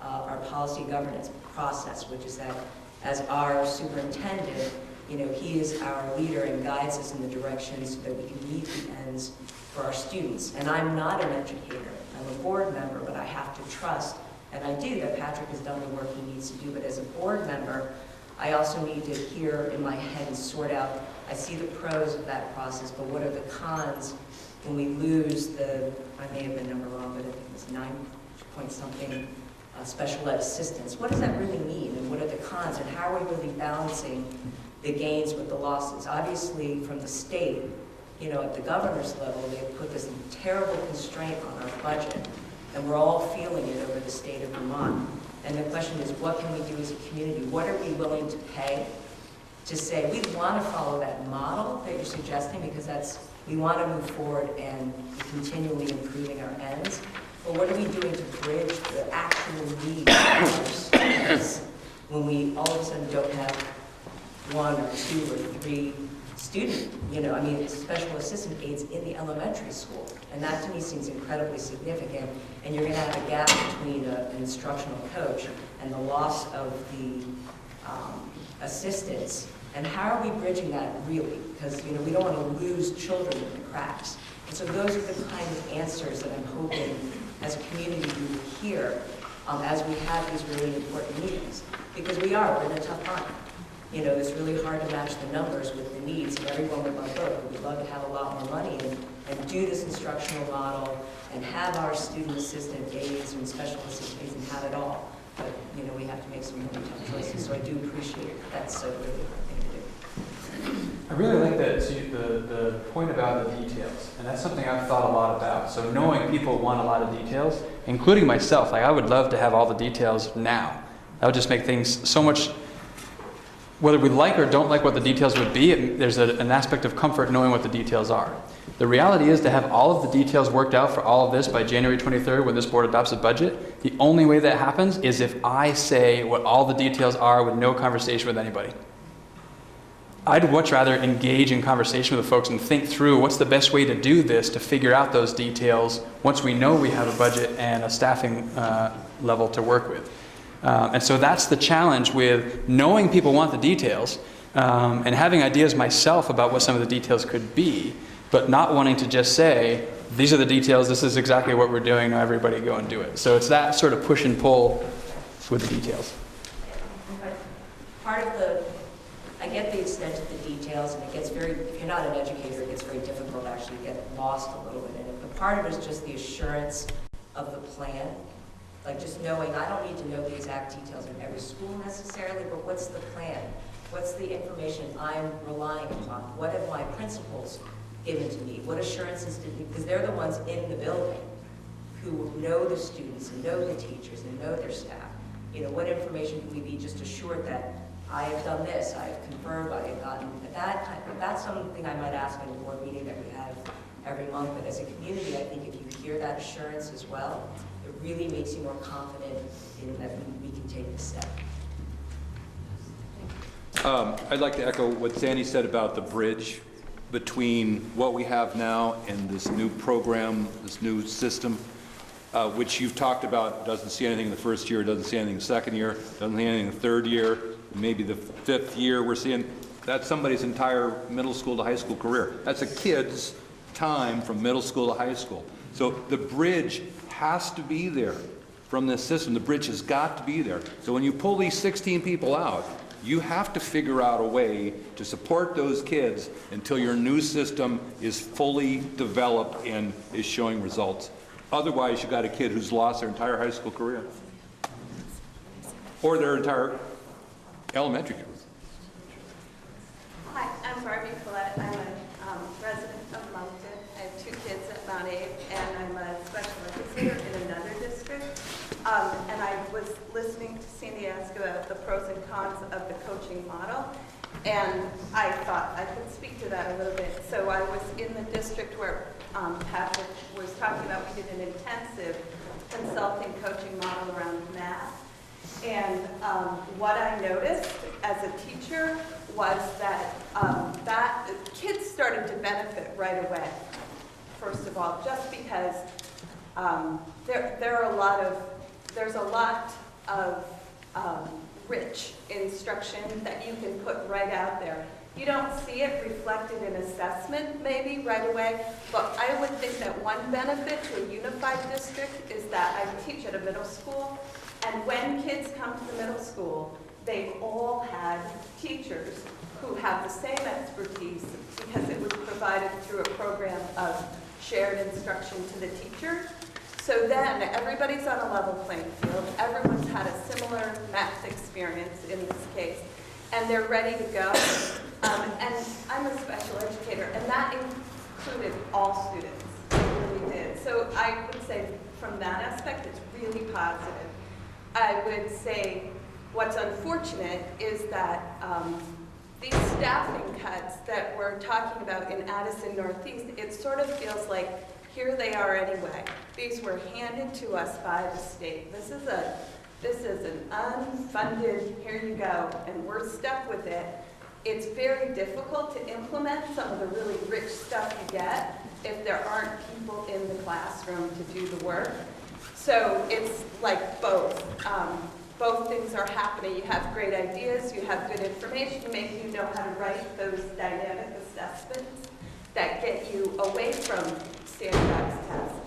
our policy governance process, which is that as our superintendent, you know, he is our leader and guides us in the direction so that we can meet the ends for our students. And I'm not an educator, I'm a board member, but I have to trust, and I do, that Patrick has done the work he needs to do, but as a board member, I also need to hear in my head and sort out, I see the pros of that process, but what are the cons when we lose the, I may have been number wrong, but I think it was 9 point something special ed assistants. What does that really mean, and what are the cons, and how are we really balancing the gains with the losses? Obviously, from the state, you know, at the governor's level, they've put this terrible constraint on our budget, and we're all feeling it over the state of Vermont. And the question is, what can we do as a community? What are we willing to pay to say, we want to follow that model that you're suggesting, because we want to move forward and continually improving our ends. But what are we doing to bridge the actual needs of our students when we all of a sudden don't have 1 or 2 or 3 student, you know, I mean, special assistant aides in the elementary school. And that to me seems incredibly significant. And you're going to have a gap between an instructional coach and the loss of the assistants. And how are we bridging that really? Because, you know, we don't want to lose children in the cracks. And so those are the kind of answers that I'm hoping as a community we will hear as we have these really important meetings. Because we're in a tough time. You know, it's really hard to match the numbers with the needs, and everyone would love both. We'd love to have a lot more money and do this instructional model and have our student assistant aides and special assistant aides and have it all. But, you know, we have to make some really tough choices, so I do appreciate that's a really hard thing to do. I really like the point about the details, and that's something I've thought a lot about. So knowing people want a lot of details, including myself, like I would love to have all the details now. That would just make things so much, whether we like or don't like what the details would be, there's an aspect of comfort knowing what the details are. The reality is to have all of the details worked out for all of this by January 23rd when this board adopts a budget, the only way that happens is if I say what all the details are with no conversation with anybody. I'd much rather engage in conversation with the folks and think through what's the best way to do this to figure out those details once we know we have a budget and a staffing level to work with. And so that's the challenge with knowing people want the details and having ideas myself about what some of the details could be, but not wanting to just say, these are the details, this is exactly what we're doing, now everybody go and do it. So it's that sort of push and pull with the details. Part of I get the extent of the details, and it gets if you're not an educator, it gets very difficult to actually get lost a little bit in it. But part of it is just the assurance of the plan. Like just knowing, I don't need to know the exact details of every school necessarily, but what's the plan? What's the information I'm relying upon? What have my principals given to me? What assurances did me? Because they're the ones in the building who know the students and know the teachers and know their staff. You know, what information can we be just assured that I have done this, I have confirmed, I have gotten that's something I might ask in a board meeting that we have every month. But as a community, I think if you hear that assurance as well, it really makes you more confident in that we can take the step. I'd like to echo what Sandy said about the bridge between what we have now and this new program, this new system, which you've talked about. Doesn't see anything in the first year, doesn't see anything in the second year, doesn't see anything in the third year, maybe the 5th year. We're seeing that's somebody's entire middle school to high school career. That's a kid's time from middle school to high school. So the bridge has to be there from this system. The bridge has got to be there. So when you pull these 16 people out, You have to figure out a way to support those kids until your new system is fully developed and is showing results. Otherwise, you got a kid who's lost their entire high school career or their entire elementary career. Hi, I'm Barbie Collette. I'm a resident of Moncton. I have 2 kids at Mount Abe, and I'm a special educator in another district. And I was listening to Cindy ask about the pros and cons of the coaching model, and I thought I could speak to that a little bit. So I was in the district where Patrick was talking about. We did an intensive consulting coaching model around math. And what I noticed as a teacher was that that kids started to benefit right away. First of all, just because there's a lot of rich instruction that you can put right out there. You don't see it reflected in assessment maybe right away, but I would think that one benefit to a unified district is that I teach at a middle school, and when kids come to the middle school, they've all had teachers who have the same expertise because it was provided through a program of shared instruction to the teacher. So then everybody's on a level playing field. Everyone's had a similar math experience in this case, and they're ready to go. And I'm a special educator, and that included all students. It really did. So I would say from that aspect, it's really positive. I would say what's unfortunate is that these staffing cuts that we're talking about in Addison Northeast, it sort of feels like here they are anyway. These were handed to us by the state. This is an unfunded, here you go, and we're stuck with it. It's very difficult to implement some of the really rich stuff you get if there aren't people in the classroom to do the work. So it's like both. Both things are happening. You have great ideas, you have good information, maybe you know how to write those dynamic assessments that get you away from standardized tests.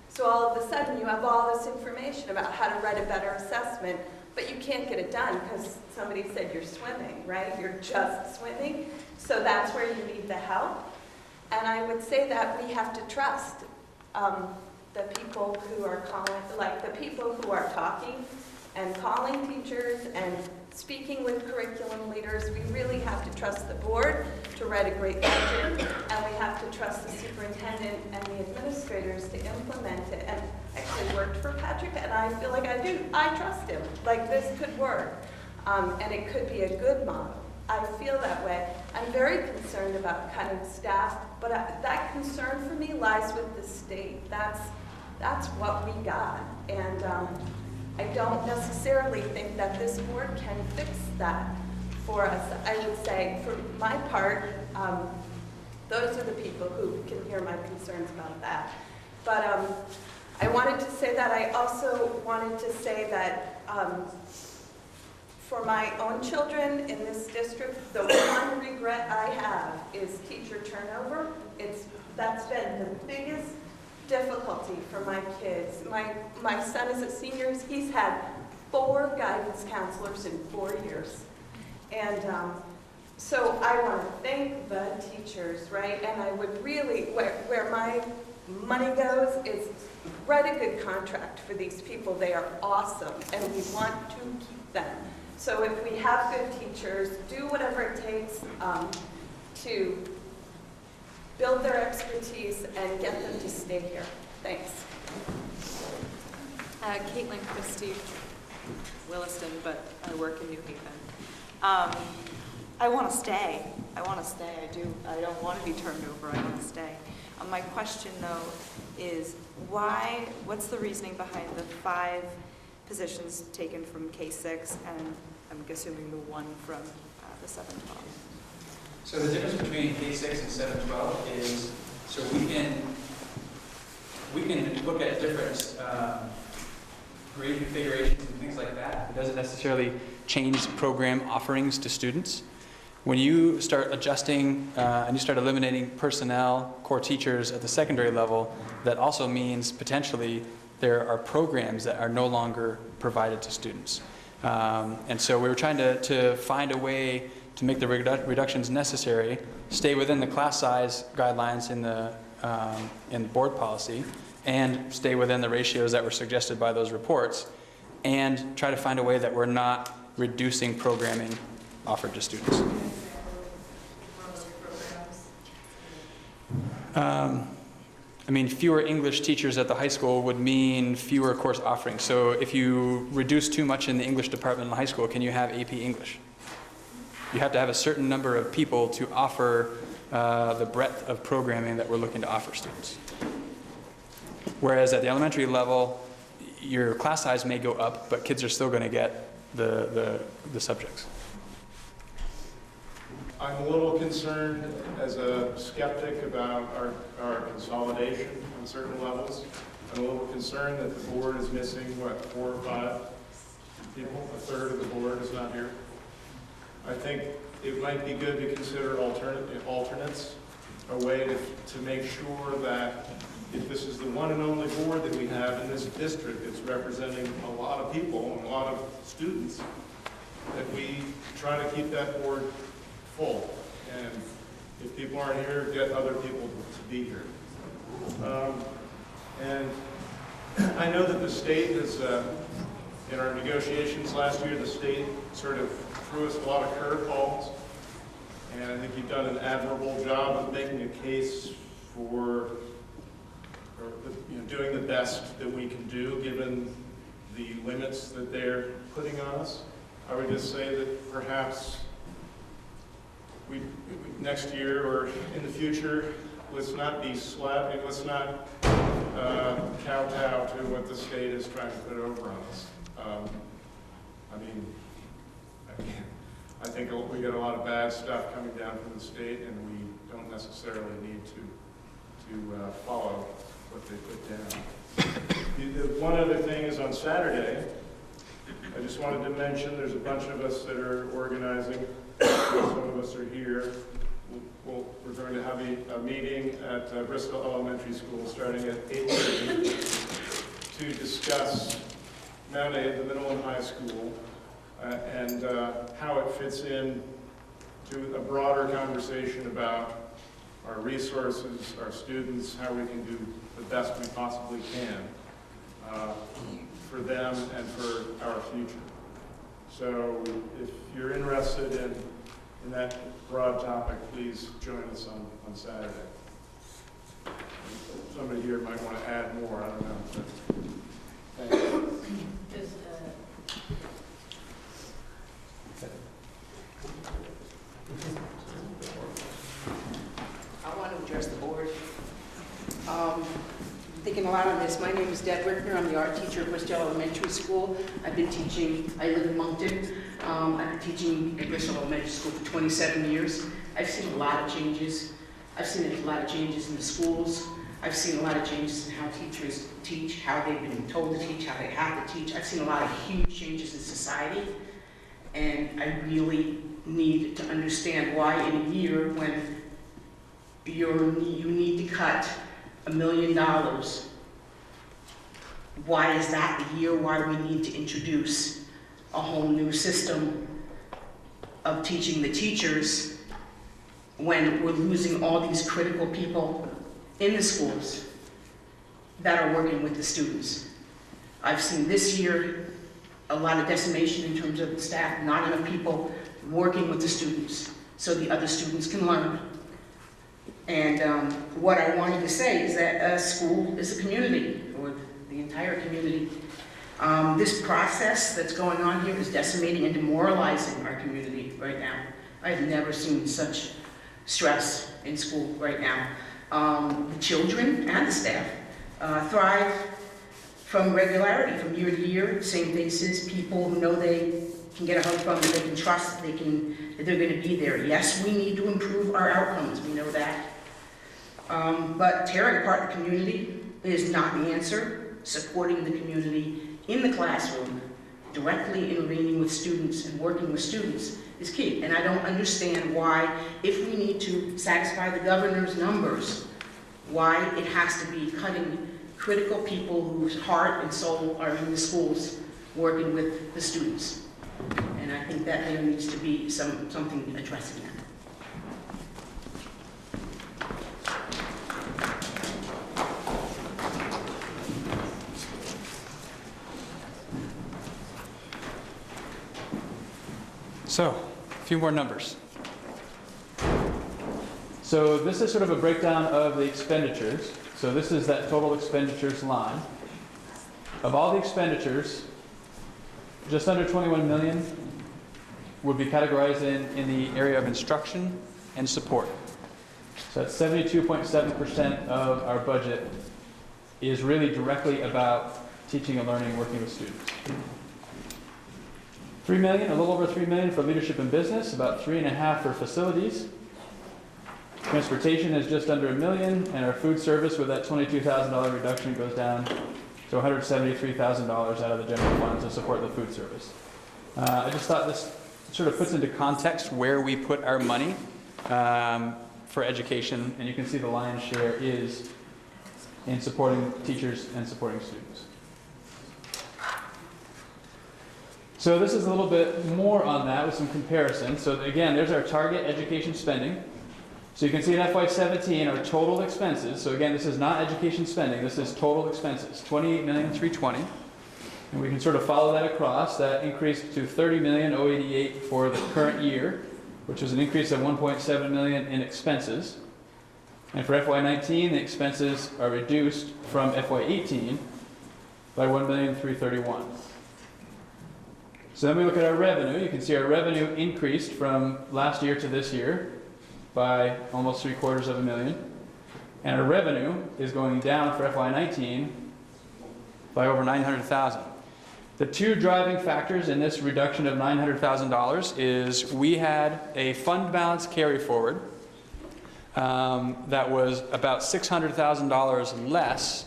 So all of a sudden you have all this information about how to write a better assessment, but you can't get it done because somebody said you're swimming, right? You're just swimming. So that's where you need the help. And I would say that we have to trust the people who are calling, like the people who are talking and calling teachers and speaking with curriculum leaders. We really have to trust the board to write a great budget, and we have to trust the superintendent and the administrators to implement it. And I actually worked for Patrick, and I feel like I trust him. Like this could work, and it could be a good model. I feel that way. I'm very concerned about cutting staff, but that concern for me lies with the state. That's what we got, and I don't necessarily think that this board can fix that for us. I would say, for my part, those are the people who can hear my concerns about that. But I wanted to say that. I also wanted to say that for my own children in this district, the one regret I have is teacher turnover. That's been the biggest difficulty for my kids. My son is a senior. He's had 4 guidance counselors in 4 years. And so I want to thank the teachers, right? And I would really, where my money goes is write a good contract for these people. They are awesome, and we want to keep them. So if we have good teachers, do whatever it takes to build their expertise and get them to stay here. Thanks. Caitlin Christie, Williston, but I work in New Haven. I want to stay. I do. I don't want to be turned over. I want to stay. My question, though, is what's the reasoning behind the 5 positions taken from K-6 and I'm assuming the 1 from the 712? So the difference between K-6 and 712 is, so we can look at different grade configurations and things like that. It doesn't necessarily change program offerings to students. When you start adjusting and you start eliminating personnel, core teachers at the secondary level, that also means potentially there are programs that are no longer provided to students. And so we were trying to find a way to make the reductions necessary, stay within the class size guidelines in the board policy, and stay within the ratios that were suggested by those reports, and try to find a way that we're not reducing programming offered to students. I mean, fewer English teachers at the high school would mean fewer course offerings. So if you reduce too much in the English department in the high school, can you have AP English? You have to have a certain number of people to offer the breadth of programming that we're looking to offer students. Whereas at the elementary level, your class size may go up, but kids are still going to get the subjects. I'm a little concerned as a skeptic about our consolidation on certain levels. I'm a little concerned that the board is missing, what, 4 or 5 people? A third of the board is not here. I think it might be good to consider alternates, a way to make sure that if this is the one and only board that we have in this district, it's representing a lot of people and a lot of students, that we try to keep that board full. And if people aren't here, get other people to be here. And I know that the state has, in our negotiations last year, the state sort of threw us a lot of curveballs. And I think you've done an admirable job of making a case for doing the best that we can do given the limits that they're putting on us. I would just say that perhaps next year or in the future, let's not be slapping, let's not kowtow to what the state is trying to put over on us. I mean, I think we get a lot of bad stuff coming down from the state, and we don't necessarily need to follow what they put down. One other thing is on Saturday, I just wanted to mention there's a bunch of us that are organizing. Some of us are here. We're going to have a meeting at Bristol Elementary School starting at 8:30 to discuss Mount A, the middle and high school, and how it fits in to a broader conversation about our resources, our students, how we can do the best we possibly can for them and for our future. So if you're interested in that broad topic, please join us on Saturday. Somebody here might want to add more, I don't know. But thank you. I want to address the board. Thinking a lot on this. My name is Deb Rickner. I'm the art teacher at Bristol Elementary School. I've been teaching, I live in Moncton. I've been teaching at Bristol Elementary School for 27 years. I've seen a lot of changes. I've seen a lot of changes in the schools. I've seen a lot of changes in how teachers teach, how they've been told to teach, how they have to teach. I've seen a lot of huge changes in society. And I really need to understand why in a year when you need to cut $1 million, why is that the year why we need to introduce a whole new system of teaching the teachers when we're losing all these critical people in the schools that are working with the students. I've seen this year a lot of decimation in terms of the staff, not enough people working with the students so the other students can learn. And what I wanted to say is that a school is a community, or the entire community. This process that's going on here is decimating and demoralizing our community right now. I've never seen such stress in school right now. The children and the staff thrive from regularity, from year to year, same faces, people who know they can get a hug from, that they can trust, that they're going to be there. Yes, we need to improve our outcomes, we know that. But tearing apart the community is not the answer. Supporting the community in the classroom, directly intervening with students and working with students is key. And I don't understand why, if we need to satisfy the governor's numbers, why it has to be cutting critical people whose heart and soul are in the schools working with the students. And I think that there needs to be something addressing that. So, a few more numbers. So this is sort of a breakdown of the expenditures. So this is that total expenditures line. Of all the expenditures, just under 21 million would be categorized in the area of instruction and support. So that's 72.7% of our budget is really directly about teaching and learning, working with students. 3 million, a little over 3 million for leadership and business, about 3.5 for facilities. Transportation is just under $1 million, and our food service with that $22,000 reduction goes down to $173,000 out of the general fund to support the food service. I just thought this sort of puts into context where we put our money for education, and you can see the lion's share is in supporting teachers and supporting students. So this is a little bit more on that with some comparisons. So again, there's our target education spending. So you can see in FY17 our total expenses. So again, this is not education spending, this is total expenses, $28,320,000. And we can sort of follow that across. That increased to $30,088,000 for the current year, which was an increase of $1.7 million in expenses. And for FY19, the expenses are reduced from FY18 by $1,331,000. So then we look at our revenue. You can see our revenue increased from last year to this year by almost $750,000. And our revenue is going down for FY19 by over $900,000. The two driving factors in this reduction of $900,000 is we had a fund balance carry forward that was about $600,000 less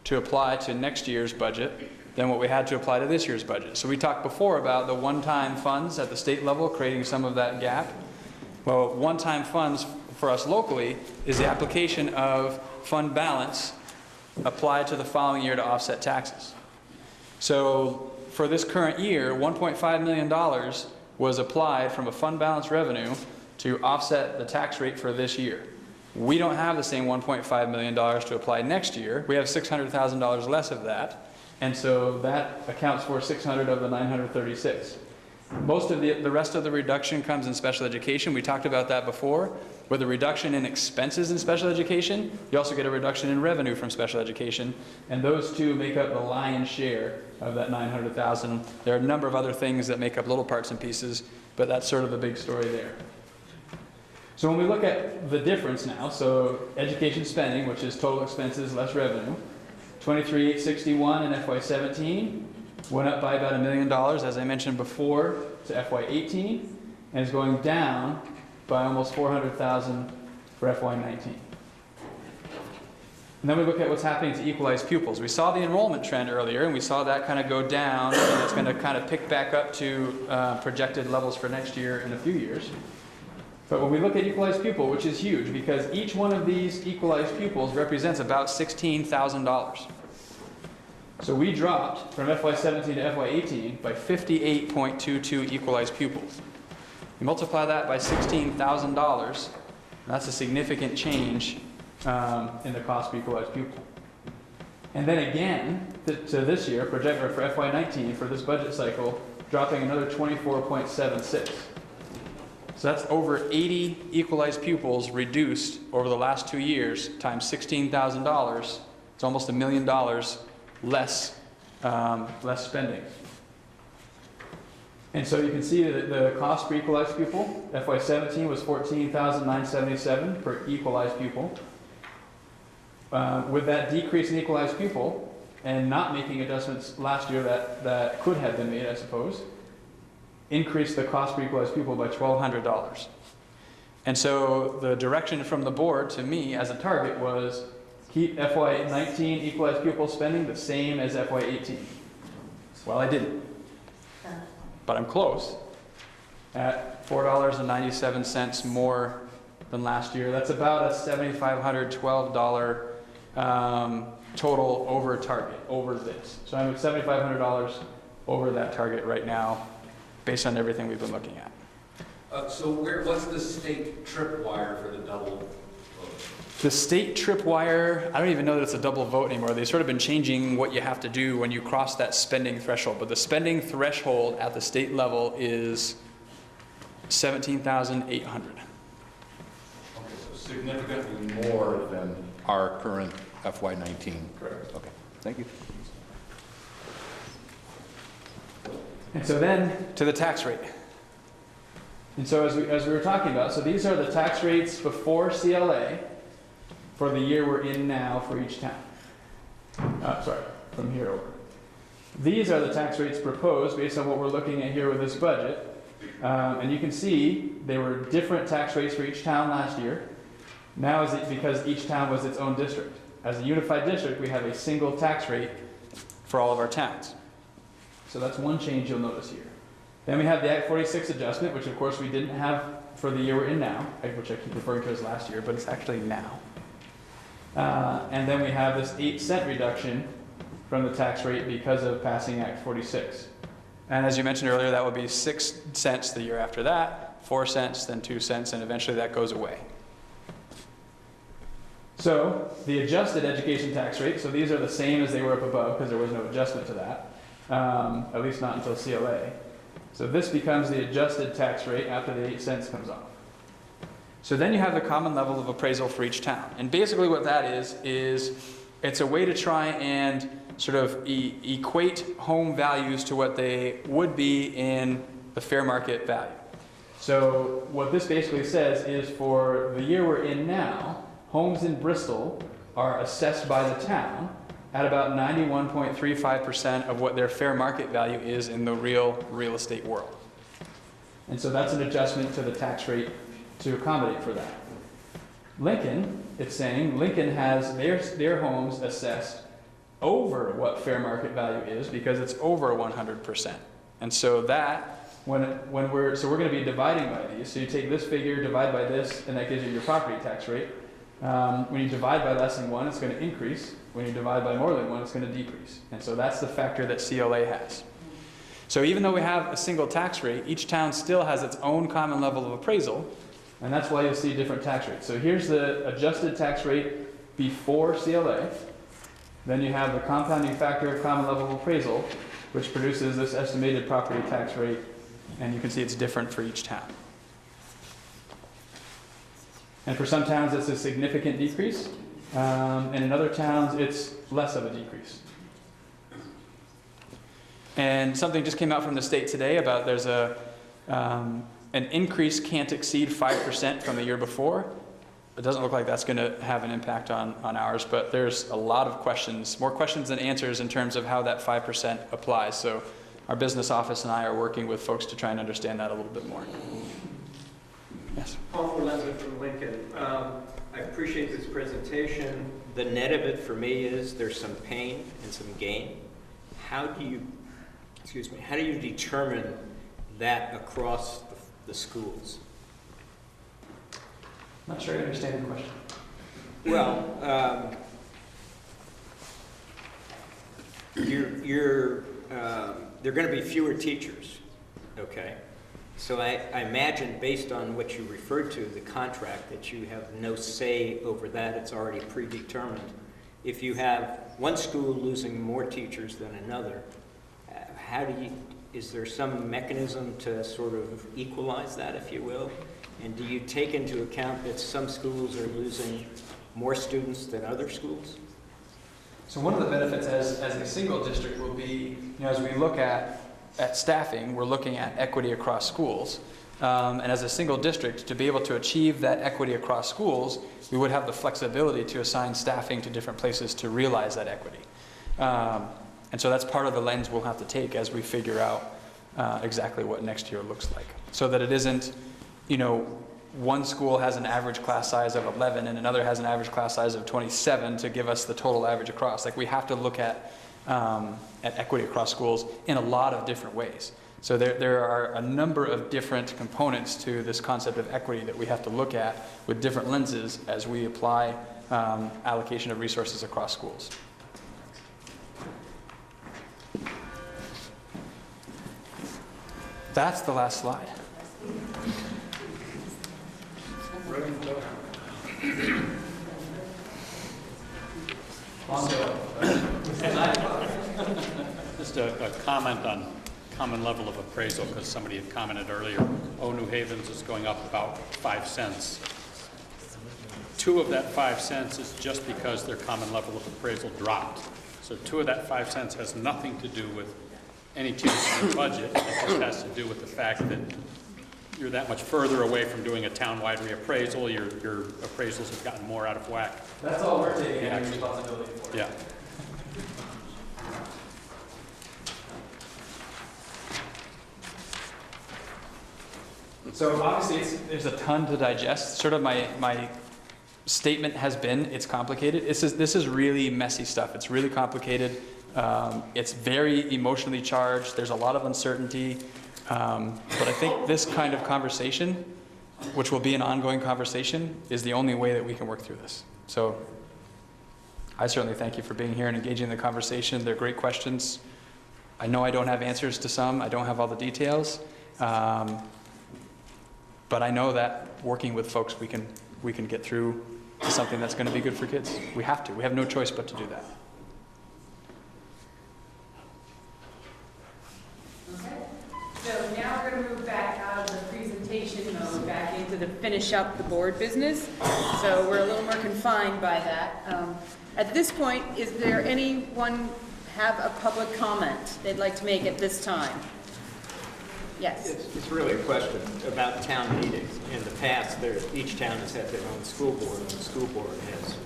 to apply to next year's budget than what we had to apply to this year's budget. So we talked before about the one-time funds at the state level creating some of that gap. Well, one-time funds for us locally is the application of fund balance applied to the following year to offset taxes. So for this current year, $1.5 million was applied from a fund balance revenue to offset the tax rate for this year. We don't have the same $1.5 million to apply next year. We have $600,000 less of that. And so that accounts for 600 of the 936. Most of the rest of the reduction comes in special education. We talked about that before. With a reduction in expenses in special education, you also get a reduction in revenue from special education. And those two make up the lion's share of that 900,000. There are a number of other things that make up little parts and pieces, but that's sort of the big story there. So when we look at the difference now, so education spending, which is total expenses less revenue, $23,861 in FY17, went up by about $1 million, as I mentioned before, to FY18, and is going down by almost $400,000 for FY19. And then we look at what's happening to equalized pupils. We saw the enrollment trend earlier, and we saw that kind of go down, and it's going to kind of pick back up to projected levels for next year in a few years. But when we look at equalized pupil, which is huge, because each one of these equalized pupils represents about $16,000. So we dropped from FY17 to FY18 by 58.22 equalized pupils. You multiply that by $16,000, that's a significant change in the cost per equalized pupil. And then again, to this year, projected for FY19, for this budget cycle, dropping another 24.76. So that's over 80 equalized pupils reduced over the last 2 years times $16,000. It's almost $1 million less spending. And so you can see that the cost per equalized pupil, FY17 was $14,977 per equalized pupil. With that decrease in equalized pupil and not making adjustments last year that could have been made, I suppose, increased the cost per equalized pupil by $1,200. And so the direction from the board to me as a target was keep FY19 equalized pupil spending the same as FY18. Well, I didn't. But I'm close at $4.97 more than last year. That's about a $7,512 total over target, over this. So I'm at $7,500 over that target right now based on everything we've been looking at. So what's the state tripwire for the double vote? The state tripwire, I don't even know that it's a double vote anymore. They've sort of been changing what you have to do when you cross that spending threshold. But the spending threshold at the state level is $17,800. Okay, so significantly more than our current FY19. Correct. Okay, thank you. And so then to the tax rate. And so as we were talking about, so these are the tax rates before CLA for the year we're in now for each town. Sorry, from here over. These are the tax rates proposed based on what we're looking at here with this budget. And you can see they were different tax rates for each town last year. Now is it because each town was its own district. As a unified district, we have a single tax rate for all of our towns. So that's one change you'll notice here. Then we have the Act 46 adjustment, which of course we didn't have for the year we're in now, which I keep referring to as last year, but it's actually now. And then we have this 8-cent reduction from the tax rate because of passing Act 46. And as you mentioned earlier, that would be 6 cents the year after that, 4 cents, then 2 cents, and eventually that goes away. So the adjusted education tax rate, so these are the same as they were up above because there was no adjustment to that, at least not until CLA. So this becomes the adjusted tax rate after the 8 cents comes off. So then you have the common level of appraisal for each town. And basically what that is it's a way to try and sort of equate home values to what they would be in the fair market value. So what this basically says is for the year we're in now, homes in Bristol are assessed by the town at about 91.35% of what their fair market value is in the real estate world. And so that's an adjustment to the tax rate to accommodate for that. Lincoln, it's saying, Lincoln has their homes assessed over what fair market value is because it's over 100%. And so that, we're going to be dividing by these. So you take this figure, divide by this, and that gives you your property tax rate. When you divide by less than 1, it's going to increase. When you divide by more than 1, it's going to decrease. And so that's the factor that CLA has. So even though we have a single tax rate, each town still has its own common level of appraisal, and that's why you'll see different tax rates. So here's the adjusted tax rate before CLA. Then you have the compounding factor of common level of appraisal, which produces this estimated property tax rate, and you can see it's different for each town. And for some towns, it's a significant decrease, and in other towns, it's less of a decrease. And something just came out from the state today about there's an increase can't exceed 5% from the year before. It doesn't look like that's going to have an impact on ours, but there's a lot of questions, more questions than answers in terms of how that 5% applies. So our business office and I are working with folks to try and understand that a little bit more. Yes. Paul Forlenza from Lincoln. I appreciate this presentation. The net of it for me is there's some pain and some gain. How do you determine that across the schools? Not sure I understand the question. Well, there are going to be fewer teachers, okay? So I imagine, based on what you referred to, the contract, that you have no say over that. It's already predetermined. If you have one school losing more teachers than another, is there some mechanism to sort of equalize that, if you will? And do you take into account that some schools are losing more students than other schools? So one of the benefits as a single district will be, as we look at staffing, we're looking at equity across schools. And as a single district, to be able to achieve that equity across schools, we would have the flexibility to assign staffing to different places to realize that equity. And so that's part of the lens we'll have to take as we figure out exactly what next year looks like. So that it isn't, one school has an average class size of 11 and another has an average class size of 27 to give us the total average across. Like, we have to look at equity across schools in a lot of different ways. So there are a number of different components to this concept of equity that we have to look at with different lenses as we apply allocation of resources across schools. That's the last slide. Just a comment on common level of appraisal, because somebody had commented earlier, New Haven's is going up about 5 cents. 2 of that 5 cents is just because their common level of appraisal dropped. So 2 of that 5 cents has nothing to do with any change in the budget. It just has to do with the fact that you're that much further away from doing a town-wide reappraisal. Your appraisals have gotten more out of whack. That's all we're taking responsibility for. Yeah. So obviously there's a ton to digest. Sort of my statement has been, it's complicated. This is really messy stuff. It's really complicated. It's very emotionally charged. There's a lot of uncertainty. But I think this kind of conversation, which will be an ongoing conversation, is the only way that we can work through this. So I certainly thank you for being here and engaging in the conversation. They're great questions. I know I don't have answers to some. I don't have all the details. But I know that working with folks, we can get through to something that's going to be good for kids. We have to. We have no choice but to do that. Okay. So now we're going to move back out of the presentation mode back into the finish up the board business. So we're a little more confined by that. At this point, is there anyone have a public comment they'd like to make at this time? Yes. It's really a question about town meetings. In the past, each town has had their own school board, and the school board has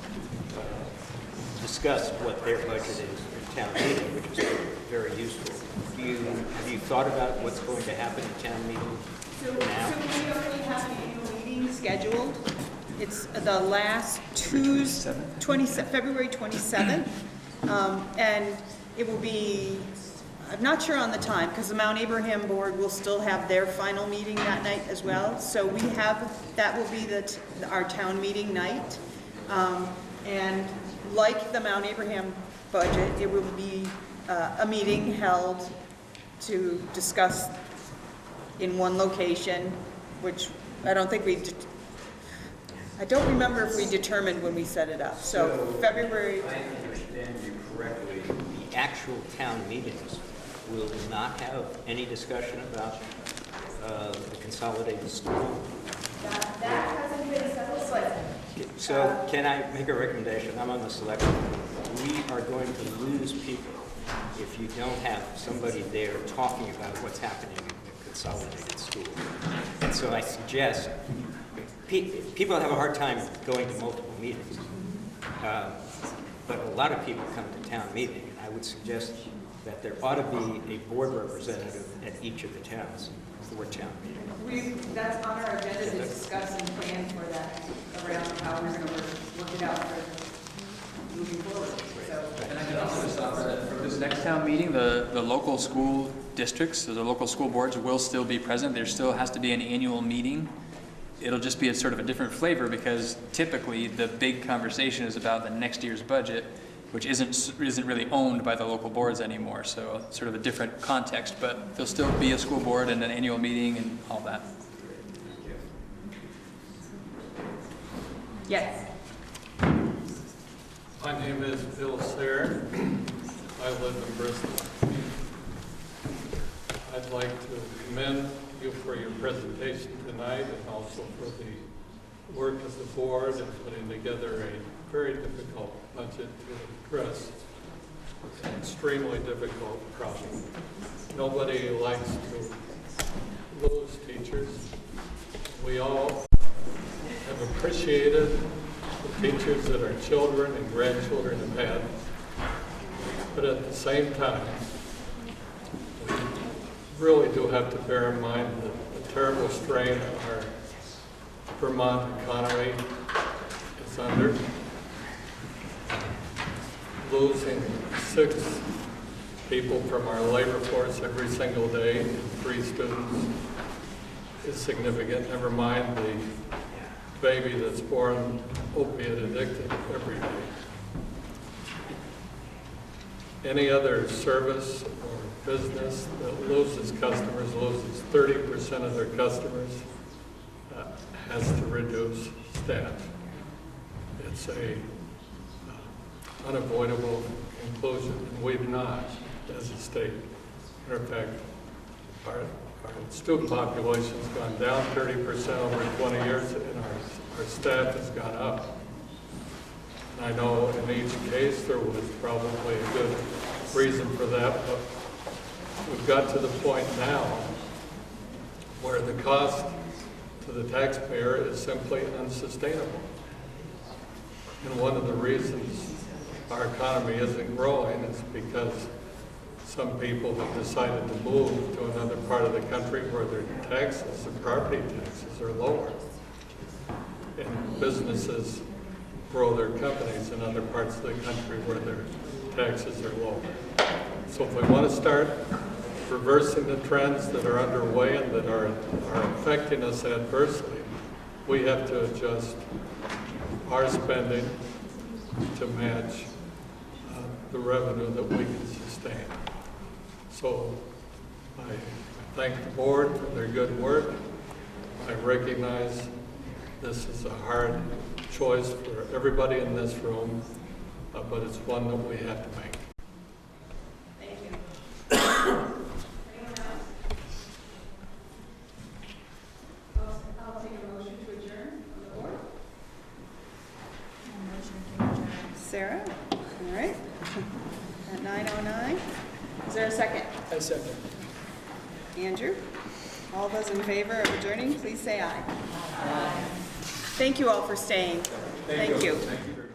discussed what their budget is in town meeting, which is very useful. Have you thought about what's going to happen in town meeting now? So we already have the annual meeting scheduled. It's the last Tuesday, February 27th, and it will be, I'm not sure on the time, because the Mount Abraham board will still have their final meeting that night as well. So we have, that will be our town meeting night. And like the Mount Abraham budget, it will be a meeting held to discuss in one location, which I don't think I don't remember if we determined when we set it up. So February. If I understand you correctly, the actual town meetings will not have any discussion about the consolidated school. That hasn't been settled, but. So can I make a recommendation? I'm on the select board. We are going to lose people if you don't have somebody there talking about what's happening in the consolidated school. And so I suggest, people have a hard time going to multiple meetings, but a lot of people come to town meeting, and I would suggest that there ought to be a board representative at each of the towns for town meeting. That's on our agenda to discuss and plan for that, around how we're going to work it out for moving forward. So. And I can also just offer that for this next town meeting, the local school districts, so the local school boards will still be present. There still has to be an annual meeting. It'll just be a sort of a different flavor, because typically the big conversation is about the next year's budget, which isn't really owned by the local boards anymore. So sort of a different context, but there'll still be a school board and an annual meeting and all that. Yes. My name is Bill Sayre. I live in Bristol. I'd like to commend you for your presentation tonight, and also for the work of the board in putting together a very difficult budget to address an extremely difficult problem. Nobody likes to lose teachers. We all have appreciated the teachers that our children and grandchildren have had, but at the same time, we really do have to bear in mind the terrible strain our Vermont economy is under. Losing 6 people from our labor force every single day, and 3 students, is significant. Never mind the baby that's born opiate addicted every day. any other service or business that loses customers, loses 30% of their customers, has to reduce staff. It's a unavoidable conclusion, and we've not, as a state. Matter of fact, our student population's gone down 30% over 20 years, and our staff has gone up. And I know in each case there was probably a good reason for that, but we've got to the point now where the cost to the taxpayer is simply unsustainable. And one of the reasons our economy isn't growing is because some people have decided to move to another part of the country where their taxes, their property taxes, are lower. And businesses grow their companies in other parts of the country where their taxes are lower. So if we want to start reversing the trends that are underway and that are affecting us adversely, we have to adjust our spending to match the revenue that we can sustain. So I thank the board for their good work. I recognize this is a hard choice for everybody in this room, but it's one that we have to make. Thank you. I'll take a motion to adjourn from the board. Motion to adjourn. Sarah? All right. At 9:09. Is there a second? I second. Andrew? All those in favor of adjourning, please say aye. Aye. Thank you all for staying. Thank you. Thank you very much.